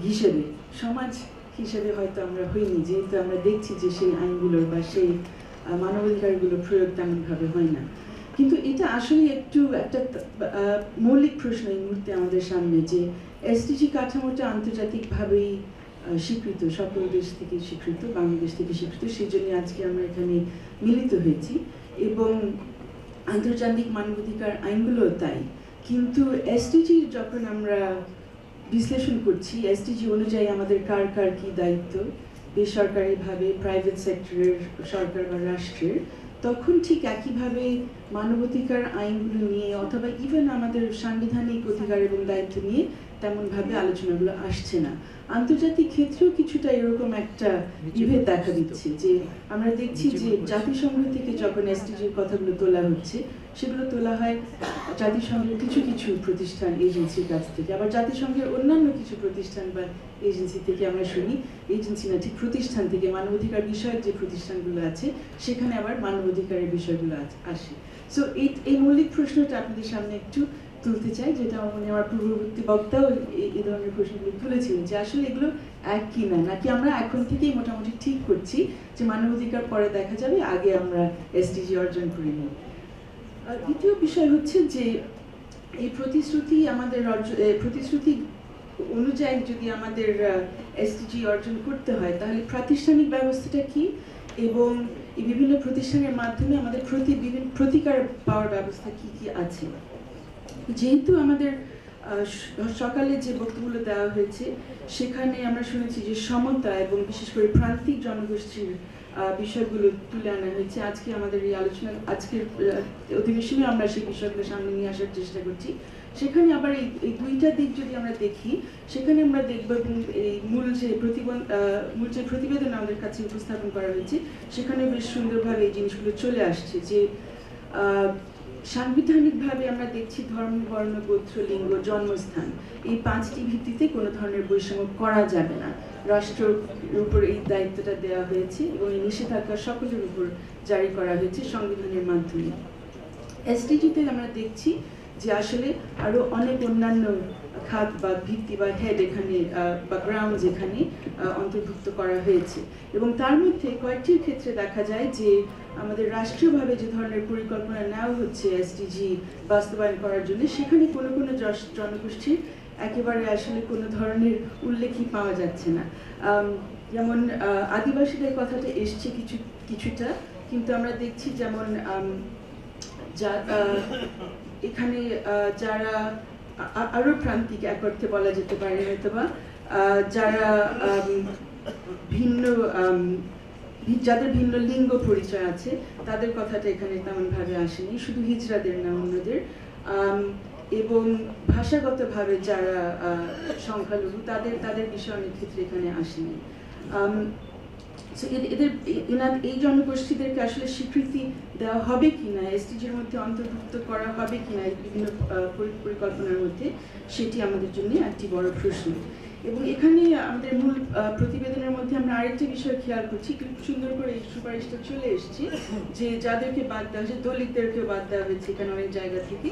হিসেবে। সমাজ হিসেবে হয়তো আমরা হইনি, যেহেতু আমরা দেখছি যে সেই আইনগুলোর বা সেই মানবাধিকারগুলো প্রয়োগ তেমনভাবে হয় না। কিন্তু এটা আসলে একটু একটা মৌলিক প্রশ্ন এই মুহূর্তে আমাদের সামনে, যে এসডিজি কাঠামোটা আন্তর্জাতিকভাবেই স্বীকৃত, সকল দেশ থেকে স্বীকৃত, বাংলাদেশ থেকে স্বীকৃত, সেই জন্য আজকে আমরা এখানে মিলিত হয়েছি, এবং আন্তর্জাতিক মানবাধিকার আইনগুলো তাই। কিন্তু এসডিজি যখন আমরা বিশ্লেষণ করছি, এসডিজি অনুযায়ী আমাদের কার কার কি দায়িত্ব, বেসরকারিভাবে, প্রাইভেট সেক্টরের, সরকার বা রাষ্ট্রের, তখন ঠিক একইভাবে মানবাধিকার আইনগুলো নিয়ে অথবা ইভেন আমাদের সাংবিধানিক অধিকার এবং দায়িত্ব নিয়ে তেমনভাবে আলোচনাগুলো আসছে না। আন্তর্জাতিক ক্ষেত্রেও কিছুটা এরকম একটা বিভেদ দেখা দিচ্ছে, যে আমরা দেখছি যে জাতিসংঘ থেকে যখন এসডিজির কথাগুলো তোলা হচ্ছে, সেগুলো তোলা হয় জাতিসংঘের কিছু কিছু প্রতিষ্ঠান, এজেন্সির কাছ থেকে, আবার জাতিসংঘের অন্যান্য কিছু প্রতিষ্ঠান বা এজেন্সি থেকে আমরা শুনি, এজেন্সি না ঠিক প্রতিষ্ঠান থেকে মানবাধিকার বিষয়ক যে প্রতিষ্ঠানগুলো আছে সেখানে আবার মানবাধিকারের বিষয়গুলো আসে। সো এই মৌলিক প্রশ্নটা আপনাদের সামনে একটু তুলতে চাই, যেটা আমার পূর্ববর্তী বক্তাও এই ধরনের প্রশ্নগুলো তুলেছিলেন, যে আসলে এগুলো এক কি না, নাকি আমরা এখন থেকেই মোটামুটি ঠিক করছি যে মানবাধিকার পরে দেখা যাবে, আগে আমরা এসডিজি অর্জন করে নিই। দ্বিতীয় বিষয় হচ্ছে যে এই প্রতিশ্রুতি অনুযায়ী যদি আমাদের এসডিজি অর্জন করতে হয়, তাহলে প্রাতিষ্ঠানিক ব্যবস্থাটা কি, এবং এই বিভিন্ন প্রতিষ্ঠানের মাধ্যমে আমাদের প্রতিকার পাওয়ার ব্যবস্থা কি কি আছে। যেহেতু আমাদের সকালে যে বক্তব্যগুলো দেওয়া হয়েছে সেখানে আমরা শুনেছি যে সমতা এবং বিশেষ করে প্রান্তিক জনগোষ্ঠীর বিষয়গুলো তুলে আনা হয়েছে। আজকে আমাদের এই আলোচনা, আজকের অধিবেশনে আমরা সেই বিষয়গুলো সামনে নিয়ে আসার চেষ্টা করছি। সেখানে আবার এই দুইটা দিক যদি আমরা দেখি, সেখানে আমরা দেখব এই মূল যে প্রতিবেদন আমাদের কাছে উপস্থাপন করা হয়েছে সেখানে বেশ সুন্দরভাবে এই জিনিসগুলো চলে আসছে, যে সাংবিধানিকভাবে আমরা দেখছি ধর্ম, বর্ণ, গোত্র, লিঙ্গ, জন্মস্থান, এই 5টি ভিত্তিতে কোনো ধরনের বৈষম্য করা যাবে না। রাষ্ট্রের উপর এই দায়িত্বটা দেওয়া হয়েছে এবং এই নিষেধাজ্ঞা সকলের উপর জারি করা হয়েছে সংবিধানের মাধ্যমে। এসডিজিতে আমরা দেখছি যে আসলে আরো অনেক অন্যান্য খাত বা ভিত্তি বা হেড এখানে বা গ্রাউন্ড এখানে অন্তর্ভুক্ত করা হয়েছে, এবং তার মধ্যে কয়েকটির ক্ষেত্রে দেখা যায় যে আমাদের রাষ্ট্রীয়ভাবে যে ধরনের পরিকল্পনা নেওয়া হচ্ছে এসডিজি বাস্তবায়ন করার জন্য, সেখানে কোনো কোনো জনগোষ্ঠীর একেবারে আসলে কোনো ধরনের উল্লেখই পাওয়া যাচ্ছে না। যেমন আদিবাসীদের কথাটা এসছে কিছুটা, কিন্তু আমরা দেখছি যেমন এখানে যারা আরো প্রান্তিক এক অর্থে বলা যেতে পারে, হয়তোবা যারা ভিন্ন যাদের ভিন্ন লিঙ্গ পরিচয় আছে তাদের কথাটা এখানে তেমনভাবে আসেনি, শুধু হিজড়াদের না অন্যদের, এবং ভাষাগতভাবে যারা সংখ্যালঘু তাদের বিষয় অনেক ক্ষেত্রে এখানে আসেনি। এই জনগোষ্ঠীদেরকে আসলে স্বীকৃতি দেওয়া হবে কিনা, এসডিজির মধ্যে অন্তর্ভুক্ত করা হবে কিনা এই বিভিন্ন পরিকল্পনার মধ্যে, সেটি আমাদের জন্য একটি বড় প্রশ্ন। এবং এখানে আমাদের মূল প্রতিবেদনের মধ্যে আমরা আরেকটা বিষয় খেয়াল করছি, খুব সুন্দর করে এই সুপারিশটা চলে এসেছে যে যাদেরকে বাদ দেওয়া হয়েছে, দলিতদেরকেও বাদ দেওয়া হয়েছে এখানে অনেক জায়গা থেকে।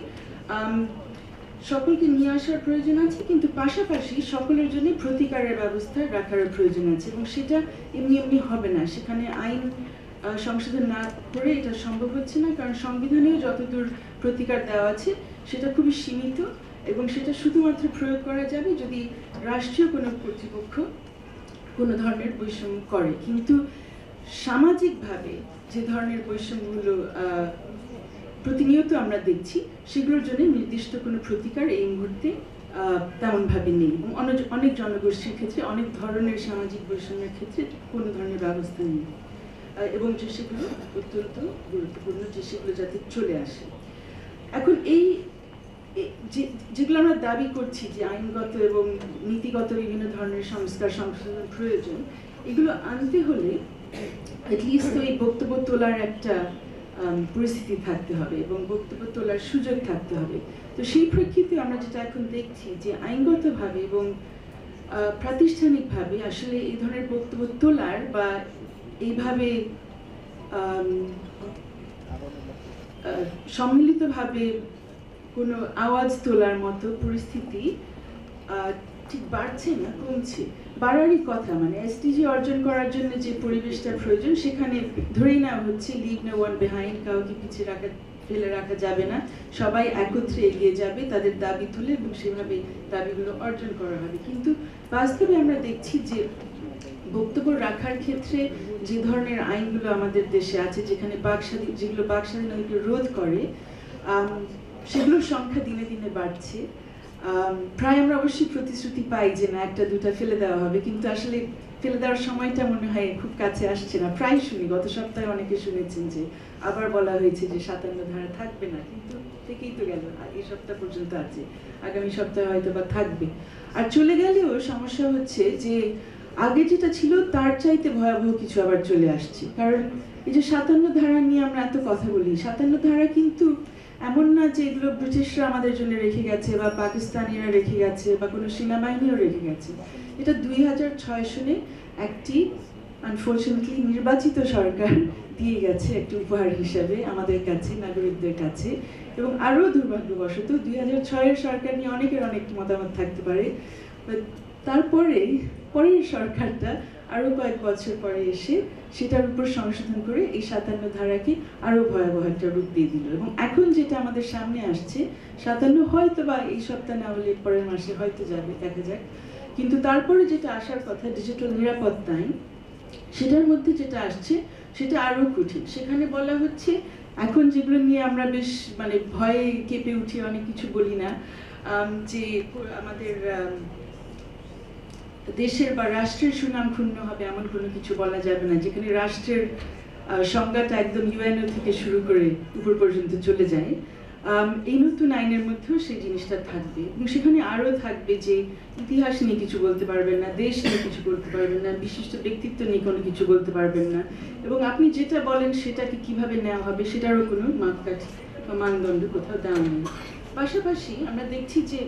সকলকে নিয়ে আসার প্রয়োজন আছে, কিন্তু পাশাপাশি সকলের জন্য প্রতিকারের ব্যবস্থা রাখারও প্রয়োজন আছে, এবং সেটা এমনি এমনি হবে না। সেখানে আইন সংশোধন না করে এটা সম্ভব হচ্ছে না, কারণ সংবিধানেও যতদূর প্রতিকার দেওয়া আছে সেটা খুবই সীমিত, এবং সেটা শুধুমাত্র প্রয়োগ করা যাবে যদি রাষ্ট্রীয় কোনো কর্তৃপক্ষ কোনো ধরনের বৈষম্য করে। কিন্তু সামাজিকভাবে যে ধরনের বৈষম্যগুলো প্রতিনিয়ত আমরা দেখছি, সেগুলোর জন্য নির্দিষ্ট কোনো প্রতিকার এই মুহূর্তে তেমনভাবে নেই, এবং অনেক জনগোষ্ঠীর ক্ষেত্রে অনেক ধরনের সামাজিক বৈষম্যের ক্ষেত্রে কোনো ধরনের ব্যবস্থা নেই, এবং যে সেগুলো অত্যন্ত গুরুত্বপূর্ণ যে সেগুলো যাতে চলে আসে। এখন এই যেগুলো আমরা দাবি করছি যে আইনগত এবং নীতিগত বিভিন্ন ধরনের সংস্কার সংশোধন প্রয়োজন, এগুলো আনতে হলে অ্যাটলিস্ট এই বক্তব্য তোলার একটা পরিস্থিতি থাকতে হবে এবং বক্তব্য তোলার সুযোগ থাকতে হবে। তো সেই প্রেক্ষিতে আমরা যেটা এখন দেখছি যে আইনগতভাবে এবং প্রাতিষ্ঠানিকভাবে আসলে এই ধরনের বক্তব্য তোলার বা এইভাবে সম্মিলিতভাবে কোনো আওয়াজ তোলার মতো পরিস্থিতি ঠিক বাড়ছে না, কমছে। বাড়ারই কথা, মানে এসডিজি অর্জন করার জন্য যে পরিবেশটা প্রয়োজন সেখানে ধরেই নেওয়া হচ্ছে লিভ নো ওয়ান বিহাইন্ড, কাউকে পিছিয়ে ফেলে রাখা যাবে না, সবাই একত্রে এগিয়ে যাবে তাদের দাবি তুলে এবং সেভাবে দাবিগুলো অর্জন করা হবে। কিন্তু বাস্তবে আমরা দেখছি যে বক্তব্য রাখার ক্ষেত্রে যে ধরনের আইনগুলো আমাদের দেশে আছে, যেখানে যেগুলো বাক স্বাধীনতাকে রোধ করে, সেগুলোর সংখ্যা দিনে দিনে বাড়ছে। প্রায় আমরা অবশ্যই প্রতিশ্রুতি পাই যে না একটা দুটা ফেলে দেওয়া হবে, কিন্তু আসলে ফেলে দেওয়ার সময়টা মনে হয় খুব কাছে আসছে না। প্রায় শুনি, গত সপ্তাহে অনেকে শুনেছেন যে আবার বলা হয়েছে যে 57 ধারা থাকবে না, কিন্তু থেকেই তো গেল, এই সপ্তাহ পর্যন্ত আছে, আগামী সপ্তাহে হয়তো বা থাকবে। আর চলে গেলেও সমস্যা হচ্ছে যে আগে যেটা ছিল তার চাইতে ভয়াবহ কিছু আবার চলে আসছে। কারণ এই যে 57 ধারা নিয়ে আমরা এত কথা বলি, 57 ধারা কিন্তু এমন না যে এগুলো ব্রিটিশরা আমাদের জন্য রেখে গেছে বা পাকিস্তানিরা রেখে গেছে বা কোনো সেনাবাহিনীও রেখে গেছে। এটা 2006 সনে একটি আনফরচুনেটলি নির্বাচিত সরকার দিয়ে গেছে একটি উপহার হিসাবে আমাদের কাছে, নাগরিকদের কাছে। এবং আরও দুর্ভাগ্যবশত 2006-এর সরকার নিয়ে অনেকের অনেক মতামত থাকতে পারে, তারপরে পরের সরকারটা আরও কয়েক বছর পরে এসে সেটার উপর সংশোধন করে এই 57 ধারাকে আরও ভয়াবহ একটা রূপ দিয়ে দিল। এবং এখন যেটা আমাদের সামনে আসছে, 57 হয়তো বা এই সপ্তাহ না হলে পরের মাসে হয়তো যাবে, দেখা যাক। কিন্তু তারপরে যেটা আসার কথা ডিজিটাল নিরাপত্তা আইন, সেটার মধ্যে যেটা আসছে সেটা আরও কঠিন। সেখানে বলা হচ্ছে এখন যেগুলো নিয়ে আমরা বেশ মানে ভয়ে কেঁপে উঠি, অনেক কিছু বলি না, যে আমাদের দেশের বা রাষ্ট্রের সুনাম ক্ষুণ্ণ হবে এমন কোনো কিছু বলা যাবে না, যেখানে রাষ্ট্রের সংজ্ঞাটা একদম ইউএনও থেকে শুরু করে উপর পর্যন্ত চলে যায়। এই নতুন আইনের মধ্যেও সেই জিনিসটা থাকবে, এবং সেখানে আরও থাকবে যে ইতিহাস নিয়ে কিছু বলতে পারবেন না, দেশ নিয়ে কিছু বলতে পারবেন না, বিশিষ্ট ব্যক্তিত্ব নিয়ে কোনো কিছু বলতে পারবেন না, এবং আপনি যেটা বলেন সেটাকে কিভাবে নেওয়া হবে সেটারও কোনো মাপকাঠি বা মানদণ্ড কোথাও দেওয়া নেই। পাশাপাশি আমরা দেখছি যে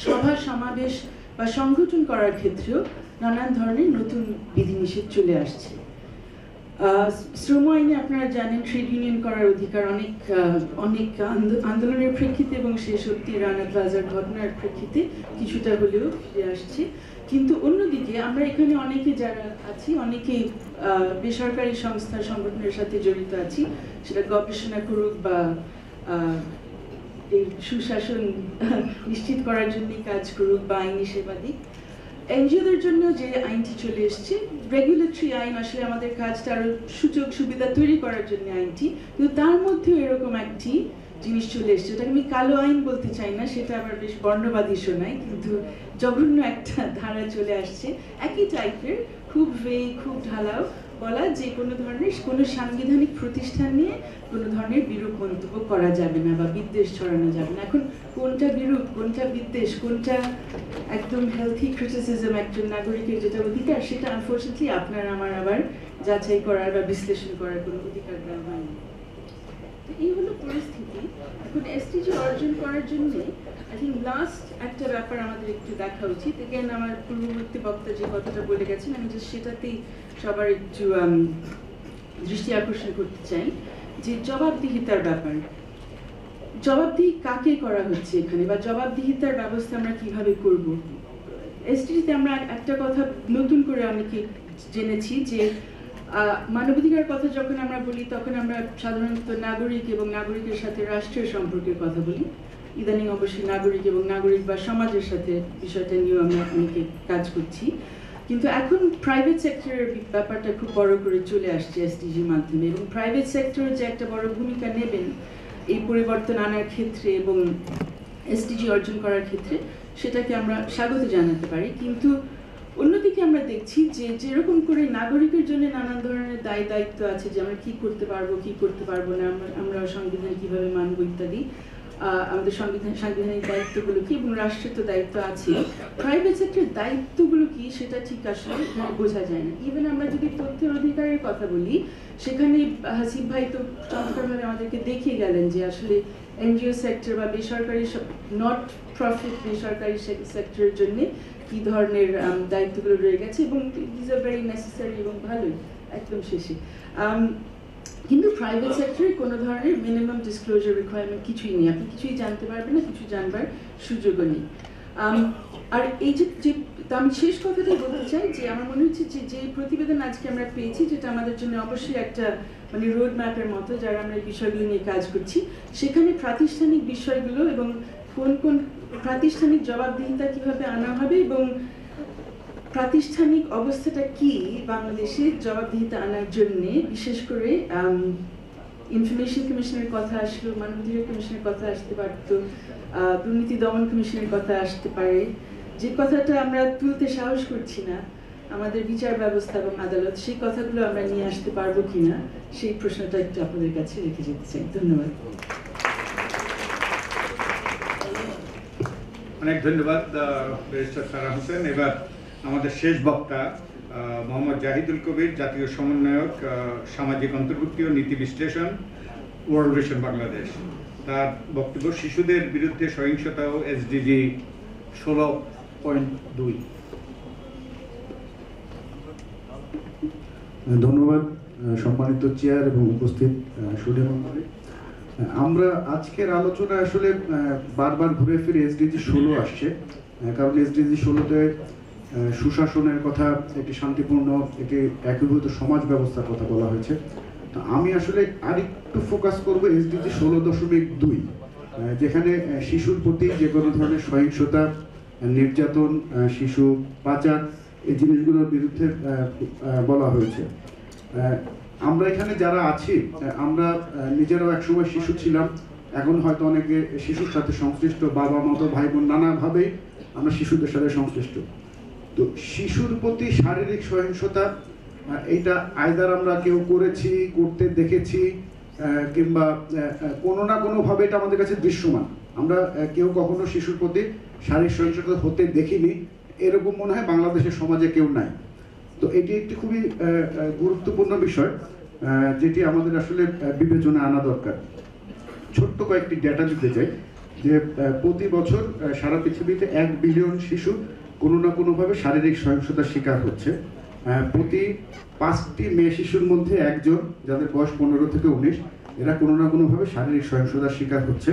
সভা সমাবেশ বা সংগঠন করার ক্ষেত্রেও নানান ধরনের নতুন বিধিনিষেধ চলে আসছে। শ্রম আইনে আপনারা জানেন ট্রেড ইউনিয়ন করার অধিকার অনেক আন্দোলনের প্রেক্ষিতে এবং শেষ অবধি রানা প্লাজার ঘটনার প্রেক্ষিতে কিছুটা হলেও ফিরে আসছে। কিন্তু অন্যদিকে আমরা এখানে অনেকে যারা আছি, অনেকেই বেসরকারি সংস্থা সংগঠনের সাথে জড়িত আছি, সেটা গবেষণা করুক বা এই সুশাসন নিশ্চিত করার জন্য কাজ করুক বা আইনি সেবা দিক। এনজিওদের জন্য যে আইনটি চলে এসছে, রেগুলেটরি আইন, আসলে আমাদের কাজটা আরও সুযোগ সুবিধা তৈরি করার জন্য আইনটি, কিন্তু তার মধ্যেও এরকম একটি জিনিস চলে এসছে। ওটাকে আমি কালো আইন বলতে চাই না, সেটা আবার বেশ বর্ণবাদী শোনায়, কিন্তু জঘন্য একটা ধারা চলে আসছে একই টাইপের, খুব খুব ঢালাও, বলা যে কোনো ধরনের কোনো সাংবিধানিক প্রতিষ্ঠান নিয়ে কোনো ধরনের বিরূপ মন্তব্য করা যাবে না বা বিদ্বেষ ছড়ানো যাবে না। এখন কোনটা বিরূপ, কোনটা বিদ্বেষ, কোনটা একদম হেলথি ক্রিটিসিজম একজন নাগরিকের যেটা অধিকার, সেটা আনফর্চুনেটলি আপনার আমার আবার যাচাই করার বা বিশ্লেষণ করার কোনো অধিকার দেওয়া হয়নি। তো এই হলো পরিস্থিতি। এখন এসটিজি অর্জন করার জন্য আই থিঙ্ক লাস্ট একটা ব্যাপার আমাদের একটু দেখা উচিত। এগেন আমার পূর্ববর্তী বক্তা যে কথাটা বলে গেছেন, আমি জাস্ট সেটাতেই সবার একটু দৃষ্টি আকর্ষণ করতে চাই, যে জবাবদিহিতার ব্যাপার। জবাবদিহি কাকে করা হচ্ছে এখানে, বা জবাবদিহিতার ব্যবস্থা আমরা কিভাবে করব। এসটিজিতে আমরা একটা কথা নতুন করে অনেকে জেনেছি যে মানবাধিকার কথা যখন আমরা বলি তখন আমরা সাধারণত নাগরিক এবং নাগরিকের সাথে রাষ্ট্রের সম্পর্কের কথা বলি। ইদানিং অবশ্যই নাগরিক এবং নাগরিক বা সমাজের সাথে বিষয়টা নিয়েও আমরা অনেকে কাজ করছি, কিন্তু এখন প্রাইভেট সেক্টরের ব্যাপারটা খুব বড় করে চলে আসছে এসটিজির মাধ্যমে, এবং প্রাইভেট সেক্টর যে একটা বড় ভূমিকা নেবেন এই পরিবর্তন আনার ক্ষেত্রে এবং এসটিজি অর্জন করার ক্ষেত্রে, সেটাকে আমরা স্বাগত জানাতে পারি। কিন্তু অন্যদিকে আমরা দেখছি যে যেরকম করে নাগরিকের জন্য নানান ধরনের দায়িত্ব আছে, যে আমরা কি করতে পারবো কি করতে পারবো না, আমরা সংবিধান কিভাবে মানবো ইত্যাদি, আমাদের সাংবিধানিক দায়িত্বগুলো কি, এবং রাষ্ট্রের তো দায়িত্ব আছে, প্রাইভেট সেক্টরের দায়িত্বগুলো কি সেটা ঠিক আসলে বোঝা যায় না। ইভেন আমরা যদি তথ্যের অধিকারের কথা বলি, সেখানে হাসিব ভাই তো চমৎকারভাবে আমাদেরকে দেখিয়ে গেলেন যে আসলে এনজিও সেক্টর বা বেসরকারি নট প্রফিট বেসরকারি সেক্টরের জন্য কি ধরনের দায়িত্বগুলো রয়ে গেছে, এবং দিস আর ভেরি নেসেসারি এবং ভালোই একদম শেষে। কিন্তু প্রাইভেট সেক্টরে কোনো ধরনের মিনিমাম ডিসক্লোজার রিকোয়ারমেন্ট কিছুই নেই, আপনি কিছুই জানতে পারবেন না, কিছু জানবার সুযোগও নেই। আর এই যে আমি শেষ কথাটাই বলতে চাই যে আমার মনে হচ্ছে যে প্রতিবেদন আজকে আমরা পেয়েছি, যেটা আমাদের জন্য অবশ্যই একটা মানে রোড ম্যাপের মতো, যারা আমরা এই বিষয়গুলো নিয়ে কাজ করছি, সেখানে প্রাতিষ্ঠানিক বিষয়গুলো এবং কোন কোন প্রাতিষ্ঠানিক জবাবদিহিতা কিভাবে আনা হবে এবং প্রাতিষ্ঠানিক অবস্থাটা কি বাংলাদেশে জবাবদিহিতা আনার জন্য, বিশেষ করে ইনফরমেশন কমিশনের কথা আসলো, মানবাধিকার কমিশনের কথা আসতে পারতো, দুর্নীতি দমন কমিশনের কথা আসতে পারে, যে কথাটা আমরা তুলতে সাহস করছি না, আমাদের বিচার ব্যবস্থা এবং আদালত, সেই কথাগুলো আমরা নিয়ে আসতে পারবো কিনা, সেই প্রশ্নটা একটু আপনাদের কাছে রেখে যেতে চাই। ধন্যবাদ। অনেক ধন্যবাদ ব্যারিস্টার সারা হোসেন। এবার আমাদের শেষ বক্তা মোহাম্মদ জাহিদুল কবির, জাতীয় সমন্বয়ক, সামাজিক অন্তর্ভুক্তি ও নীতি বিশ্লেষণ, ওয়ার্ল্ড ভিশন বাংলাদেশ। তার বক্তব্য শিশুদের বিরুদ্ধে সহিংসতা ও এসডিজি 16.2। ধন্যবাদ সম্মানিত চেয়ার এবং উপস্থিত সুধী মণ্ডলী। আমরা আজকের আলোচনা আসলে বারবার ঘুরে ফিরে এসডিজি 16 আসছে, কারণ এসডিজি 16-তে সুশাসনের কথা, একটি শান্তিপূর্ণ একটি একীভূত সমাজ ব্যবস্থার কথা বলা হয়েছে। তো আমি আসলে আরেকটু ফোকাস করব এসডিজি 16.2, যেখানে শিশুর প্রতি যে কোনো ধরনের সহিংসতা, নির্যাতন, শিশু পাচার, এই জিনিসগুলোর বিরুদ্ধে বলা হয়েছে। আমরা এখানে যারা আছি, আমরা নিজেরাও একসময় শিশু ছিলাম, এখন হয়তো অনেকে শিশুর সাথে সংশ্লিষ্ট, বাবা মতো ভাই বোন নানাভাবেই আমরা শিশুদের সাথে সংশ্লিষ্ট। তো শিশুর প্রতি শারীরিক সহিংসতা, এইটা আইদার আমরা কেউ করেছি, করতে দেখেছি, কিংবা কোনো না কোনোভাবে এটা আমাদের কাছে দৃশ্যমান। আমরা কেউ কখনো শিশুর প্রতি শারীরিক সহিংসতা হতে দেখিনি, এরকম মনে হয় বাংলাদেশের সমাজে কেউ নাই। তো এটি একটি খুবই গুরুত্বপূর্ণ বিষয়, যেটি আমাদের আসলে বিবেচনায় আনা দরকার। ছোট্ট কয়েকটি ডেটা দিতে চাই যে প্রতি বছর সারা পৃথিবীতে 1 বিলিয়ন শিশু কোনো না কোনোভাবে শারীরিক সহিংসতার শিকার হচ্ছে। প্রতি 5টি মেয়ে শিশুর মধ্যে একজন, যাদের বয়স 15 থেকে 19, এরা কোনো না কোনোভাবে শারীরিক সহিংসতার শিকার হচ্ছে।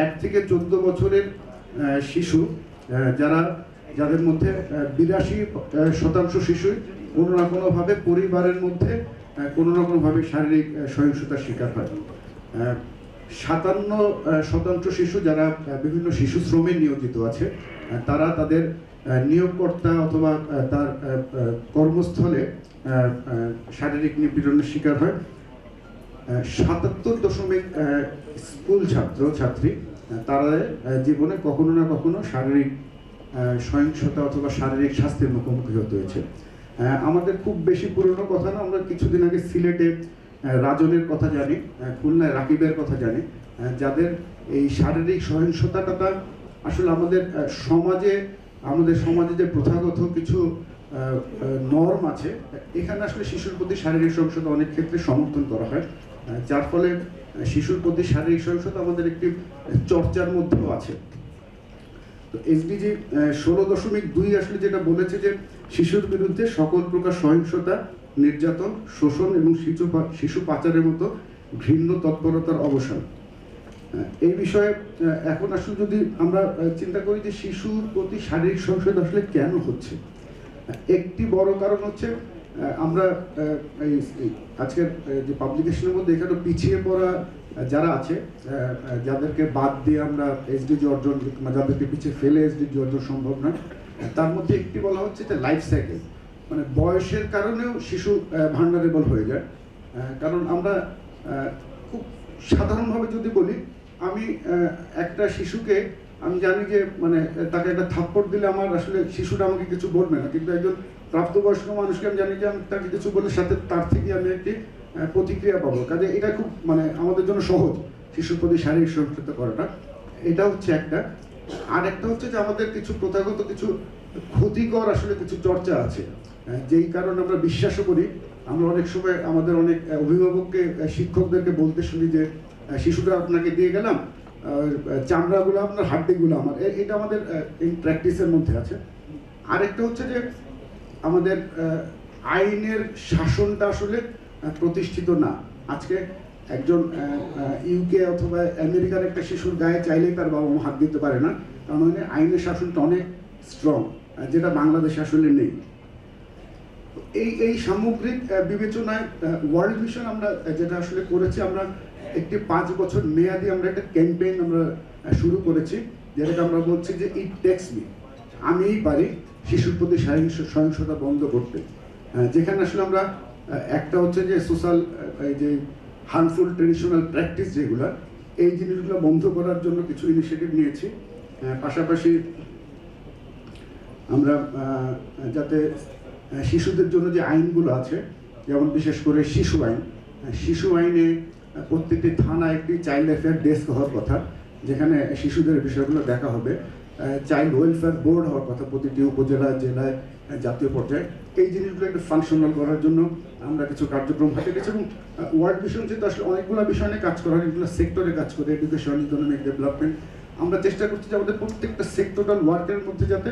1 থেকে 14 বছরের শিশু, যাদের মধ্যে 82% শিশুই কোনো না কোনোভাবে পরিবারের মধ্যে কোনো না কোনোভাবে শারীরিক সহিংসতার শিকার হয়। 57% শিশু যারা বিভিন্ন শিশু শ্রমে নিয়োজিত আছে, তারা তাদের নিয়োগকর্তা অথবা তার কর্মস্থলে শারীরিক নিপীড়নের শিকার হয়। 77 স্কুল ছাত্র ছাত্রী তারা জীবনে কখনো না কখনো শারীরিক সহিংসতা অথবা শারীরিক শাস্তির মুখোমুখি হতে হয়েছে। আমাদের খুব বেশি পুরনো কথা না, আমরা কিছুদিন আগে সিলেটে রাজনের কথা জানি, খুলনায় রাকিবের কথা জানি, যাদের এই শারীরিক সহিংসতাটা আসলে আমাদের সমাজে যে প্রথাগত কিছু নর্ম আছে, এখানে আসলে শিশুর প্রতি শারীরিক সহিংসতা অনেক ক্ষেত্রে সমর্থন করা হয়, যার ফলে শিশুর প্রতি শারীরিক সহিংসতা আমাদের একটি চর্চার মধ্যেও আছে। তো এসডিজি 16.2 আসলে যেটা বলেছে যে শিশুর বিরুদ্ধে সকল প্রকার সহিংসতা, নির্যাতন, শোষণ এবং শিশু পাচারের মতো ঘৃণ্য তৎপরতার অবসান। এই বিষয়ে এখন আসলে যদি আমরা চিন্তা করি যে শিশুর প্রতি শারীরিক সহিংসতা আসলে কেন হচ্ছে, একটি বড় কারণ হচ্ছে আমরা এই আজকের যে পাবলিকেশনের মধ্যে এখানে পিছিয়ে পড়া যারা আছে, যাদেরকে বাদ দিয়ে আমরা এসডিজি অর্জন, যাদেরকে পিছিয়ে ফেলে এসডিজি অর্জন সম্ভব নয়, তার মধ্যে একটি বলা হচ্ছে যে লাইফ সাইকেল, মানে বয়সের কারণেও শিশু ভান্ডারেবল হয়ে যায়। কারণ আমরা খুব সাধারণভাবে যদি বলি, আমি একটা শিশুকে আমি জানি যে মানে তাকে একটা থাপ্পড় দিলে আমার আসলে শিশুটা আমাকে কিছু বলবে না, কিন্তু একজন প্রাপ্তবয়স্ক মানুষকে আমি জানি যে আমি তাকে কিছু বলে সাথে তার থেকে আমি একটি প্রতিক্রিয়া পাবো। কাজে এটা খুব মানে আমাদের জন্য সহজ শিশুর প্রতি শারীরিক সহিংসতা করাটা। এটা হচ্ছে একটা। আর একটা হচ্ছে যে আমাদের কিছু প্রথাগত কিছু ক্ষতিকর আসলে কিছু চর্চা আছে, যেই কারণে আমরা বিশ্বাসও করি। আমরা অনেক সময় আমাদের অনেক অভিভাবককে, শিক্ষকদেরকে বলতে শুনি যে শিশুটা আপনাকে দিয়ে গেলাম, চামড়াগুলো আপনার, হাড্ডিগুলো আমার, এটা আমাদের এই প্র্যাকটিসের মধ্যে আছে। আরেকটা হচ্ছে যে আমাদের আইনের শাসনটা আসলে প্রতিষ্ঠিত না। আজকে একজন ইউকে অথবা আমেরিকার একটা শিশুর গায়ে চাইলেই তার বাবা মা হাত দিতে পারে না, কারণ আইনের শাসনটা অনেক স্ট্রং, যেটা বাংলাদেশে আসলে নেই। এই সামগ্রিক বিবেচনায় ওয়ার্ল্ড ভিশন আমরা যেটা আসলে করেছি, আমরা একটি 5 বছর মেয়াদি আমরা একটা ক্যাম্পেইন আমরা শুরু করেছি, যেটাকে আমরা বলছি যে ইট টেক্স মি, আমিই পারি শিশুর প্রতি শারীরিক সহিংসতা বন্ধ করতে। যেখানে আসলে আমরা একটা হচ্ছে যে সোশ্যাল এই যে হার্মফুল ট্রেডিশনাল প্র্যাকটিস যেগুলো, এই জিনিসগুলো বন্ধ করার জন্য কিছু ইনিশিয়েটিভ নিয়েছি। পাশাপাশি আমরা যাতে শিশুদের জন্য যে আইনগুলো আছে, যেমন বিশেষ করে শিশু আইনে প্রত্যেকটি থানায় একটি চাইল্ড অ্যাফেয়ার ডেস্ক হওয়ার কথা, যেখানে শিশুদের বিষয়গুলো দেখা হবে। চাইল্ড ওয়েলফেয়ার বোর্ড হওয়ার কথা প্রতিটি উপজেলা, জেলায়, জাতীয় পর্যায়ে। এই জিনিসগুলো একটু ফাংশনাল করার জন্য আমরা কিছু কার্যক্রম হাতে গেছি। এবং ওয়ার্ল্ড ভিশন যেহেতু আসলে অনেকগুলো বিষয় নিয়ে কাজ করা হয়, এগুলো সেক্টরে কাজ করে, এডুকেশন, ইকোনমিক ডেভেলপমেন্ট, আমরা চেষ্টা করছি যে আমাদের প্রত্যেকটা সেক্টরাল ওয়ার্কের মধ্যে যাতে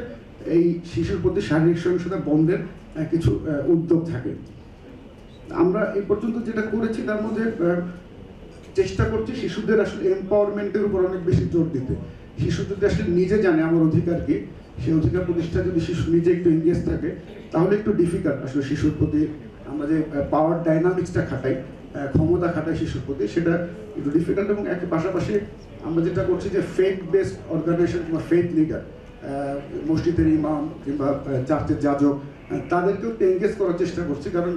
এই শিশুর প্রতি শারীরিক সহিংসতা বন্ধের কিছু উদ্যোগ থাকে। আমরা এই পর্যন্ত যেটা করেছি তার মধ্যে চেষ্টা করছি শিশুদের আসলে এম্পাওয়ারমেন্টের উপর অনেক বেশি জোর দিতে। শিশু যদি আসলে নিজে জানে আমার অধিকার কি, সেই অধিকার প্রতিষ্ঠা যদি শিশু নিজে একটু এনগেজ থাকে, তাহলে একটু ডিফিকাল্ট আসলে শিশুর প্রতি আমরা যে পাওয়ার ডাইনামিক্সটা খাটাই, ক্ষমতা খাটাই শিশুর প্রতি, সেটা একটু ডিফিকাল্ট। এবং এর পাশাপাশি আমরা যেটা করছি যে ফেথ বেসড অর্গানাইজেশন কিংবা ফেথ লিডার, মসজিদের ইমাম কিংবা চার্চের যাজক, তাদেরকেও এনগেজ করার চেষ্টা করছি, কারণ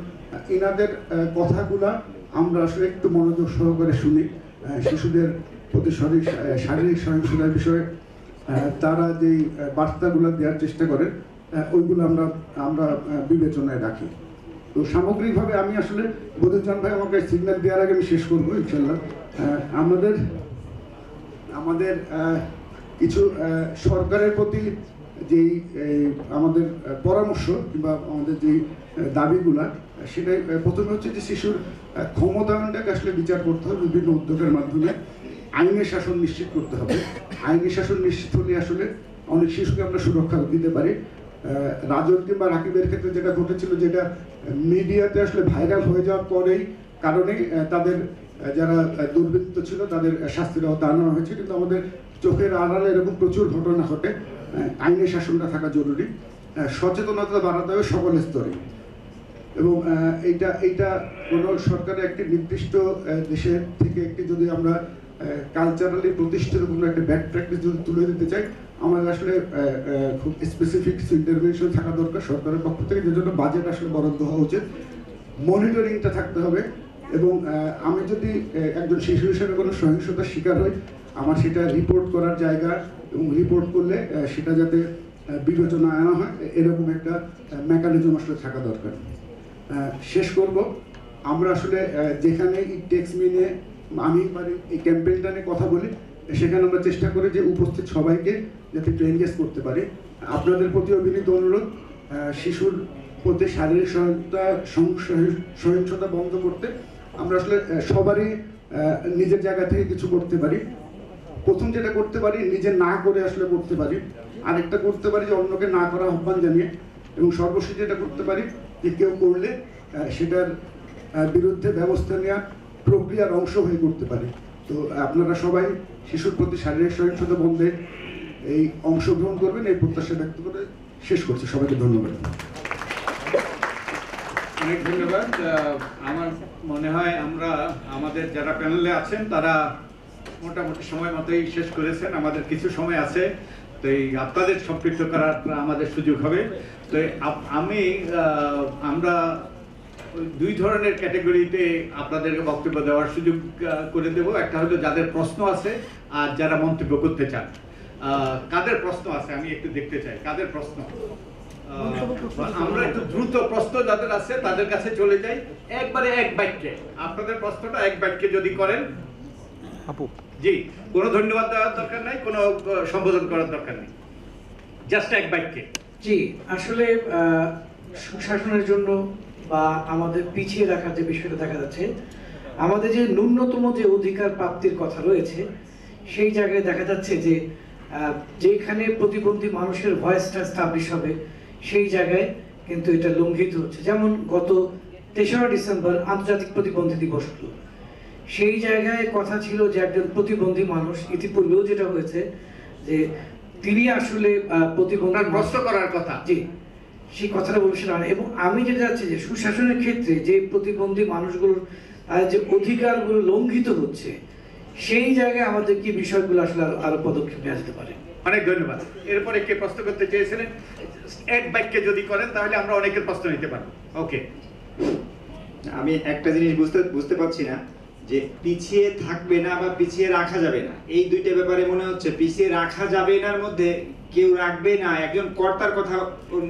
এনাদের কথাগুলা আমরা আসলে একটু মনোযোগ সহকারে শুনি। শিশুদের প্রতি শারীরিক সহিংসতার বিষয়ে তারা যেই বার্তাগুলো দেওয়ার চেষ্টা করেন, ওইগুলো আমরা বিবেচনায় রাখি। তো সামগ্রিকভাবে আমি আসলে বদরুজ্জামান ভাই আমাকে সিগন্যাল দেওয়ার আগে আমি শেষ করবো ইনশাল্লাহ। আমাদের কিছু সরকারের প্রতি যেই আমাদের পরামর্শ কিংবা আমাদের যেই দাবিগুলা, সেটাই প্রথমে হচ্ছে যে শিশুর ক্ষমতায়নটাকে আসলে বিচার করতে হবে বিভিন্ন উদ্যোগের মাধ্যমে। আইনের শাসন নিশ্চিত করতে হবে। আইনের শাসন নিশ্চিত হলে আসলে অনেক শিশুকে আমরা সুরক্ষা দিতে পারি। রাজন কিংবা রাকিবের ক্ষেত্রে যেটা ঘটেছিল, যেটা মিডিয়াতে আসলে ভাইরাল হয়ে যাওয়ার পরেই কারণেই তাদের যারা দুর্বৃত্ত ছিল তাদের শাস্তির আওতায় আনা হয়েছে, কিন্তু আমাদের চোখের আড়ালে এরকম প্রচুর ঘটনা ঘটে। আইনের শাসনটা থাকা জরুরি, সচেতনতা বাড়াতে হবে সকল স্তরে। এবং এইটা কোনো সরকারের একটি নির্দিষ্ট দেশের থেকে একটি যদি আমরা কালচারালি প্রতিষ্ঠিত কোনো একটা ব্যাড প্র্যাকটিস যদি তুলে দিতে চাই, আমাদের আসলে খুব স্পেসিফিক ইন্টারভেনশন থাকা দরকার সরকারের পক্ষ থেকে, যে জন্য বাজেট আসলে বরাদ্দ হওয়া উচিত। মনিটরিংটা থাকতে হবে এবং আমি যদি একজন শিশু হিসেবে কোনো সহিংসতার শিকার হই, আমার সেটা রিপোর্ট করার জায়গা এবং রিপোর্ট করলে সেটা যাতে বিবেচনা আনা হয় এরকম একটা মেকানিজম আসলে থাকা দরকার। শেষ করব, আমরা আসলে যেখানে ইট টেক্স মি নিয়ে আমি পারি এই ক্যাম্পেইনটা নিয়ে কথা বলি, সেখানে আমরা চেষ্টা করি যে উপস্থিত সবাইকে যাতে একটু এনগেজ করতে পারি। আপনাদের প্রতিও বিনীত অনুরোধ, শিশুর প্রতি শারীরিক সহিংসতা বন্ধ করতে আমরা আসলে সবারই নিজের জায়গা থেকে কিছু করতে পারি। প্রথম যেটা করতে পারি, নিজে না করে আসলে করতে পারি। আরেকটা করতে পারি যে অন্যকে না করা আহ্বান জানিয়ে, এবং সর্বশেষ যেটা করতে পারি যে কেউ করলে সেটার বিরুদ্ধে ব্যবস্থা নেওয়ার প্রক্রিয়ার অংশ হয়ে করতে পারি। তো আপনারা সবাই শিশুর প্রতি শারীরিক সহিংসতা বন্ধে এই অংশগ্রহণ করবেন, এই প্রত্যাশা ব্যক্ত করে শেষ করছি। সবাইকে ধন্যবাদ। অনেক ধন্যবাদ। আমার মনে হয় আমরা আমাদের যারা প্যানেলে আছেন তারা মোটামুটি সময় মতোই শেষ করেছেন। আমাদের কিছু সময় আছে, তো এই আপনাদের সম্পৃক্ত করার আমাদের সুযোগ হবে। তো আমরা দুই ধরনের ক্যাটাগরিতে আপনাদেরকে বক্তব্য দেওয়ার সুযোগ করে দেব। একটা হলো যাদের প্রশ্ন আছে আর যারা মন্তব্য করতে চান। কাদের প্রশ্ন আছে আমি একটু দেখতে চাই, কাদের প্রশ্ন? আমরা একটু দ্রুত প্রশ্ন যাদের আছে তাদের কাছে চলে যাই, একবারে এক বাক্যে আপনাদের প্রশ্নটা এক বাক্যে যদি করেন। আপু জি, কোনো ধন্যবাদ দেওয়ার দরকার নাই, কোনো সম্বোধন করার দরকার নেই, জাস্ট এক বাক্যে। জি, আসলে সুশাসনের জন্য বা আমাদের পিছিয়ে রাখার যে বিষয়টা দেখা যাচ্ছে, আমাদের যে ন্যূনতম যে অধিকার প্রাপ্তির কথা রয়েছে, সেই জায়গায় দেখা যাচ্ছে যে যেখানে প্রতিবন্ধী মানুষের ভয়েসটা এস্টাবলিশ হবে সেই জায়গায় কিন্তু এটা লঙ্ঘিত হচ্ছে। যেমন গত ৩রা ডিসেম্বর আন্তর্জাতিক প্রতিবন্ধী দিবস হলো, সেই জায়গায় কথা ছিল যে একজন প্রতিবন্ধী মানুষ, ইতিপূর্বেও যেটা হয়েছে যে তিনি আসলে প্রতিবন্ধী প্রশ্ন করার কথা, জি সেই কথাটা বলছিলাম। এবং আমি যেটা যাচ্ছি যে সুশাসনের ক্ষেত্রে যে প্রতিবন্ধী মানুষগুলোর যে অধিকারগুলো লঙ্ঘিত হচ্ছে, সেই জায়গায় আমাদের কি বিষয়গুলো আসলে আরো পদক্ষেপ নেওয়া যেতে পারে। অনেক ধন্যবাদ। এরপরে কে প্রশ্ন করতে চেয়েছিলেন? এক বাক্যে যদি করেন তাহলে আমরা অনেকের প্রশ্ন নিতে পারবো। ওকে, আমি একটা জিনিস বুঝতে পারছি না যে পিছিয়ে থাকবে না বা পিছিয়ে রাখা যাবে না, এই দুইটা ব্যাপারে মনে হচ্ছে পিছিয়ে রাখা যাবে নার মধ্যে কেউ রাখবে না একজন কর্তার কথা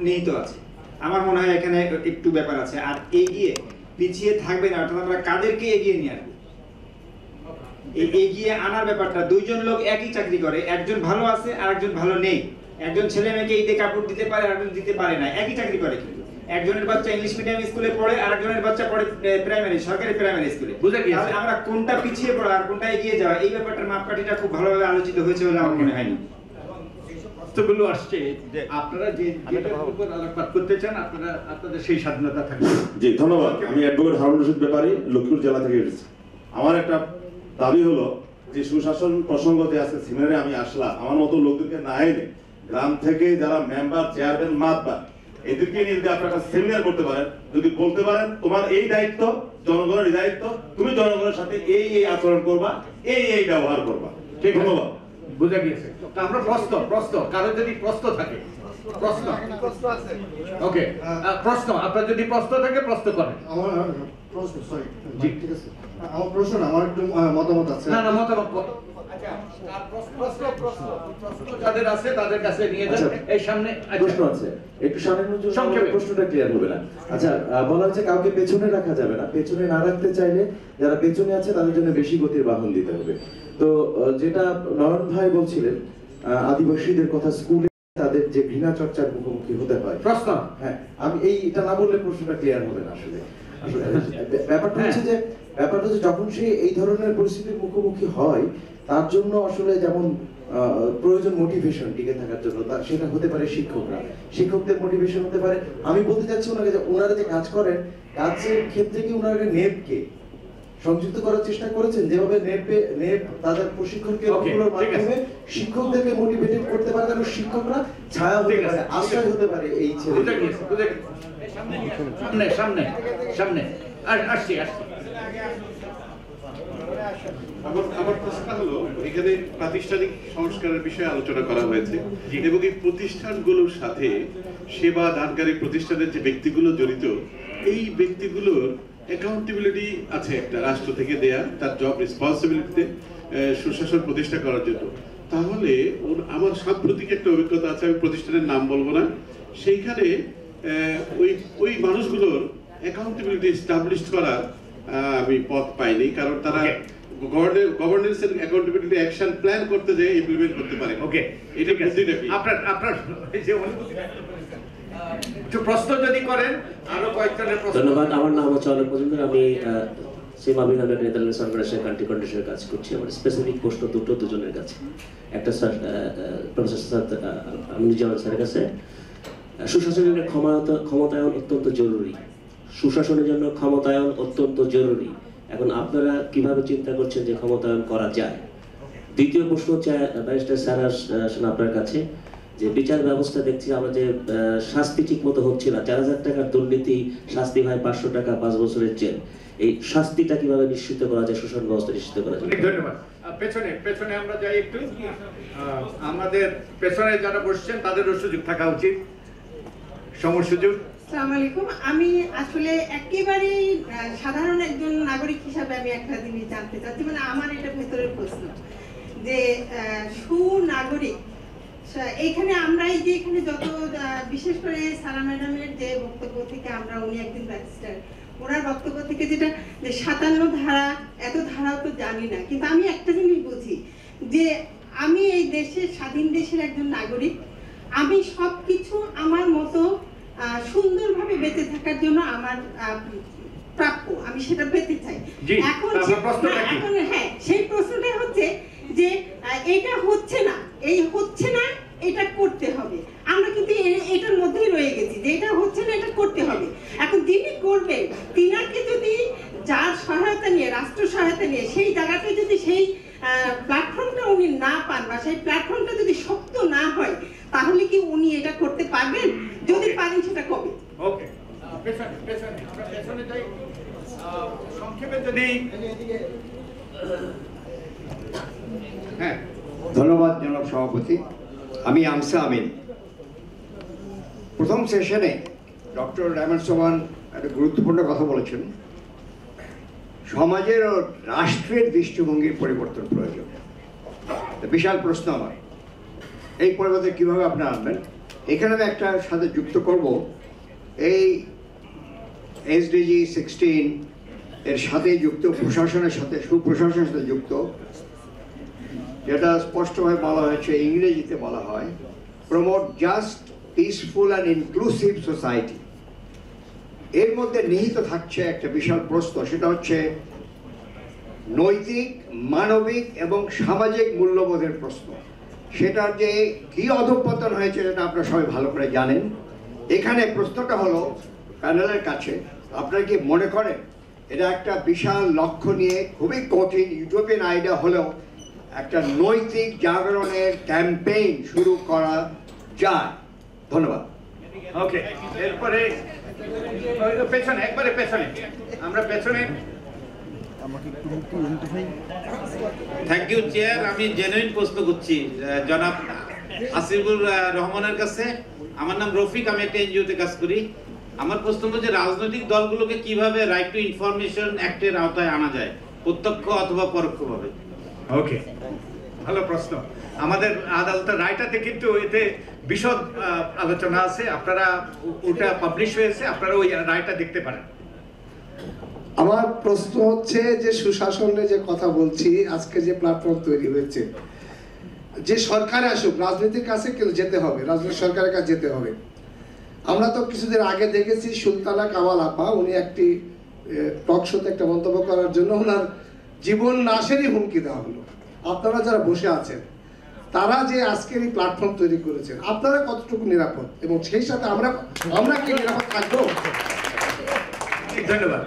নিহিত আছে। আমার মনে হয় এখানে একটু ব্যাপার আছে। আর এগিয়ে পিছিয়ে থাকবে না অর্থাৎ আমরা কাদেরকে এগিয়ে নিয়ে আসবো, এই এগিয়ে আনার ব্যাপারটা, দুইজন লোক একই চাকরি করে, একজন ভালো আছে আর একজন ভালো নেই। একজন ছেলে মেয়েকে ঈদে কাপড় দিতে পারে আর একজন দিতে পারে না, একই চাকরি করে। কিন্তু একজনের বাচ্চা ইংলিশ মিডিয়াম স্কুলে পড়ে আর একজনের বাচ্চা পড়ে সরকারি প্রাইমারি স্কুলে। বুঝে গিয়েছে আমরা কোনটা পিছিয়ে পড়া আর কোনটা এগিয়ে যাওয়া, এই ব্যাপারটার মাপকাঠিটা খুব ভালোভাবে আলোচিত হয়েছে বলে আমার মনে হয়নি। প্রশ্নগুলো আসছে, আপনারা যে উপর আলোকপাত করতে চান আপনারা আপনাদের সেই স্বাধীনতা থাকবে। জি ধন্যবাদ। আমি অ্যাডভোকেট হারুন রশিদ ব্যাপারী, লক্ষ্মীপুর জেলা থেকে এসেছি। আমার একটা দাবি হলো যে সুশাসন প্রসঙ্গতে আজকে সেমিনারে আমি আসলাম, আমার মতো লোকদেরকে না এনে গ্রাম থেকে যারা মেম্বার, চেয়ারম্যান, মাতবার এদেরকে নিয়ে যদি আপনারা সেমিনার করতে পারেন, যদি বলতে পারেন তোমার এই দায়িত্ব, জনগণের এই দায়িত্ব, তুমি জনগণের সাথে এই এই আচরণ করবা, এই ব্যবহার করবা। ঠিক, ধন্যবাদ। বুঝা গিয়েছে। তো আমরা প্রশ্ন কারো যদি প্রশ্ন থাকে, প্রশ্ন আছে, ওকে, প্রশ্ন আপনার যদি প্রশ্ন থাকে প্রশ্ন করেন। আমার প্রশ্ন, সরি, ঠিক আছে, আমার প্রশ্ন না, আমার একটু মতামত আছে। না মতামত, আচ্ছা প্রশ্ন যাদের আছে তাদের কাছে নিয়ে যান। এই সামনে প্রশ্ন আছে, একটু সামনে সংক্ষেপে প্রশ্নটা ক্লিয়ার হবে না। আচ্ছা, বলা হচ্ছে কাউকে পেছনে রাখা যাবে না, পেছনে না রাখতে চাইলে যারা পেছনে আছে তাদের জন্য বেশি গতির বাহন দিতে হবে। তো যেটা নয়ন ভাই বলছিলেন আদিবাসীদের কথা, স্কুলে তাদের যে ঘৃণা চর্চার মুখোমুখি হতে হয়, প্রশ্ন, হ্যাঁ আমি এটা না বললে প্রশ্নটা ক্লিয়ার হবে না। আসলে ব্যাপারটা হচ্ছে যখন সে এই ধরনের পরিস্থিতির মুখোমুখি হয় তার জন্য আসলে যেমন প্রয়োজন মোটিভেশন টিকে থাকার জন্য, সেটা হতে পারে শিক্ষকদের মোটিভেশন হতে পারে। আমি বলতে চাচ্ছি ওনাকে যে ওনারা যে কাজ করেন, কাজের ক্ষেত্রে কি ওনারা নেপকে সংযুক্ত করার চেষ্টা করেছেন, যেভাবে নেপ তাদের প্রশিক্ষণ কেন্দ্রগুলোর মাধ্যমে শিক্ষকদেরকে মোটিভেটেড করতে পারে, যেন শিক্ষকরা ছায়া হতে পারে, আশ্রয় হতে পারে এই ছেলেদের। সামনে আসছি। আমার প্রশ্নটা হলো, এখানে প্রাতিষ্ঠানিক সংস্কারের বিষয়ে আলোচনা করা হয়েছে এবং এই প্রতিষ্ঠানগুলোর সাথে সেবা দানকারী প্রতিষ্ঠানের যে ব্যক্তিগুলো জড়িত, এই ব্যক্তিগুলোর অ্যাকাউন্টেবিলিটি আছে একটা রাষ্ট্র থেকে দেয়া তার জব রেসপন্সিবিলিটিতে সুশাসন প্রতিষ্ঠা করার জন্য, তাহলে আমার সাম্প্রতিক একটা অভিজ্ঞতা আছে, আমি প্রতিষ্ঠানের নাম বলবো না, সেইখানে ওই মানুষগুলোর অ্যাকাউন্টেবিলিটি এস্টাবলিশ করার আমি পথ পাইনি, কারণ তারা governance and accountability action plan করতে যে ইমপ্লিমেন্ট করতে পারে। ওকে, এটা বুদ্ধিটা কি? আপনার এই যে অনুভূতি একটু প্রশ্ন যদি করেন, আরো কয়েকজনের প্রশ্ন। ধন্যবাদ। আমার নাম হচ্ছে অনেক মজুমদার, আমি সীমা বিভাগের নেদারল্যান্ডস অর্গানাইজেশন কান্ট্রি কন্ডিশনের কাজ করছি। আমার স্পেসিফিক প্রশ্ন দুজনের কাছে। একটা স্যার প্রফেসর আমিনুজ্জামান স্যারের কাছে। সুশাসনের ক্ষমতায়ন অত্যন্ত জরুরি, সুশাসনের জন্য ক্ষমতায়ন অত্যন্ত জরুরি। এখন আপনারা কিভাবে চিন্তা করছেন যে ক্ষমতায়ন করা যায়? দ্বিতীয় প্রশ্ন হচ্ছে ব্যারিস্টার স্যার আসেন আপনার কাছে, যে বিচার ব্যবস্থা দেখছি আমরা যে শাস্তি ঠিক মতো হচ্ছে না, 4,000 টাকার দুর্নীতি শাস্তি হয় 500 টাকা, 5 বছরের জেল। এই শাস্তিটা কিভাবে নিশ্চিত করা যায়, শাসন ব্যবস্থা নিশ্চিত করা যায়? ধন্যবাদ। পেছনে আমরা যাই একটু, আমাদের পেছনে যারা বসছেন তাদেরও সুযোগ থাকা উচিত, সুযোগ। আসসালামু আলাইকুম। আমি আসলে একেবারেই সাধারণ একজন নাগরিক হিসাবে আমি একটা জিনিস জানতে চাচ্ছি, মানে আমার এটা ভেতরের প্রশ্ন যে সুনাগরিক এইখানে আমরা এই যে এখানে যত বিশেষ করে সারা ম্যাডামের যে বক্তব্য থেকে আমরা, উনি একজন ব্যারিস্টার, ওনার বক্তব্য থেকে যেটা যে 57 ধারা, এত ধারাও তো জানি না, কিন্তু আমি একটা জিনিস বুঝি যে আমি এই দেশের স্বাধীন দেশের একজন নাগরিক, আমি সবকিছু আমার মতো সুন্দরভাবে বেঁচে থাকার জন্য আমার প্রাপ্য, আমি সেটা পেতে চাই। এখন হ্যাঁ, সেই প্রশ্নটা হচ্ছে যে এটা হচ্ছে না, এটা করতে হবে। আমরা কিন্তু এটার মধ্যেই রয়ে গেছি যে এটা হচ্ছে না, এটা করতে হবে। এখন যিনি করবেন, তিনাকে যদি যার সহায়তা নিয়ে, রাষ্ট্র সহায়তা নিয়ে সেই জায়গাটা যদি সেই প্ল্যাটফর্মটা উনি না পান, বা সেই প্ল্যাটফর্মটা যদি শক্ত না হয়, তাহলে কি উনি এটা করতে পারবেন? যদি পারেন সেটা কবে? ওকে, আমরা পেছনে যাই, সংক্ষেপে যদি। হ্যাঁ, ধন্যবাদ জনাব সভাপতি। আমি আমসা আমিন। প্রথম সেশনে ডক্টর রহমান সোহান একটা গুরুত্বপূর্ণ কথা বলেছেন, সমাজের ও রাষ্ট্রের দৃষ্টিভঙ্গির পরিবর্তন প্রয়োজন। বিশাল প্রশ্ন আমার, এই পরিবর্তন কিভাবে আপনারা আনবেন? এখানে আমি একটা সাথে যুক্ত করব, এই এসডিজি 16 এর সাথে যুক্ত, প্রশাসনের সাথে, সুপ্রশাসনের সাথে যুক্ত, যেটা স্পষ্টভাবে বলা হয়েছে, ইংরেজিতে বলা হয় promote just, peaceful and inclusive society. এর মধ্যে নিহিত থাকছে একটা বিশাল প্রশ্ন, সেটা হচ্ছে নৈতিক, মানবিক এবং সামাজিক মূল্যবোধের প্রশ্ন। সেটার যে কি অধঃপতন হয়েছে সেটা আপনারা সবাই ভালো করে জানেন। এখানে প্রশ্নটা হলো প্যানেলের কাছে, আপনারা কি মনে করেন এটা একটা বিশাল লক্ষ্য নিয়ে, খুবই কঠিন ইউটোপিয়ান আইডিয়া হলেও একটা নৈতিক জাগরণের ক্যাম্পেইন শুরু করা যায়? ধন্যবাদ। ওকে, এরপরে পেছনে, একবারে পেছনে, আমরা পেছনে। Thank you chair. আমি জেনুইন প্রশ্ন করছি জনাব আসিফুর রহমানের কাছে। আমার নাম রফিক, আমি একটা এনজিওতে কাজ করি। আমার প্রশ্ন হচ্ছে রাজনৈতিক দলগুলোকে কিভাবে রাইট টু ইনফরমেশন অ্যাক্টের আওতায় আনা যায়, প্রত্যক্ষ অথবা পরোক্ষভাবে? ওকে, ভালো প্রশ্ন। আমাদের আদালতের রায়টাতে কিন্তু এতে বিশদ আলোচনা আছে, আপনারা ওটা পাবলিশ হয়েছে, আপনারা ওই রায়টা দেখতে পারেন। আমার প্রশ্ন হচ্ছে যে সুশাসনের যে কথা বলছি, আজকে যে প্ল্যাটফর্ম তৈরি হয়েছে, যে সরকারে আসুক, রাজনীতির কাছে কিন্তু যেতে হবে, রাজনৈতিক সরকারের কাছে যেতে হবে। আমরা তো কিছুদিন আগে দেখেছি সুলতানা কামাল আপা, উনি একটি টক শোতে একটা মন্তব্য করার জন্য ওনার জীবন নাশেরই হুমকি দেওয়া হলো। আপনারা যারা বসে আছেন, তারা যে আজকের এই প্ল্যাটফর্ম তৈরি করেছেন, আপনারা কতটুকু নিরাপদ, এবং সেই সাথে আমরা কি নিরাপদ থাকবো? ধন্যবাদ।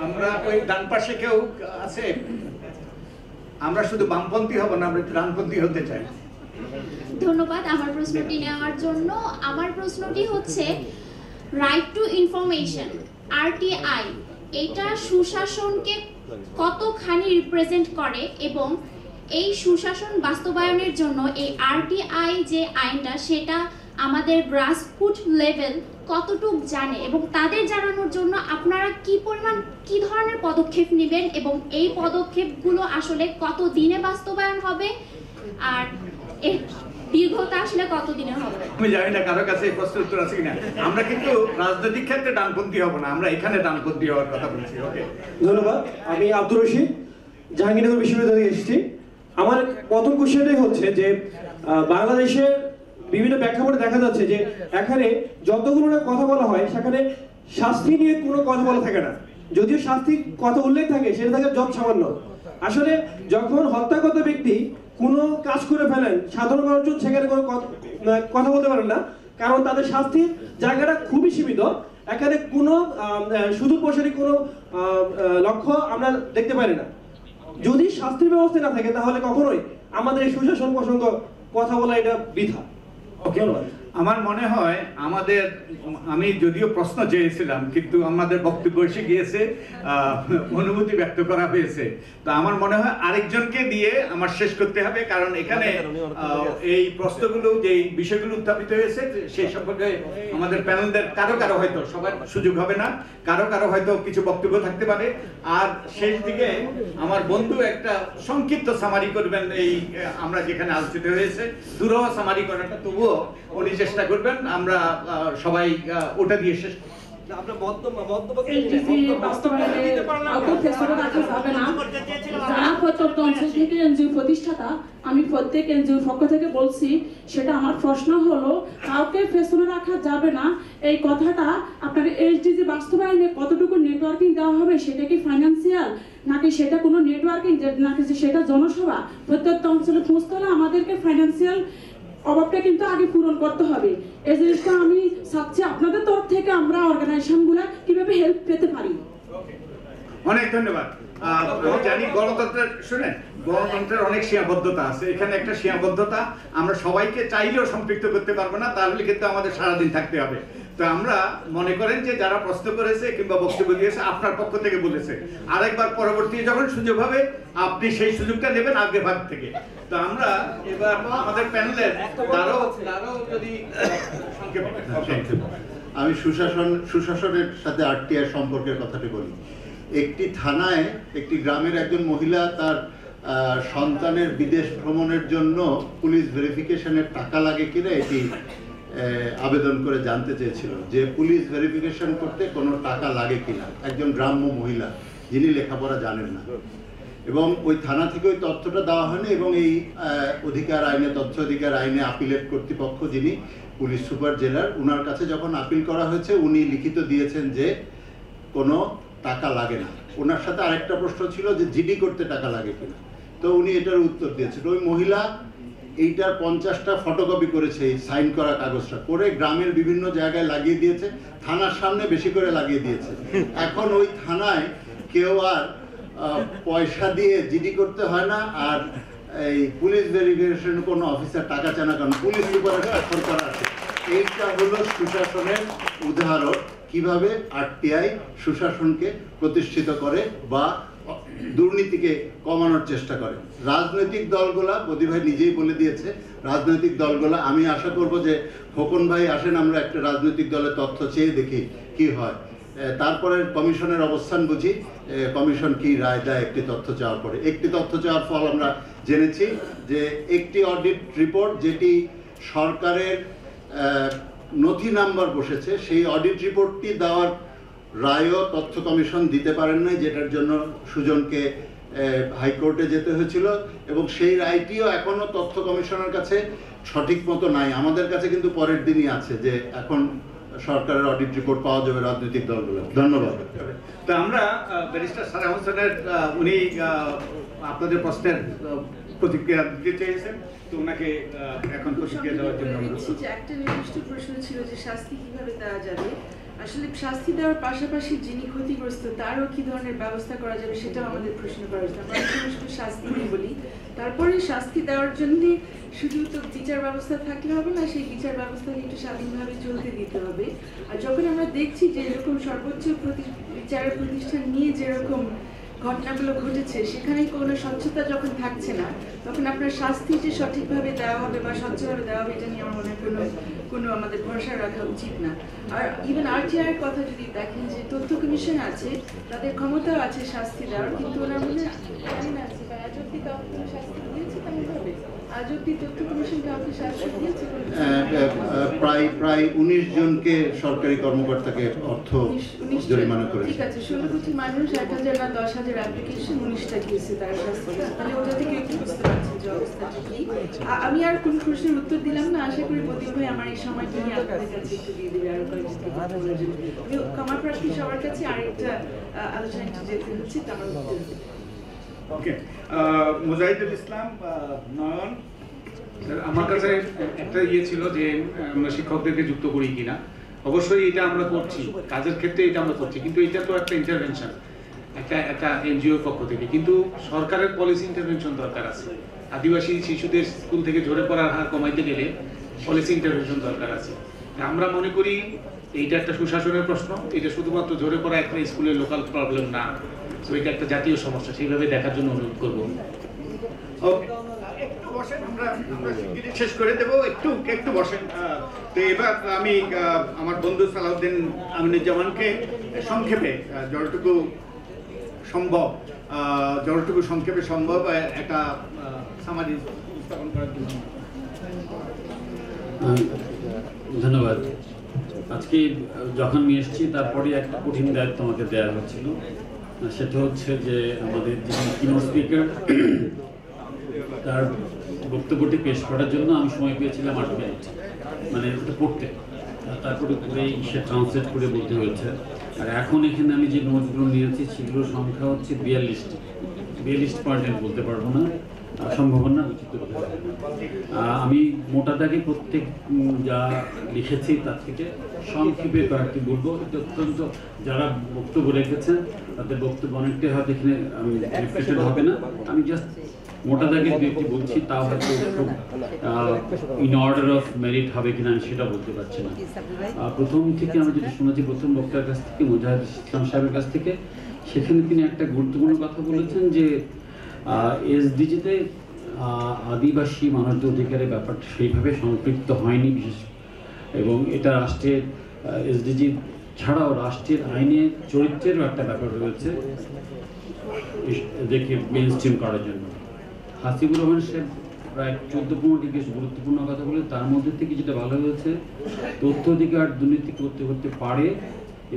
আমরা ওই ডান পাশে কেউ আছে? আমরা শুধু বামপন্থী হব না, আমরা ডানপন্থী হতে চাই। ধন্যবাদ আমার প্রশ্নটি নেওয়ার জন্য। আমার প্রশ্নটি হচ্ছে রাইট টু ইনফরমেশন, আরটিআই, এটা সুশাসনকে কতখানি রিপ্রেজেন্ট করে, এবং এই সুশাসন বাস্তবায়নের জন্য এই আরটিআই যে আইনটা, সেটা আমাদের গ্রাসরুট লেভেল কতটুক জানে এবং তাদের জানানোর জন্য আপনারা কি ধরনের পদক্ষেপ নেবেন এবং এই পদক্ষেপগুলো আসলে কত দিনে বাস্তবায়ন হবে আর এর দীর্ঘতা আসলে কত দিনের হবে? আমি জানি না কারো কাছে এই প্রশ্নের উত্তর আছে কিনা। আমরা কিন্তু রাজনৈতিক ক্ষেত্রে ডানপন্থী হব না, আমরা এখানে ডানপন্থী হওয়ার কথা বলছি। ওকে, ধন্যবাদ। আমি আব্দুর রশিদ, জাহাঙ্গীরনগর বিশ্ববিদ্যালয় থেকে এসেছি। আমার প্রথম কোশ্চেনটাই হচ্ছে যে বাংলাদেশের বিভিন্ন প্রেক্ষাপটে দেখা যাচ্ছে যে এখানে যতগুলো না কথা বলা হয় সেখানে শাস্তি নিয়ে কোনো কথা বলা থাকে না, যদিও শাস্তির কথা উল্লেখ থাকে সেটা থাকে যত সামান্য। আসলে যখন হত্যাগত ব্যক্তি কোনো কাজ করে ফেলেন সাধারণ মানুষজন সেখানে কোনো কথা বলতে পারেন না, কারণ তাদের শাস্তির জায়গাটা খুবই সীমিত। এখানে কোনো সুদূর প্রসারী কোনো লক্ষ্য আমরা দেখতে পারি না। যদি শাস্তির ব্যবস্থা না থাকে তাহলে কখনোই আমাদের এই সুশাসন প্রসঙ্গ কথা বলা এটা বৃথা। আমার মনে হয় আমি যদিও প্রশ্ন চেয়েছিলাম কিন্তু আমাদের বক্তব্য এসে গিয়েছে, অনুভূতি ব্যক্ত করা হয়েছে। তো আমার মনে হয় আরেকজনকে দিয়ে আমার শেষ করতে হবে, কারণ এখানে এই প্রশ্নগুলো যে বিষয়গুলো উত্থাপিত হয়েছে সেই সম্পর্কে আমাদের প্যানেলদের কারো হয়তো সবার সুযোগ হবে না, কারো হয়তো কিছু বক্তব্য থাকতে পারে। আর শেষ দিকে আমার বন্ধু একটা সংক্ষিপ্ত সামারি করবেন এই আমরা যেখানে আলোচিত হয়েছে, দুরহ সামারি করাটা তবুও উনি চেষ্টা করবেন, আমরা সবাই ওটা দিয়ে শেষ প্রতিষ্ঠাতা আমি প্রত্যেক এনজিওর পক্ষ থেকে বলছি, সেটা আমার প্রশ্ন হলো কাউকে পেছনে রাখা যাবে না এই কথাটা আপনার এসডিজি বাস্তবায়নে কতটুকু নেটওয়ার্কিং দেওয়া হবে, সেটা কি ফাইন্যান্সিয়াল নাকি সেটা কোনো নেটওয়ার্কিং নাকি সেটা জনসভা প্রত্যেকটা অঞ্চলে পৌঁছতে হলে আমাদেরকে ফাইন্যান্সিয়াল অভাবটা কিন্তু আগে পূরণ করতে হবে। এই জিনিসটা আমি চাচ্ছি আপনাদের তরফ থেকে আমরা অর্গানাইজেশনগুলো কিভাবে হেল্প পেতে পারি। অনেক ধন্যবাদ। আমি জানি গণতন্ত্রের অনেক সীমাবদ্ধতা আছে, এখানে একটা সীমাবদ্ধতা, আমরা সবাইকে চাইলেও সম্পৃক্ত করতে পারবো না, তাহলে কিন্তু আমাদের সারাদিন থাকতে হবে। তো আমরা মনে করেন যে যারা প্রশ্ন করেছে কিংবা বক্তব্য দিয়েছে আপনার পক্ষ থেকে বলেছে, আরেকবার পরবর্তী যখন সুযোগ হবে আপনি সেই সুযোগটা নেবেন আগে ভাগ থেকে। তো আমরা এবার আমাদের প্যানেলের যদি আমি সুশাসনের সাথে আরটিআই সম্পর্কের কথাটি বলি। একটি থানায় একটি গ্রামের একজন মহিলা তার সন্তানের বিদেশ ভ্রমণের জন্য পুলিশ ভেরিফিকেশনের টাকা লাগে কিনা এটি আবেদন করে জানতে চেয়েছিল, যে পুলিশ ভেরিফিকেশন করতে কোনো টাকা লাগে কিনা, একজন গ্রাম্য মহিলা যিনি লেখাপড়া জানেন না। এবং ওই থানা থেকে ওই তথ্যটা দেওয়া হয়নি, এবং এই অধিকার আইনে, তথ্য অধিকার আইনে আপিলেট কর্তৃপক্ষ যিনি পুলিশ সুপার জেলার, ওনার কাছে যখন আপিল করা হয়েছে উনি লিখিত দিয়েছেন যে কোনো টাকা লাগে না। ওনার সাথে আরেকটা প্রশ্ন ছিল যে জিডি করতে টাকা লাগে কিনা, তো উনি এটার উত্তর দিয়েছেন। ওই মহিলা এইটার 50টা ফটোকপি করেছে, এই সাইন করা কাগজটা করে গ্রামের বিভিন্ন জায়গায় লাগিয়ে দিয়েছে, থানার সামনে বেশি করে লাগিয়ে দিয়েছে। এখন ওই থানায় কেউ আর পয়সা দিয়ে জিডি করতে হয় না, আর এই পুলিশ ভেরিফিকেশন কোনো অফিসার টাকা চায় না, কারণ পুলিশ সুপারের স্বাক্ষর করা আছে। এইটা হলো সুশাসনের উদাহরণ, কিভাবে আরটিআই সুশাসনকে প্রতিষ্ঠিত করে বা দুর্নীতিকে কমানোর চেষ্টা করে। রাজনৈতিক দলগুলা, মোদি ভাই নিজেই বলে দিয়েছে, রাজনৈতিক দলগুলা, আমি আশা করব যে খোকন ভাই আসেন, আমরা একটা রাজনৈতিক দলের তথ্য চেয়ে দেখি কি হয়, তারপরে কমিশনের অবস্থান বুঝি, কমিশন কি রায় দেয় একটি তথ্য চাওয়ার পরে। একটি তথ্য চাওয়ার ফল আমরা জেনেছি যে একটি অডিট রিপোর্ট যেটি সরকারের নথি নাম্বার বসেছে, সেই অডিট রিপোর্টটি দেওয়ার রায়ও তথ্য কমিশন দিতে পারেন নাই, যেটার জন্য সুজনকে হাইকোর্টে যেতে হয়েছিল, এবং সেই রায়টিও এখনো তথ্য কমিশনের কাছে সঠিক মতো নাই। আমাদের কাছে কিন্তু পরের দিনই আছে যে এখন সরকারের অডিট রিপোর্ট পাওয়া যাবে রাজনৈতিক দলগুলো। ধন্যবাদ। তো আমরা ব্যারিস্টার সারা হোসেনের উনি আপনাদের প্রশ্নের প্রতিক্রিয়া দিতে চেয়েছেন, তো ওনাকে এখন প্রতিক্রিয়া দেওয়ার জন্য একটা নির্দিষ্ট প্রশ্ন ছিল যে শাস্তি কিভাবে দেওয়া যাবে। আসলে শাস্তি দেওয়ার পাশাপাশি যিনি ক্ষতিগ্রস্ত তারও কি ধরনের ব্যবস্থা করা যাবে সেটাও আমাদের প্রশ্ন করা হয়েছে। আমরা শুধু শাস্তি নিয়ে বলি, তারপরে শাস্তি দেওয়ার জন্য শুধু তো বিচার ব্যবস্থা থাকলে হবে না, সেই বিচার ব্যবস্থাকে একটু স্বাধীনভাবে চলতে দিতে হবে। আর যখন আমরা দেখছি যে এরকম সর্বোচ্চ বিচারের প্রতিষ্ঠান নিয়ে যেরকম ঘটনাগুলো ঘটেছে সেখানে কোনো স্বচ্ছতা যখন থাকছে না, তখন আপনার শাস্তি যে সঠিকভাবে দেওয়া হবে বা স্বচ্ছভাবে দেওয়া হবে এটা নিয়ে আমার মনে হয় কোনো আমাদের ভরসা রাখা উচিত না। আর ইভেন আরটিআই এর কথা যদি দেখেন, যে তথ্য কমিশন আছে, তাদের ক্ষমতাও আছে শাস্তি দেওয়ার, কিন্তু ওনার মনে জানি না আছে বা আজ অব্দি কাউকে শাস্তি দিয়েছে তেমনভাবে, আজ অব্দি তথ্য কমিশন কাউকে শাস্তি দিয়েছে? প্রায় 19 জনকে সরকারি কর্মকর্তাকে অর্থ জরিমানা করেছে। ঠিক আছে, 16 কোটি মানুষ, 1,000 না 10,000 অ্যাপ্লিকেশন, 19টা দিয়েছে তার শাস্তি। তাহলে ওটা থেকে একটু বুঝতে পারছি যে অবস্থাটা কি। আমি আর কোন প্রশ্নের উত্তর দিলাম না, আশা করি বদিউল ভাই আমার এই সময়টা নিয়ে আপনাদের কাছে একটু দিয়ে দেবে আরো কয়েকটা ক্ষমা প্রার্থী সবার কাছে আরেকটা আলোচনা একটু যেতে হচ্ছে, তো আমার উত্তর। ওকে, মুজাহিদুল ইসলাম নয়ন। আমার কাছে একটা ছিল যে আমরা শিক্ষকদেরকে যুক্ত করি কিনা। অবশ্যই এটা আমরা করছি, কাজের ক্ষেত্রে এটা আমরা করছি, কিন্তু এটা তো একটা ইন্টারভেনশন একটা এনজিওর পক্ষ থেকে, কিন্তু সরকারের পলিসি ইন্টারভেনশন দরকার আছে। আদিবাসী শিশুদের স্কুল থেকে ঝরে পড়ার হার কমাইতে গেলে পলিসি ইন্টারভেনশন দরকার আছে। আমরা মনে করি এইটা একটা সুশাসনের প্রশ্ন, এটা শুধুমাত্র ঝরে পড়া একটা স্কুলের লোকাল প্রবলেম না, তো এটা একটা জাতীয় সমস্যা, সেইভাবে দেখার জন্য অনুরোধ করবো। একটু বসেন, আমরা শেষ করে দেবো, একটু বসেন। তো এবার আমি আমার বন্ধু সালাউদ্দিন আমিনুজ্জামানকে সংক্ষেপে যতটুকু সংক্ষেপে সম্ভব একটা সামারি স্থাপন করার জন্য। ধন্যবাদ। আজকে যখন আমি এসেছি তারপরে একটা কঠিন দায়িত্ব আমাকে দেওয়া হচ্ছিল, সেটা হচ্ছে যে আমাদের যিনি কিনোট স্পিকার তার বক্তব্যটি পেশ করার জন্য আমি সময় পেয়েছিলাম 8 মিনিট, মানে ওটা পড়তে, তারপরে পড়েই সে ট্রান্সলেট করে বলতে হয়েছে। আর এখন এখানে আমি যে নোটগুলো নিয়েছি সেগুলোর সংখ্যা হচ্ছে 42 পয়েন্ট আমি বলতে পারবো না, সম্ভাবনা উচিত। আমি মোটা দাগে প্রত্যেক যা লিখেছি তার থেকে সংক্ষেপে কয়েকটি বলবো। এটা অত্যন্ত যারা বক্তব্য রেখেছেন তাদের বক্তব্য অনেকটাই হয়তো এখানে আমি রিফ্লেক্টেড হবে না, আমি জাস্ট মোটা দাগে দুটি বলছি, তাও হয়তো ইন অর্ডার অফ মেরিট হবে কিনা আমি সেটা বলতে পারছি না। প্রথম থেকে আমি যেটা শুনেছি প্রথম বক্তার কাছ থেকে, মুজাহিদ ইসলাম সাহেবের কাছ থেকে, সেখানে তিনি একটা গুরুত্বপূর্ণ কথা বলেছেন যে এসডিজিতে আদিবাসী মানুষদের অধিকারের ব্যাপারটা সেইভাবে সম্পৃক্ত হয়নি বিশেষ, এবং এটা রাষ্ট্রের এসডিজি ছাড়াও রাষ্ট্রের আইনে চরিত্রেরও একটা ব্যাপার রয়েছে এদেরকে মেইন স্ট্রিম করার জন্য। হাসিবুর রহমান সাহেব প্রায় 14-15টি বেশ গুরুত্বপূর্ণ কথা বলে, তার মধ্যে থেকে যেটা ভালো হয়েছে তথ্য অধিকার দুর্নীতি করতে পারে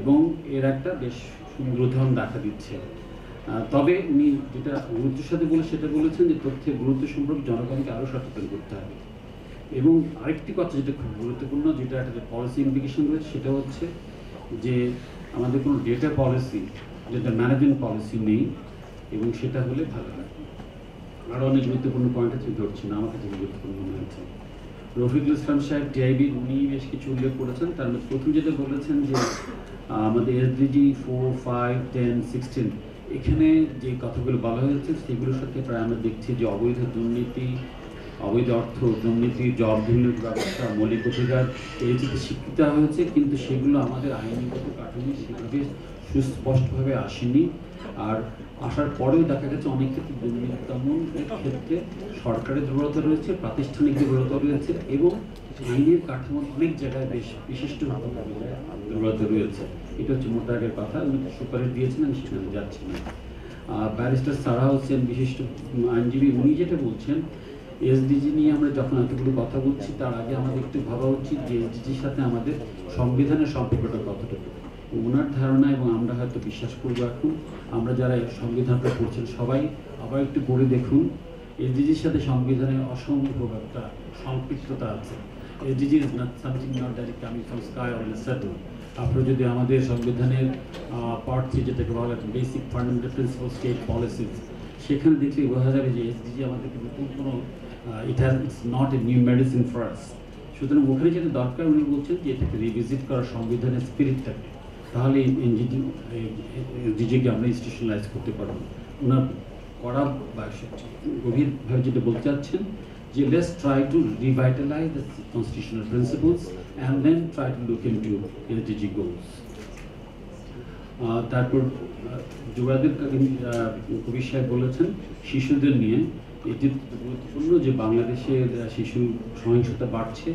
এবং এর একটা বেশ সুন্দর উদাহরণ দেখা দিচ্ছে। তবে উনি যেটা গুরুত্বের সাথে সেটা বলেছেন যে তথ্যের গুরুত্ব সম্পর্কে জনগণকে আরও সচেতন করতে হবে। এবং আরেকটি কথা যেটা খুব গুরুত্বপূর্ণ, যেটা একটা পলিসি ইমপ্লিকেশন রয়েছে, সেটা হচ্ছে যে আমাদের কোনো ডেটা পলিসি, যেটা ম্যানেজমেন্ট পলিসি নেই, এবং সেটা হলে ভালো হয়। আরও অনেক গুরুত্বপূর্ণ পয়েন্ট আছে, ধরছি না, আমার কাছে গুরুত্বপূর্ণ মনে হচ্ছে। রফিকুল ইসলাম সাহেব টিআইবি উনি বেশ কিছু উল্লেখ করেছেন। তার মধ্যে প্রথম যেটা বলেছেন যে আমাদের এসডিজি 4, 5, 10, 16 এখানে যে কথাগুলো বলা হয়েছে সেগুলোর সাথে প্রায় আমরা দেখছি যে অবৈধ দুর্নীতি, অবৈধ অর্থ দুর্নীতি, জব দুর্নীতি ব্যবস্থা, মৌলিক অধিকার এই যে স্বীকৃত হয়েছে, কিন্তু সেগুলো আমাদের আইনগত কাঠামো সেভাবে সুস্পষ্টভাবে আসেনি। আর আসার পরেও দেখা গেছে অনেক ক্ষেত্রে দুর্নীতি দমনের ক্ষেত্রে সরকারের দুর্বলতা রয়েছে, প্রাতিষ্ঠানিক দুর্বলতা রয়েছে, এবং আইনের কাঠামোর অনেক জায়গায় বেশ বিশিষ্ট দুর্বলতা রয়েছে। এটা হচ্ছে মোটা আগের কথা, উনি সুপারিশ দিয়েছেন, আমি সেখানে যাচ্ছি না। ব্যারিস্টার সারা হোসেন বিশিষ্ট আইনজীবী, উনি যেটা বলছেন এসডিজি নিয়ে আমরা যখন এতগুলো কথা বলছি তার আগে আমাদের একটু ভাবা উচিত যে এসডিজির সাথে আমাদের সংবিধানের সম্পর্কটা কতটুকু। ওনার ধারণা এবং আমরা হয়তো বিশ্বাস করবো, এখন আমরা যারা সংবিধানটা পড়ছেন সবাই আবার একটু পড়ে দেখুন, এসডিজির সাথে সংবিধানের অসম্ভব একটা সম্পৃক্ততা আছে। SDG is not something not direct coming from sky or settle. আপনারা যদি আমাদের সংবিধানের পার্ট 3 যেটাকে বলা হয় basic fundamental principal state policies, সেখানে দেখলে বোঝা যাবে যে এসডিজি আমাদেরকে নতুন কোনো it's not a new medicine for us. সুতরাং ওখানে যেটা দরকার, উনি বলছেন যে এটাকে রিভিজিট করা সংবিধানের স্পিরিটটাকে, তাহলে এসডিজিকে আমরা ইনস্টিটিউশনালাইজ করতে পারবো। ওনার করা বা গভীরভাবে যেটা বলতে চাচ্ছেন যে let's try to revitalize the constitutional principles and then try to look into SDG goals. তারপর যুবরাজের কবির সাহেব বলেছেন শিশুদের নিয়ে, এটি গুরুত্বপূর্ণ যে বাংলাদেশের শিশু সহিংসতা বাড়ছে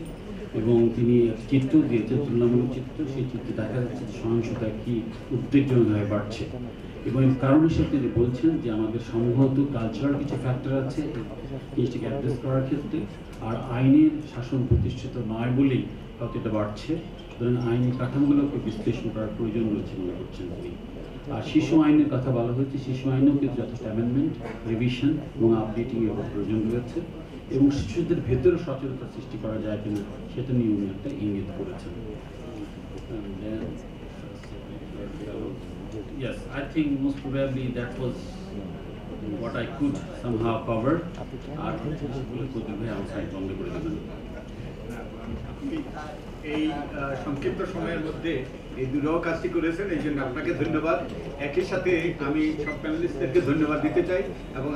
এবং তিনি চিত্র দিয়েছেন, তুলনামূলক চিত্র, সেই চিত্রে দেখা যাচ্ছে যে সহিংসতা কি উদ্বেগজনকভাবে বাড়ছে। এবং এর কারণ হিসেবে তিনি বলছেন যে আমাদের সম্ভবত কালচারাল কিছু ফ্যাক্টর আছে জিনিসটাকে অ্যাড্রেস করার ক্ষেত্রে, আর আইনের শাসন প্রতিষ্ঠিত নয় বলেই হয়তো এটা বাড়ছে। সুতরাং আইনি কাঠামোগুলোকে বিশ্লেষণ করার প্রয়োজন রয়েছে মনে করছেন তিনি। আর শিশু আইনের কথা বলা হয়েছে, শিশু আইনেও কিন্তু যথেষ্ট অ্যামেন্ডমেন্ট, রিভিশন এবং আপডেটিংয়ের প্রয়োজন রয়েছে এবং শিশুদের ভেতরে সচেতনতা সৃষ্টি করা যায় কিনা সেটা নিয়ে উনি একটা ইঙ্গিত করেছেন। Yes, I think most probably that was what I could somehow cover. আর ভাই আমার সাইড বন্ধ করে দেবেন। এই সংক্ষিপ্ত সময়ের মধ্যে এই দুটো কাজটি করেছেন, এই জন্য আপনাকে ধন্যবাদ। একই সাথে আমি সব প্যানেলিস্টদেরকে ধন্যবাদ দিতে চাই এবং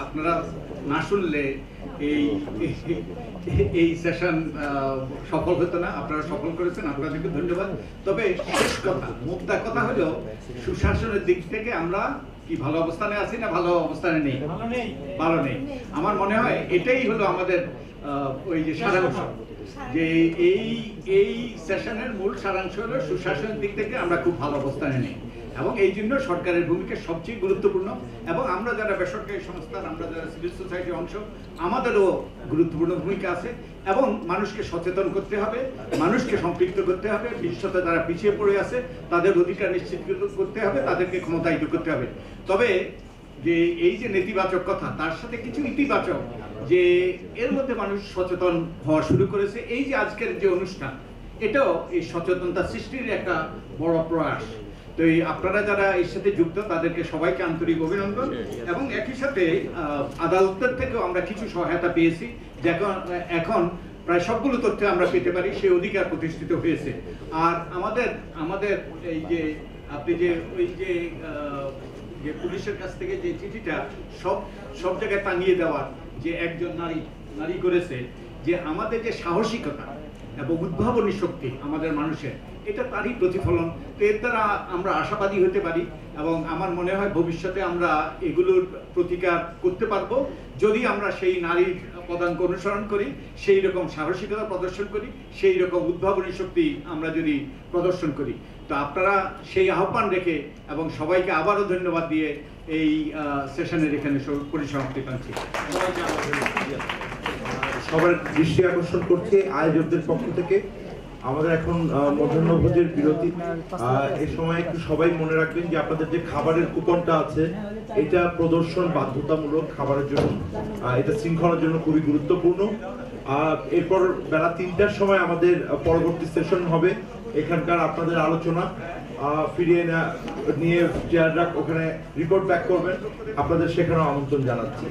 আপনারা না শুনলে এই সেশন সফল হতো না, আপনারা সফল করেছেন, আপনাদেরকে ধন্যবাদ। তবে শেষ কথা, মুদ্রা কথা হলো সুশাসনের দিক থেকে আমরা কি ভালো অবস্থানে আছি না ভালো অবস্থানে নেই? ভালো নেই। আমার মনে হয় এটাই হলো আমাদের ওই যে সারাংশ, যে এই সেশনের মূল সারাংশ হলো সুশাসনের দিক থেকে আমরা খুব ভালো অবস্থানে নেই এবং এই জন্য সরকারের ভূমিকা সবচেয়ে গুরুত্বপূর্ণ এবং আমরা যারা বেসরকারি সংস্থান, আমরা যারা সিভিল সোসাইটির অংশ, আমাদেরও গুরুত্বপূর্ণ ভূমিকা আছে এবং মানুষকে সচেতন করতে হবে, মানুষকে সম্পৃক্ত করতে হবে, বিশ্বতে যারা পিছিয়ে পড়ে আছে তাদের অধিকার নিশ্চিত করতে হবে, তাদেরকে ক্ষমতায়িত করতে হবে। তবে যে এই যে নেতিবাচক কথা, তার সাথে কিছু ইতিবাচক, যে এর মধ্যে মানুষ সচেতন হওয়া শুরু করেছে। এই যে আজকের যে অনুষ্ঠান, এটাও এই সচেতনতা সৃষ্টির একটা বড় প্রয়াস। তো এই আপনারা যারা এর সাথে যুক্ত তাদেরকে সবাইকে আন্তরিক অভিনন্দন এবং একই সাথে আদালতের থেকেও আমরা কিছু সহায়তা পেয়েছি, এখন প্রায় সবগুলো তথ্য আমরা পেতে পারি, সেই অধিকার প্রতিষ্ঠিত হয়েছে। আর আমাদের এই যে আপনি যে ওই যে পুলিশের কাছ থেকে যে চিঠিটা সব জায়গায় টাঙিয়ে দেওয়ার যে একজন নারী করেছে, যে আমাদের যে সাহসিকতা এবং উদ্ভাবনী শক্তি আমাদের মানুষের, এটা তারই প্রতিফলন। তো এর দ্বারা আমরা আশাবাদী হতে পারি এবং আমার মনে হয় ভবিষ্যতে আমরা এগুলোর প্রতিকার করতে পারবো যদি আমরা সেই নারীর পদাঙ্ক অনুসরণ করি, সেই রকম সাহসিকতা প্রদর্শন করি, সেই রকম উদ্ভাবনী শক্তি আমরা যদি প্রদর্শন করি। তো আপনারা সেই আহ্বান রেখে এবং সবাইকে আবারও ধন্যবাদ দিয়ে এই সেশনের এখানে পরিসমাপ্তি টানছি। সবার দৃষ্টি আকর্ষণ করছে আয়োজকদের পক্ষ থেকে আমাদের এখন মধ্যাহ্নভোজের বিরতি। এই সময় একটু সবাই মনে রাখবেন যে আপনাদের যে খাবারের কুপনটা আছে এটা প্রদর্শন বাধ্যতামূলক খাবারের জন্য, এটা শৃঙ্খলার জন্য খুবই গুরুত্বপূর্ণ। এরপর বেলা 3টার সময় আমাদের পরবর্তী সেশন হবে, এখানকার আপনাদের আলোচনা ফিরিয়ে নিয়ে চেয়াররা ওখানে রিপোর্ট ব্যাক করবেন, আপনাদের সেখানেও আমন্ত্রণ জানাচ্ছি।